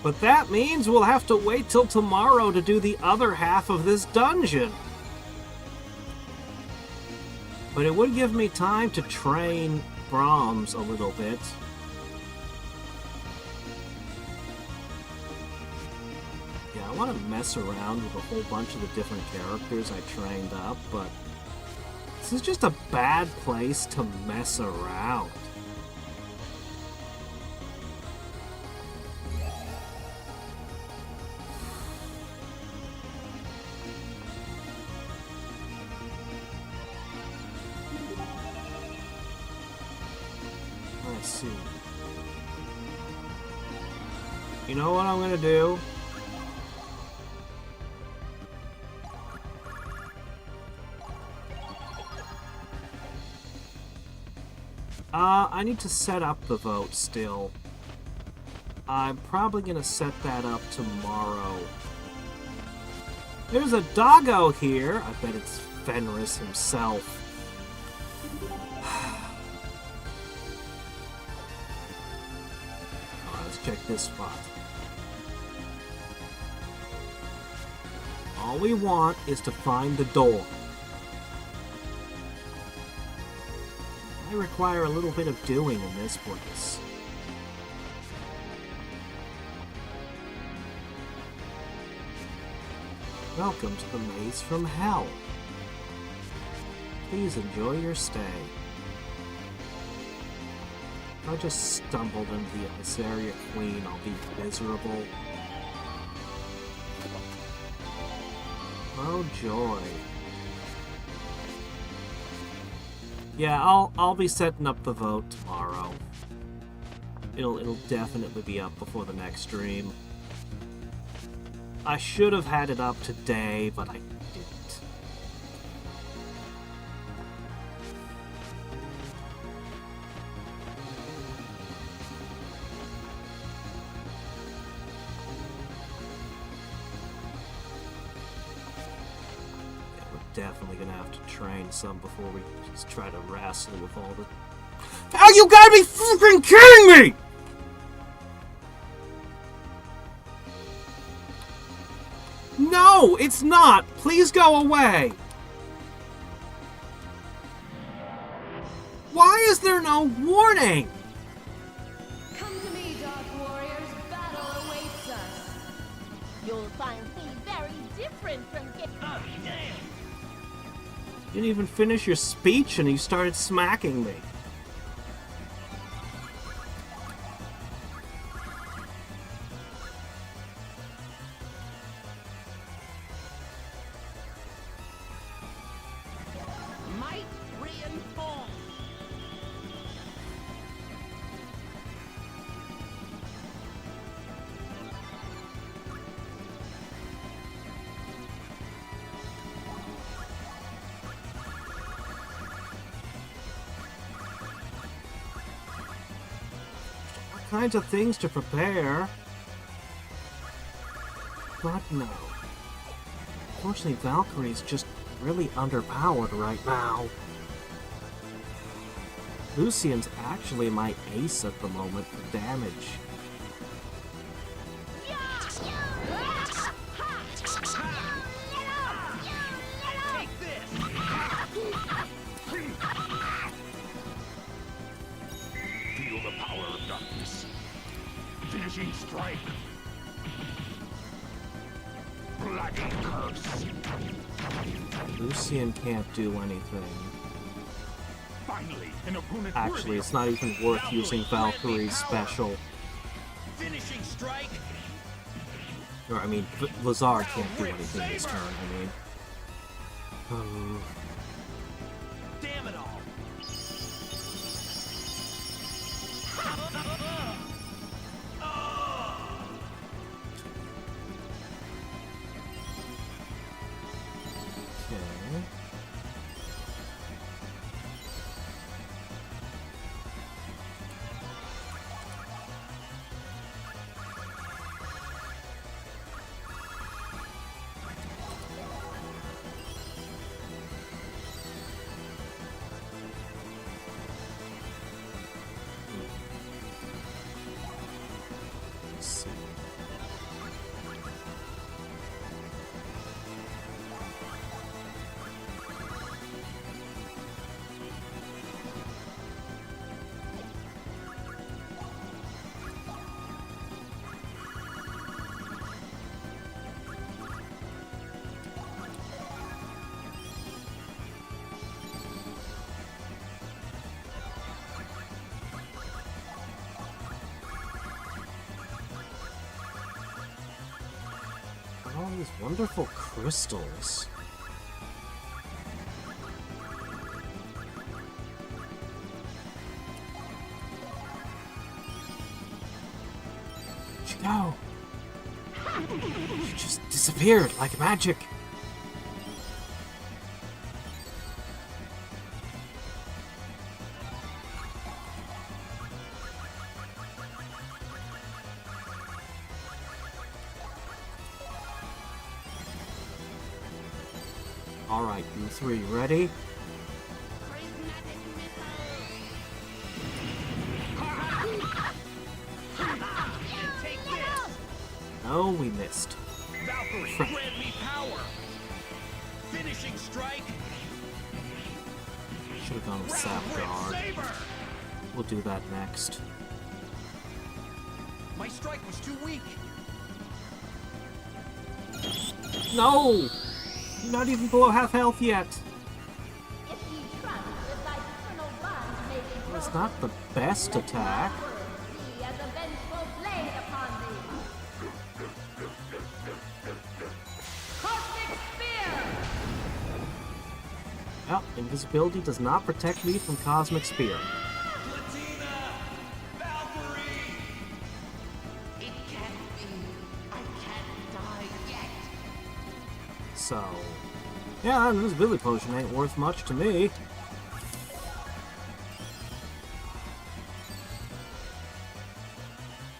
But that means we'll have to wait till tomorrow to do the other half of this dungeon. But it would give me time to train Brahms a little bit. Yeah, I want to mess around with a whole bunch of the different characters I trained up, but this is just a bad place to mess around. I see. You know what I'm gonna do? I need to set up the vote still. I'm probably gonna set that up tomorrow. There's a doggo here. I bet it's Fenris himself. Let's check this spot. All we want is to find the door. I require a little bit of doing in this place. Welcome to the maze from hell. Please enjoy your stay. If I just stumbled into the Assyria Queen, I'll be miserable. Oh joy. Yeah, I'll be setting up the vote tomorrow. It'll definitely be up before the next stream. I should have had it up today, but I didn't. Yeah, we're definitely gonna have to train some before we just try to wrestle with all the... Oh, you gotta be fucking kidding me! No, it's not! Please go away! Why is there no warning? Come to me, Dark Warriors. Battle awaits us. You'll find me very different from Oh, damn! You didn't even finish your speech and you started smacking me. Might reinforced. All kinds of things to prepare. But no. Unfortunately, Valkyrie's just really underpowered right now. Lucian's actually my ace at the moment for damage. Take this! Feel the power of darkness. Finishing strike. Blackened curse. Lucian can't do anything. Finally, an opponent Actually, worthy it's not even worth using Valkyrie's special. Finishing strike! Or, I mean, Lazar can't do anything this turn, I mean. Damn it all! These wonderful crystals. Where'd she go? She just disappeared like magic. Alright, you three, ready? Take this! No, we missed. Valkyrie, Crap. grant me power! Finishing strike! Should have gone with Sap Round grip Guard. saber! We'll do that next. My strike was too weak. No! You're not even below half health yet. If ye trust that thy eternal bond may be It's broken, not the best attack. be as a vengeful blade upon thee. Cosmic Spear! Well, invisibility does not protect me from Cosmic Spear. Platina! Valkyrie! It can't be. I can't die yet. So, yeah, an invisibility potion ain't worth much to me.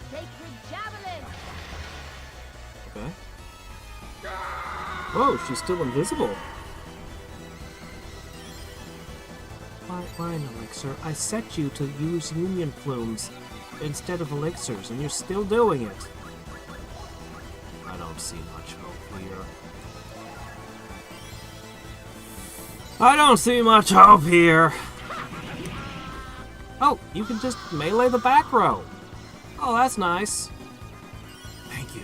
Sacred Javelin! Okay. Whoa, she's still invisible. Fine, Elixir. I set you to use Union Plumes instead of Elixirs, and you're still doing it. I don't see much hope here. I don't see much hope here. Oh, you can just melee the back row. Oh, that's nice. Thank you.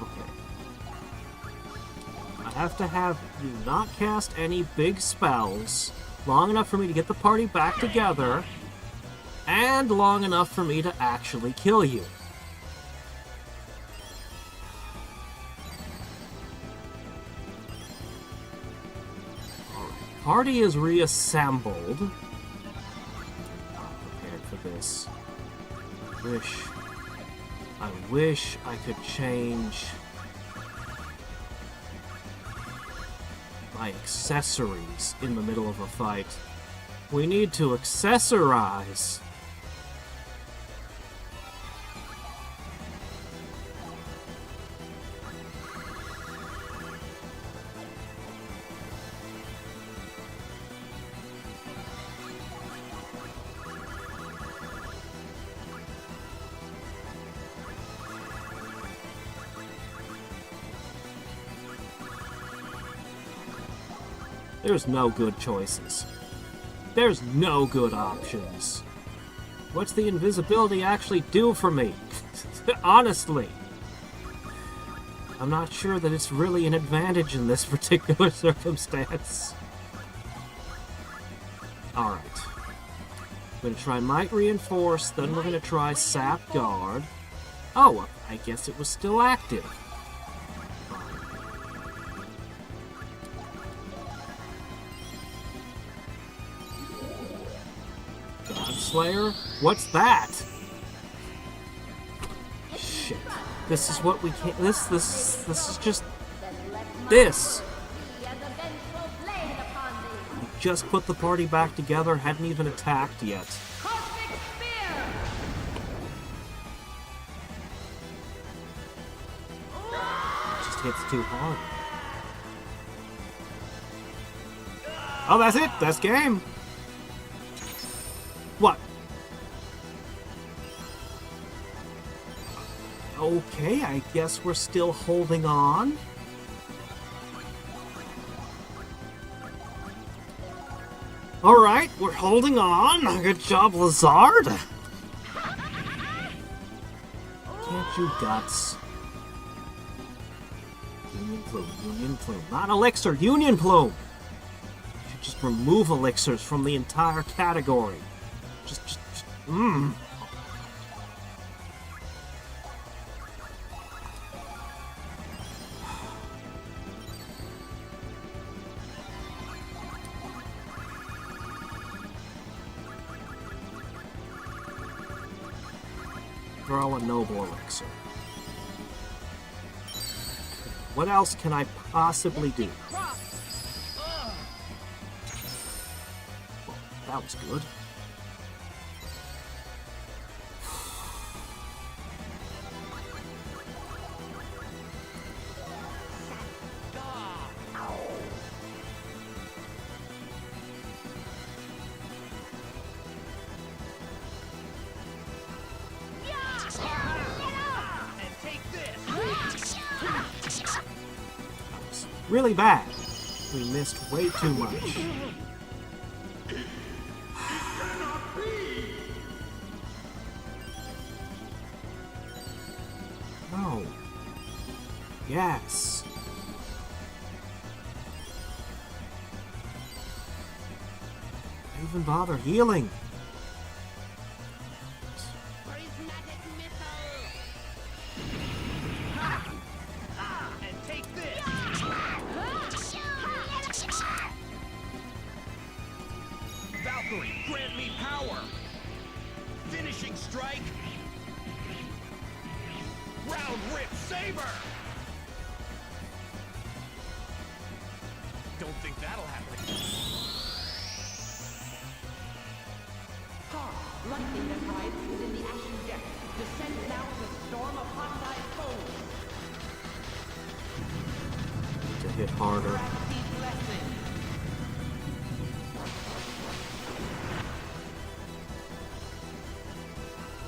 Okay. I have to have you not cast any big spells long enough for me to get the party back together, and long enough for me to actually kill you. Party is reassembled. Not prepared for this. I wish I could change my accessories in the middle of a fight. We need to accessorize. There's no good choices. There's no good options. What's the invisibility actually do for me? Honestly. I'm not sure that it's really an advantage in this particular circumstance. Alright. I'm gonna try Might Reinforce, then we're gonna try Sap Guard. Oh, I guess it was still active. Slayer? What's that? Shit. This is what we can't. This is just. This! Be as a vengeful blade upon thee. Just put the party back together, hadn't even attacked yet. Cosmic Spear! Just hits too hard. Oh, that's it! That's game! What? Okay, I guess we're still holding on. Alright, we're holding on. Good job, Lazard. Can't you guts? Union Plume. Not Elixir, Union Plume! You should just remove Elixirs from the entire category. Just. throw a noble elixir. What else can I possibly do? Well, that was good. Really bad. We missed way too much. No. Yes. I even bother healing. Prismatic missile! And take this! Valkyrie, grant me power! Finishing strike! Round rip saber! Don't think that'll happen again. Lightning that rides within the ashen depths descends now with a storm of hostile foes. To hit harder. Gravity blessing.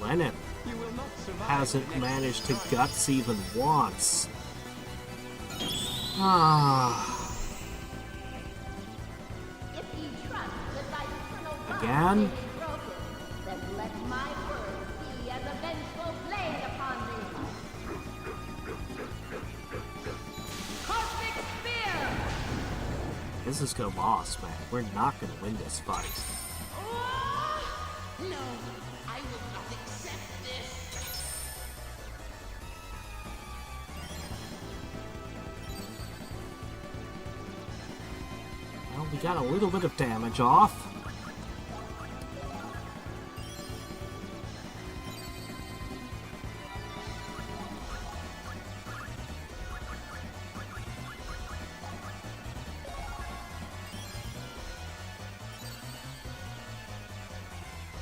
Lennon You will not survive. hasn't managed to guts even once. Ah. If ye trust that thy eternal bond Again? may be broken, then let my words be as a vengeful blade upon thee. Cosmic Spear! This is a loss, man. We're not gonna win this fight. No, I will not accept this. Well, we got a little bit of damage off.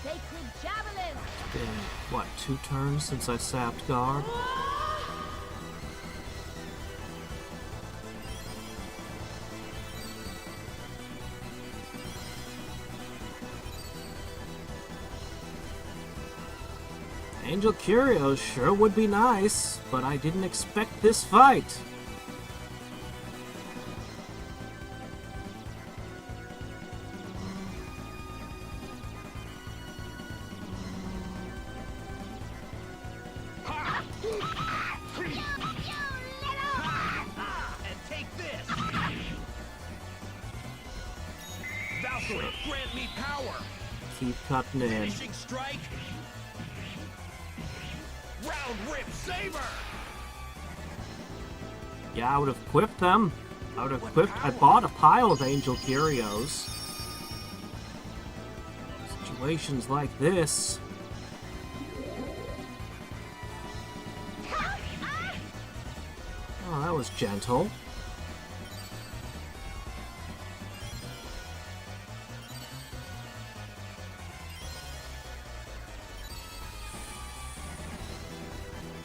Sacred Javelin! Been, what, 2 turns since I sapped guard? Angel Curios sure would be nice, but I didn't expect this fight. And take this! Valkyrie, grant me power! Keep cutting in. Finishing strike! Round rip saber! Yeah, I would have equipped them. I would have equipped. I bought a pile of Angel Curios. Situations like this. Oh, that was gentle.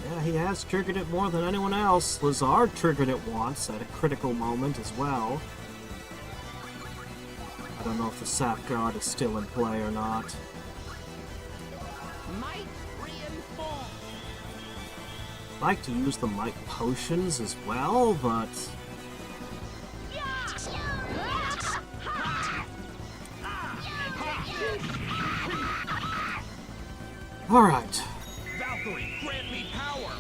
Yeah, he has triggered it more than anyone else. Lazard triggered it once at a critical moment as well. I don't know if the Sap Guard is still in play or not. Might reinforce. I'd like to use the Might Potions as well, but... Alright, Valkyrie, grant me power!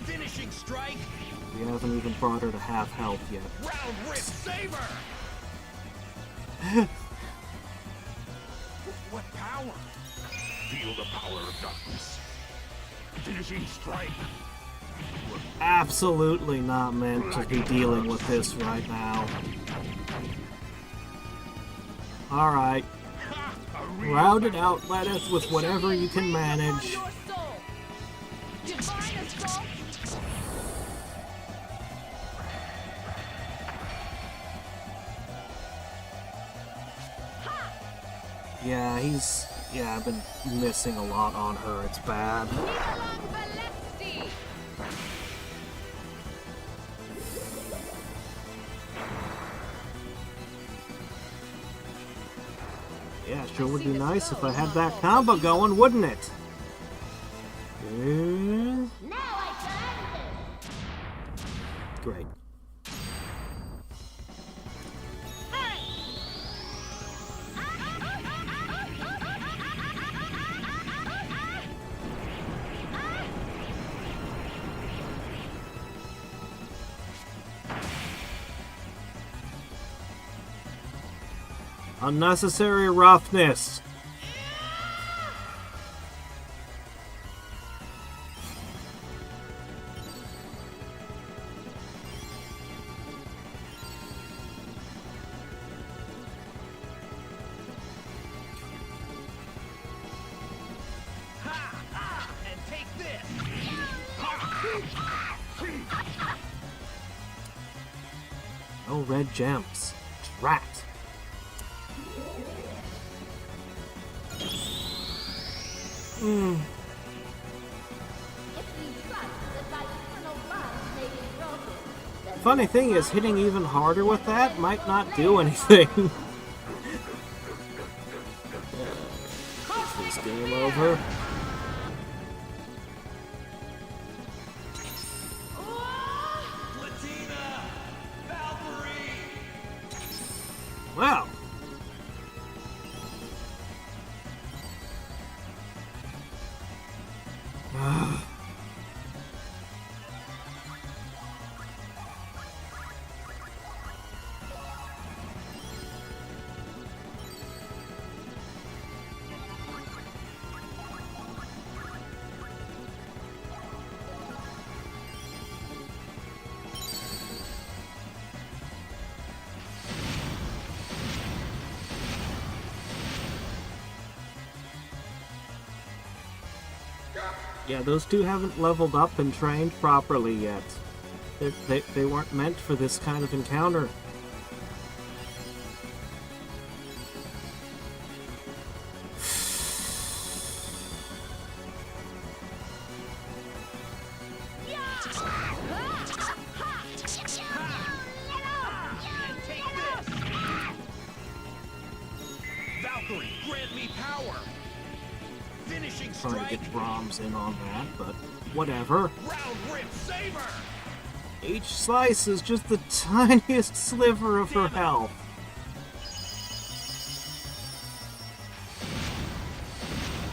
Finishing strike! we haven't even brought her to half health yet. Round rip saber! What power? Feel the power of darkness. Finishing strike. Absolutely not meant to be dealing with this right now. Alright, round it out, Lettuce, with whatever you can manage. Your soul! Yeah, I've been missing a lot on her. It's bad. Yeah, sure would be nice if I had that combo going, wouldn't it? Now I can Great. Unnecessary roughness. And take this! No red gems. Drat. If we trust that thy eternal bonds may be broken, then Funny thing is, hitting even harder with that might not do anything. Is this game over? Latina! Valkyrie! Wow. Yeah, those two haven't leveled up and trained properly yet. They weren't meant for this kind of encounter. And take this! Valkyrie, grant me power! Finishing Trying to strike! get Brahms in on that, but whatever. Round rip saber! Each slice is just the tiniest sliver of her health.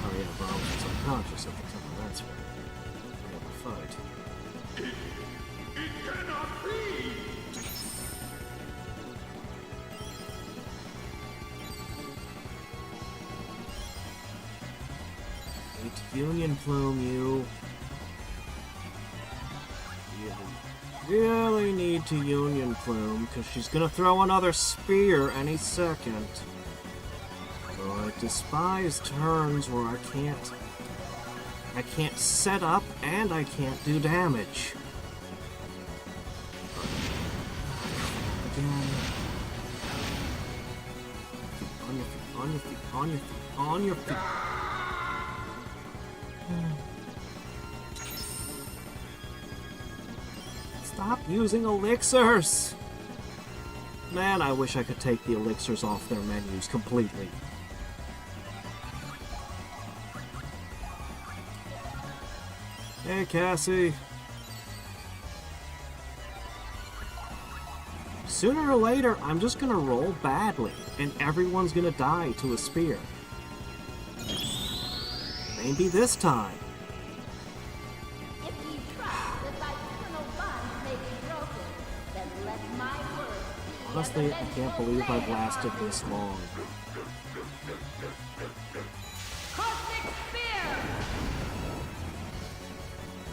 Oh yeah, Brahms was unconscious at the time. That's right. We have a fight. It cannot be! Need to Union Plume you. Really need to Union Plume, because she's gonna throw another spear any second. Although I despise turns where I can't set up and I can't do damage. Again. On your feet, on your feet, on your feet, on your feet. Stop using elixirs! Man, I wish I could take the elixirs off their menus completely. Hey, Cassie. Sooner or later, I'm just gonna roll badly, and everyone's gonna die to a spear. Maybe this time. If ye trust that thy eternal bonds may be broken, then let my words be Honestly, as I can't believe I've lasted this long. Cosmic Spear!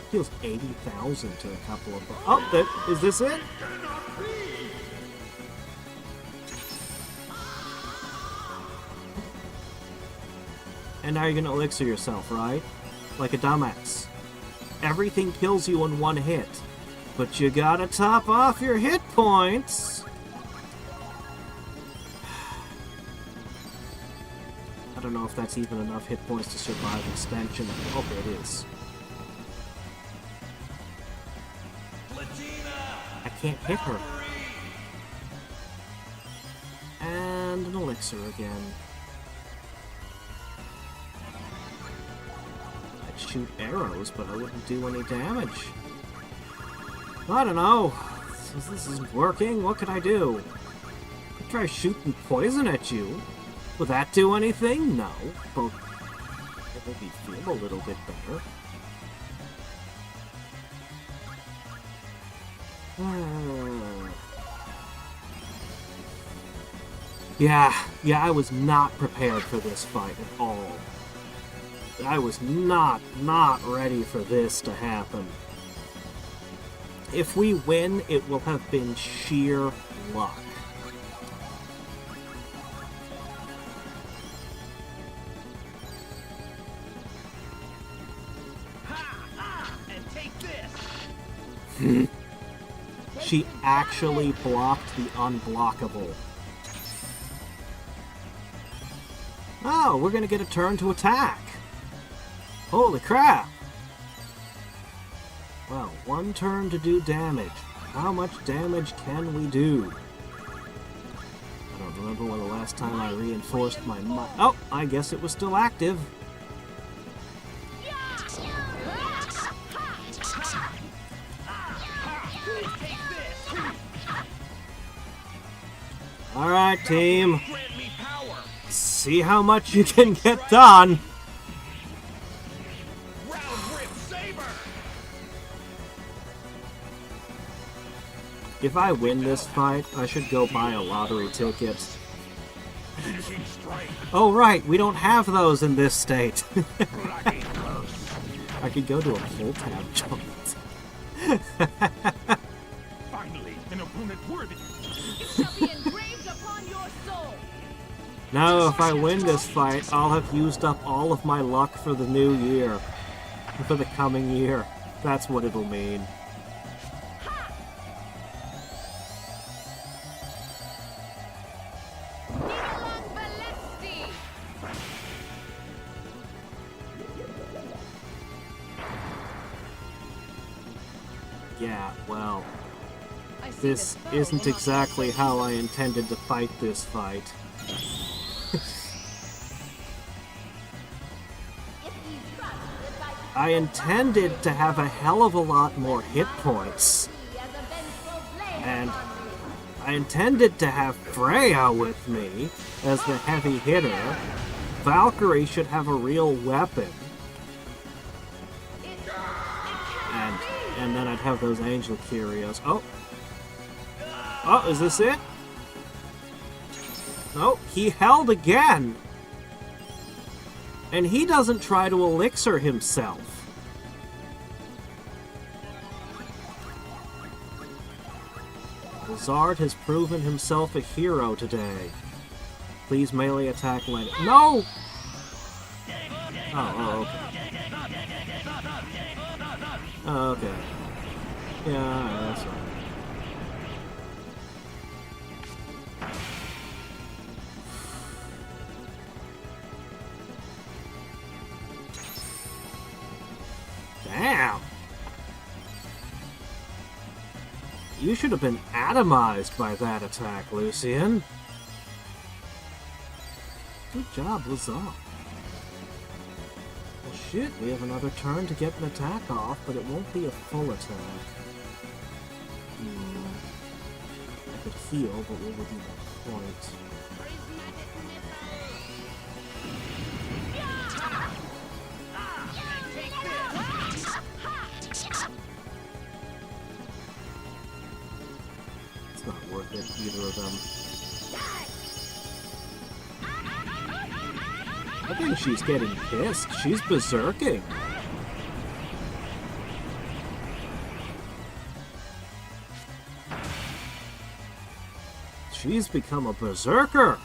Deals 80,000 to a couple of... Oh, is this it? And now you're gonna elixir yourself, right? Like a dumbass. Everything kills you in one hit. But you gotta top off your hit points! don't know if that's even enough hit points to survive extension. Okay, it is. I can't hit her. And an elixir again. I'd shoot arrows, but I wouldn't do any damage. I don't know. Since this isn't working, what could I do? I could try shooting poison at you. Would that do anything? No. But it made me feel a little bit better. Yeah, I was not prepared for this fight at all. I was not ready for this to happen. If we win, it will have been sheer luck. And take this. She actually blocked the unblockable. Oh, we're gonna get a turn to attack. Holy crap! Well, one turn to do damage. How much damage can we do? I don't remember when the last time I reinforced my oh, I guess it was still active. Alright, team. See how much you can get done. If I win this fight, I should go buy a lottery ticket. Oh right, we don't have those in this state. I could go to a full tab joint. Finally, an opponent worthy. It shall be engraved upon your soul. Now, if I win this fight, I'll have used up all of my luck for the new year. For the coming year. That's what it'll mean. Yeah, well, this isn't exactly how I intended to fight this fight. I intended to have a hell of a lot more hit points. And I intended to have Freya with me as the heavy hitter. Valkyrie should have a real weapon. And then I'd have those angel curios. Oh, is this it? No, he held again. And he doesn't try to elixir himself. Zard has proven himself a hero today. Please melee attack later. No! Oh, okay. Oh, okay. Yeah, alright, that's fine. Damn! You should have been atomized by that attack, Lucian. Good job, Lazar. Well, shit, we have another turn to get an attack off, but it won't be a full attack. I could heal, but what would be the point? It's not worth it, either of them. I think she's getting pissed. She's berserking. She's become a berserker.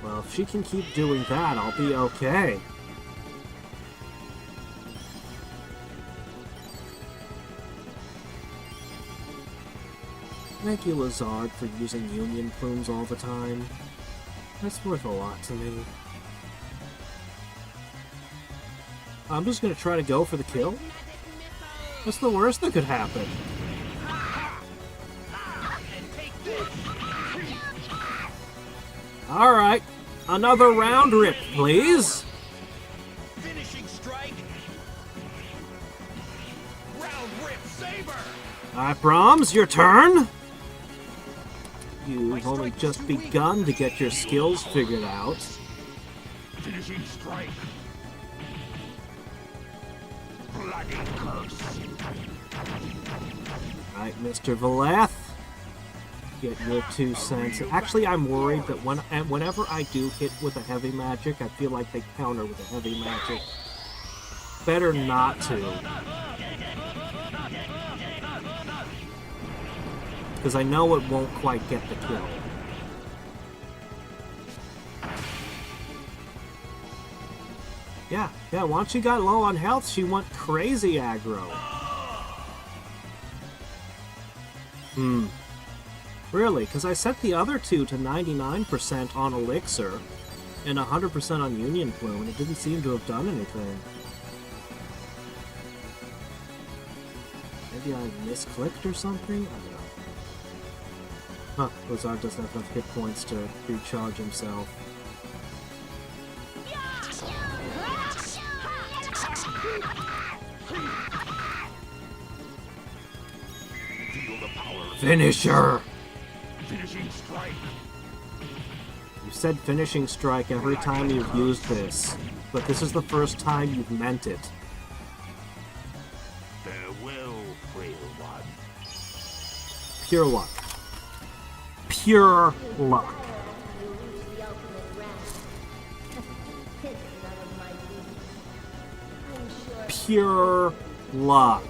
Well, if she can keep doing that, I'll be okay. Thank you, Lazard, for using Union Plumes all the time. That's worth a lot to me. I'm just gonna try to go for the kill. What's the worst that could happen? Alright, another round rip, please. Finishing strike. Round rip saber. Alright, Brahms, your turn. You've only just begun to get your skills figured out. Finishing strike. Bloody curse. Alright, Mr. Valeth. Get your 2 cents. Actually, I'm worried that whenever I do hit with a heavy magic, I feel like they counter with a heavy magic. Better not to. Because I know it won't quite get the kill. Yeah, once she got low on health, she went crazy aggro. Really? Because I set the other 2 to 99% on Elixir and 100% on Union Plume, and it didn't seem to have done anything. Maybe I misclicked or something? I don't know. Huh, Lazard doesn't have enough hit points to recharge himself. Feel the power. Finisher! Finishing strike. You said finishing strike every time you've used this, but this is the first time you've meant it. Farewell, frail one. Pure luck. Pure luck. The ultimate wrath. It's none of my business. I'm sure Pure luck.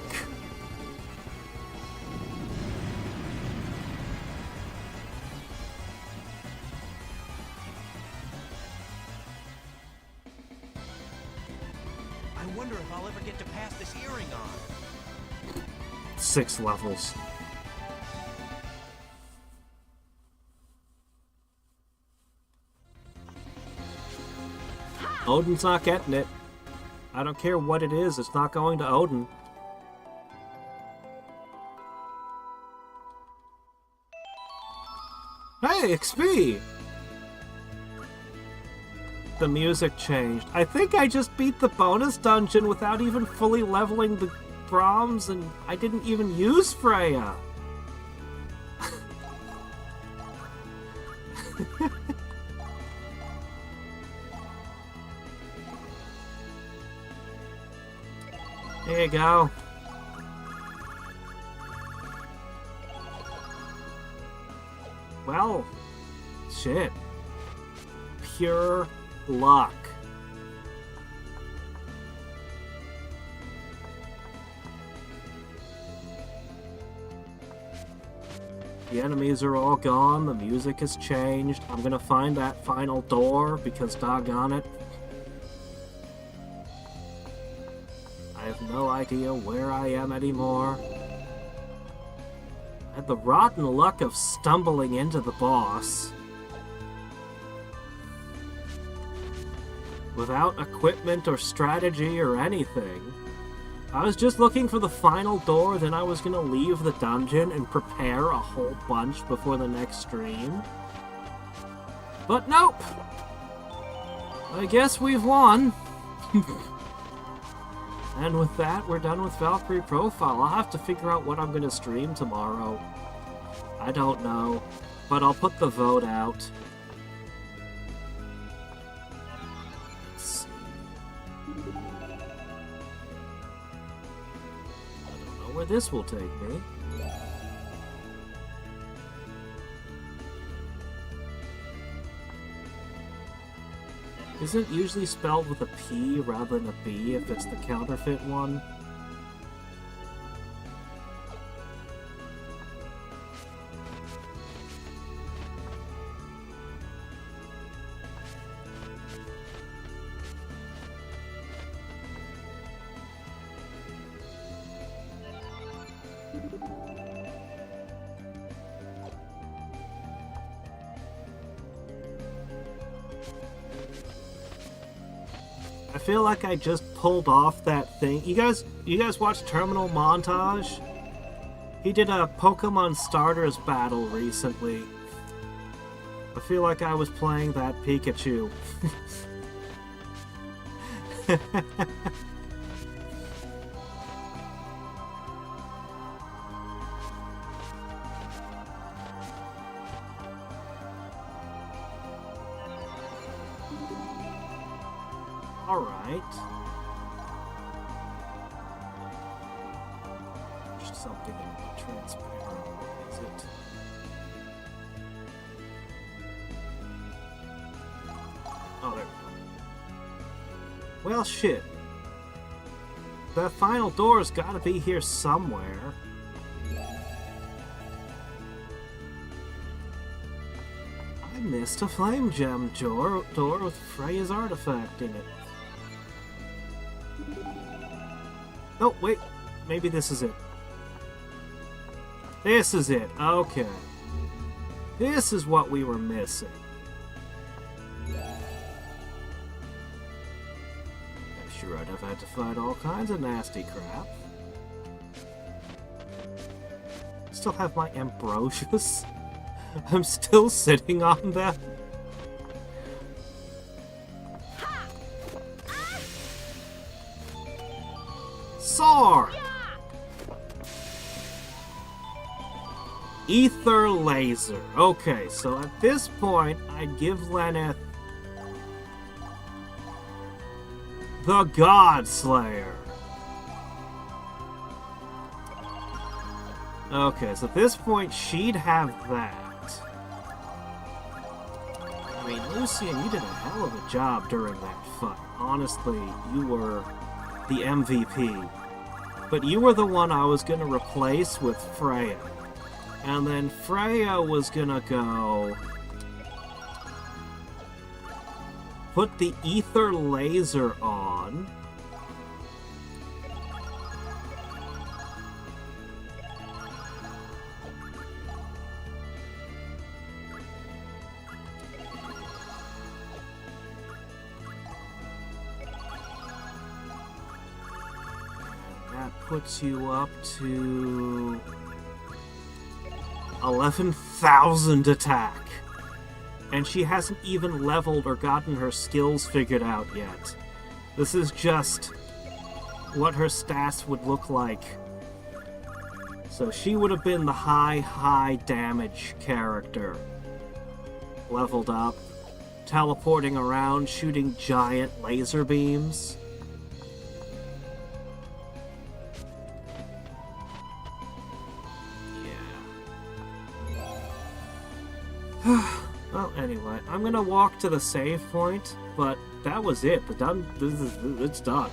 I wonder if I'll ever get to pass this earring on. 6 levels. Odin's not getting it. I don't care what it is, it's not going to Odin. Hey, XP! The music changed. I think I just beat the bonus dungeon without even fully leveling the Brahms, and I didn't even use Freya. There you go. Well, shit. Pure luck. The enemies are all gone, the music has changed. I'm gonna find that final door because doggone it. I have no idea where I am anymore. I had the rotten luck of stumbling into the boss. Without equipment or strategy or anything. I was just looking for the final door, then I was gonna leave the dungeon and prepare a whole bunch before the next stream. But nope! I guess we've won. And with that, we're done with Valkyrie Profile. I'll have to figure out what I'm gonna stream tomorrow. I don't know, but I'll put the vote out. Let's see. I don't know where this will take me. Isn't it usually spelled with a P rather than a B if it's the counterfeit one? I feel like I just pulled off that thing. You guys watch Terminal Montage? He did a Pokemon Starters battle recently. I feel like I was playing that Pikachu. Alright. There's something transparent, is it? Oh, there we go. Well, shit. The final door's gotta be here somewhere. I missed a flame gem door with Freya's artifact in it. Oh, wait. Maybe this is it. This is it. Okay. This is what we were missing. I'm sure I'd have had to fight all kinds of nasty crap. Still have my Ambrosius. I'm still sitting on that. Sword! Ether Laser. Okay, so at this point, I'd give Lenneth the God Slayer. Okay, so at this point, she'd have that. I mean, Lucian, you did a hell of a job during that fight. Honestly, you were the MVP. But you were the one I was going to replace with Freya. And then Freya was going to go put the Ether Laser on. Puts you up to 11,000 attack. And she hasn't even leveled or gotten her skills figured out yet. This is just what her stats would look like. So she would have been the high damage character. Leveled up, teleporting around, shooting giant laser beams. Well, anyway, I'm gonna walk to the save point, but that was it. It's done.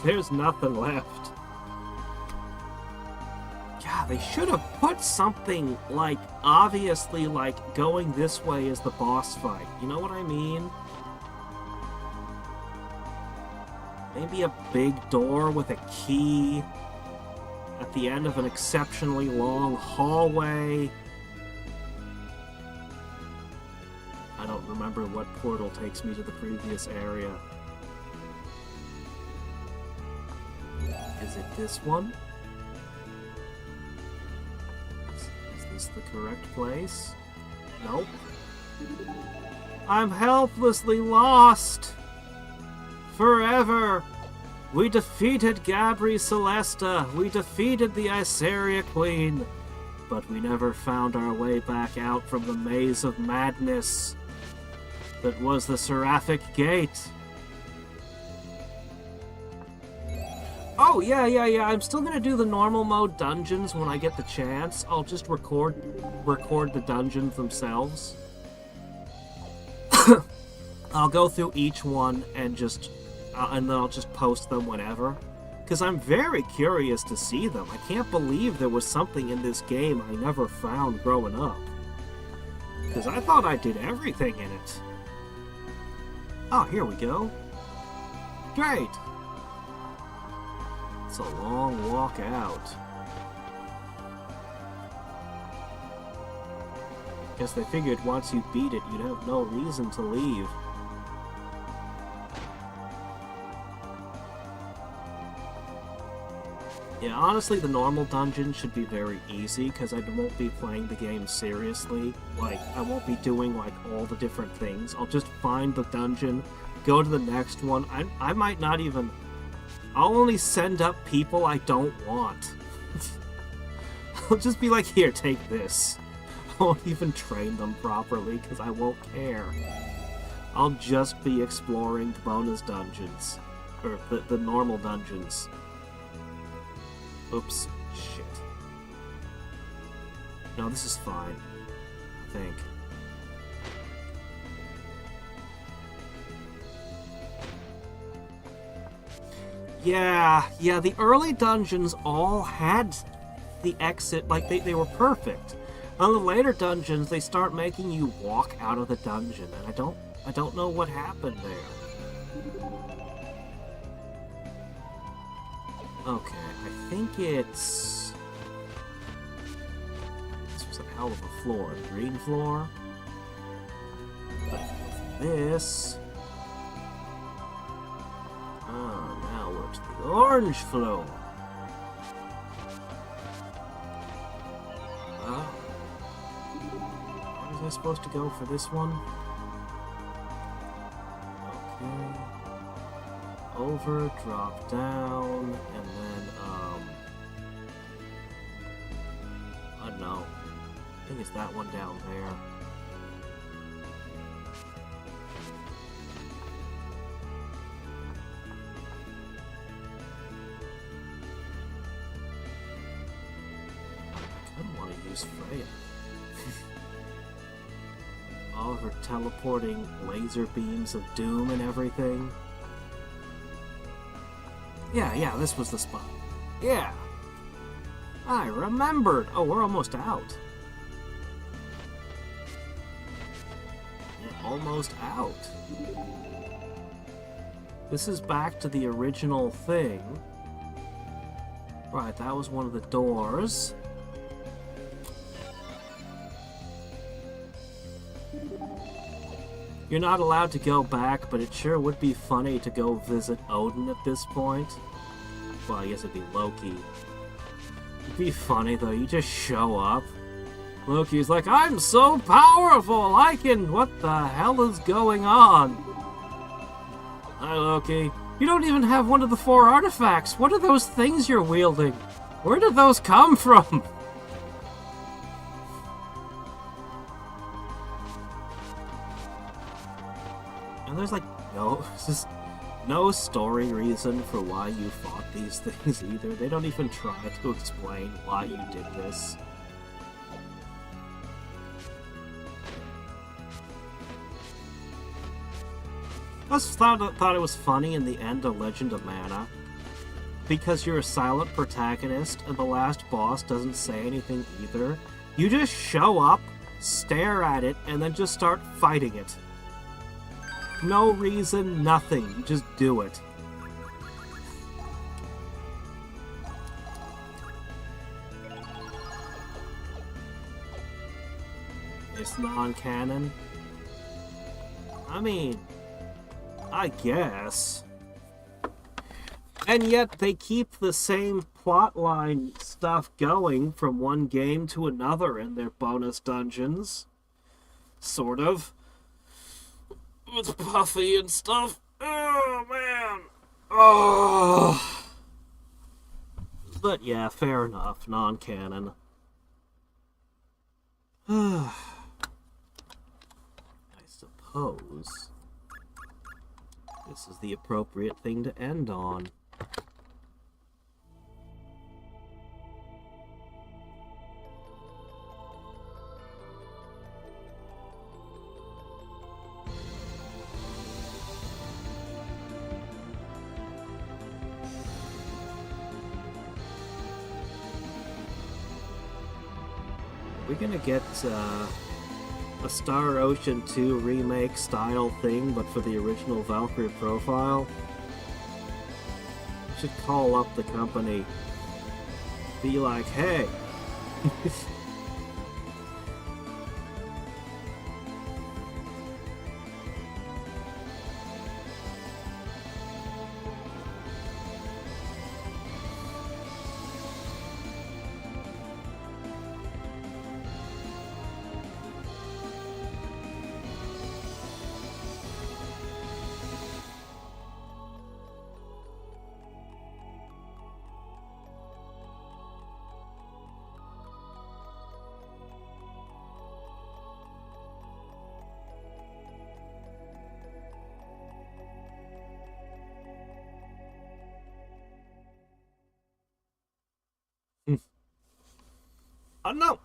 There's nothing left. Yeah, they should have put something, like, obviously, like, going this way is the boss fight. You know what I mean? Maybe a big door with a key at the end of an exceptionally long hallway. I don't remember what portal takes me to the previous area. Is it this one? Is this the correct place? Nope. I'm helplessly lost! Forever! We defeated Gabri Celesta. We defeated the Iseria Queen. But we never found our way back out from the maze of madness that was the Seraphic Gate. Oh, yeah, I'm still gonna do the normal mode dungeons when I get the chance. I'll just record the dungeons themselves. I'll go through each one and just, and then I'll just post them whenever. Because I'm very curious to see them. I can't believe there was something in this game I never found growing up. Because I thought I did everything in it. Oh, here we go. Great! It's a long walk out. Guess they figured once you beat it, you'd have no reason to leave. Yeah, honestly, the normal dungeon should be very easy, because I won't be playing the game seriously. Like, I won't be doing, like, all the different things. I'll just find the dungeon, go to the next one. I might not even... I'll only send up people I don't want. I'll just be like, here, take this. I won't even train them properly, because I won't care. I'll just be exploring the bonus dungeons. Or the normal dungeons. Oops. Shit. No, this is fine. I think. Yeah, the early dungeons all had the exit, like, they were perfect. On the later dungeons, they start making you walk out of the dungeon, and I don't know what happened there. Okay, I think it's... This was a hell of a floor. The green floor. But this... Oh, now we're to the orange floor. Where was I supposed to go for this one? Okay. Over, drop down, and then, I don't know. I think it's that one down there. I kind of want to use Freya. All of her teleporting laser beams of doom and everything. Yeah, this was the spot. Yeah. I remembered. Oh, we're almost out. We're almost out. This is back to the original thing. Right, that was one of the doors. You're not allowed to go back, but it sure would be funny to go visit Odin at this point. Well, I guess it'd be Loki. It'd be funny, though. You just show up. Loki's like, I'm so powerful! I can... What the hell is going on? Hi, Loki. You don't even have one of the 4 artifacts. What are those things you're wielding? Where did those come from? And there's like no story reason for why you fought these things either. They don't even try to explain why you did this. I just thought it was funny in the end of Legend of Mana. Because you're a silent protagonist and the last boss doesn't say anything either. You just show up, stare at it, and then just start fighting it. No reason, nothing. You just do it. It's non-canon? I mean, I guess. And yet they keep the same plotline stuff going from one game to another in their bonus dungeons. Sort of. With Puffy and stuff. Oh, man. Oh. But yeah, fair enough. Non-canon. I suppose this is the appropriate thing to end on. We're gonna get a Star Ocean 2 remake style thing, but for the original Valkyrie profile. We should call up the company. Be like, hey. I know.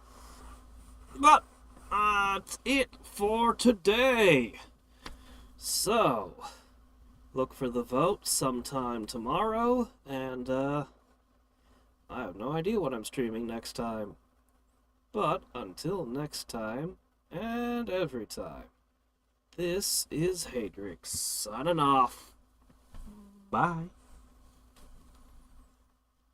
But that's it for today. So, look for the vote sometime tomorrow, and I have no idea what I'm streaming next time. But until next time, and every time, this is Hadriex signing off. Bye.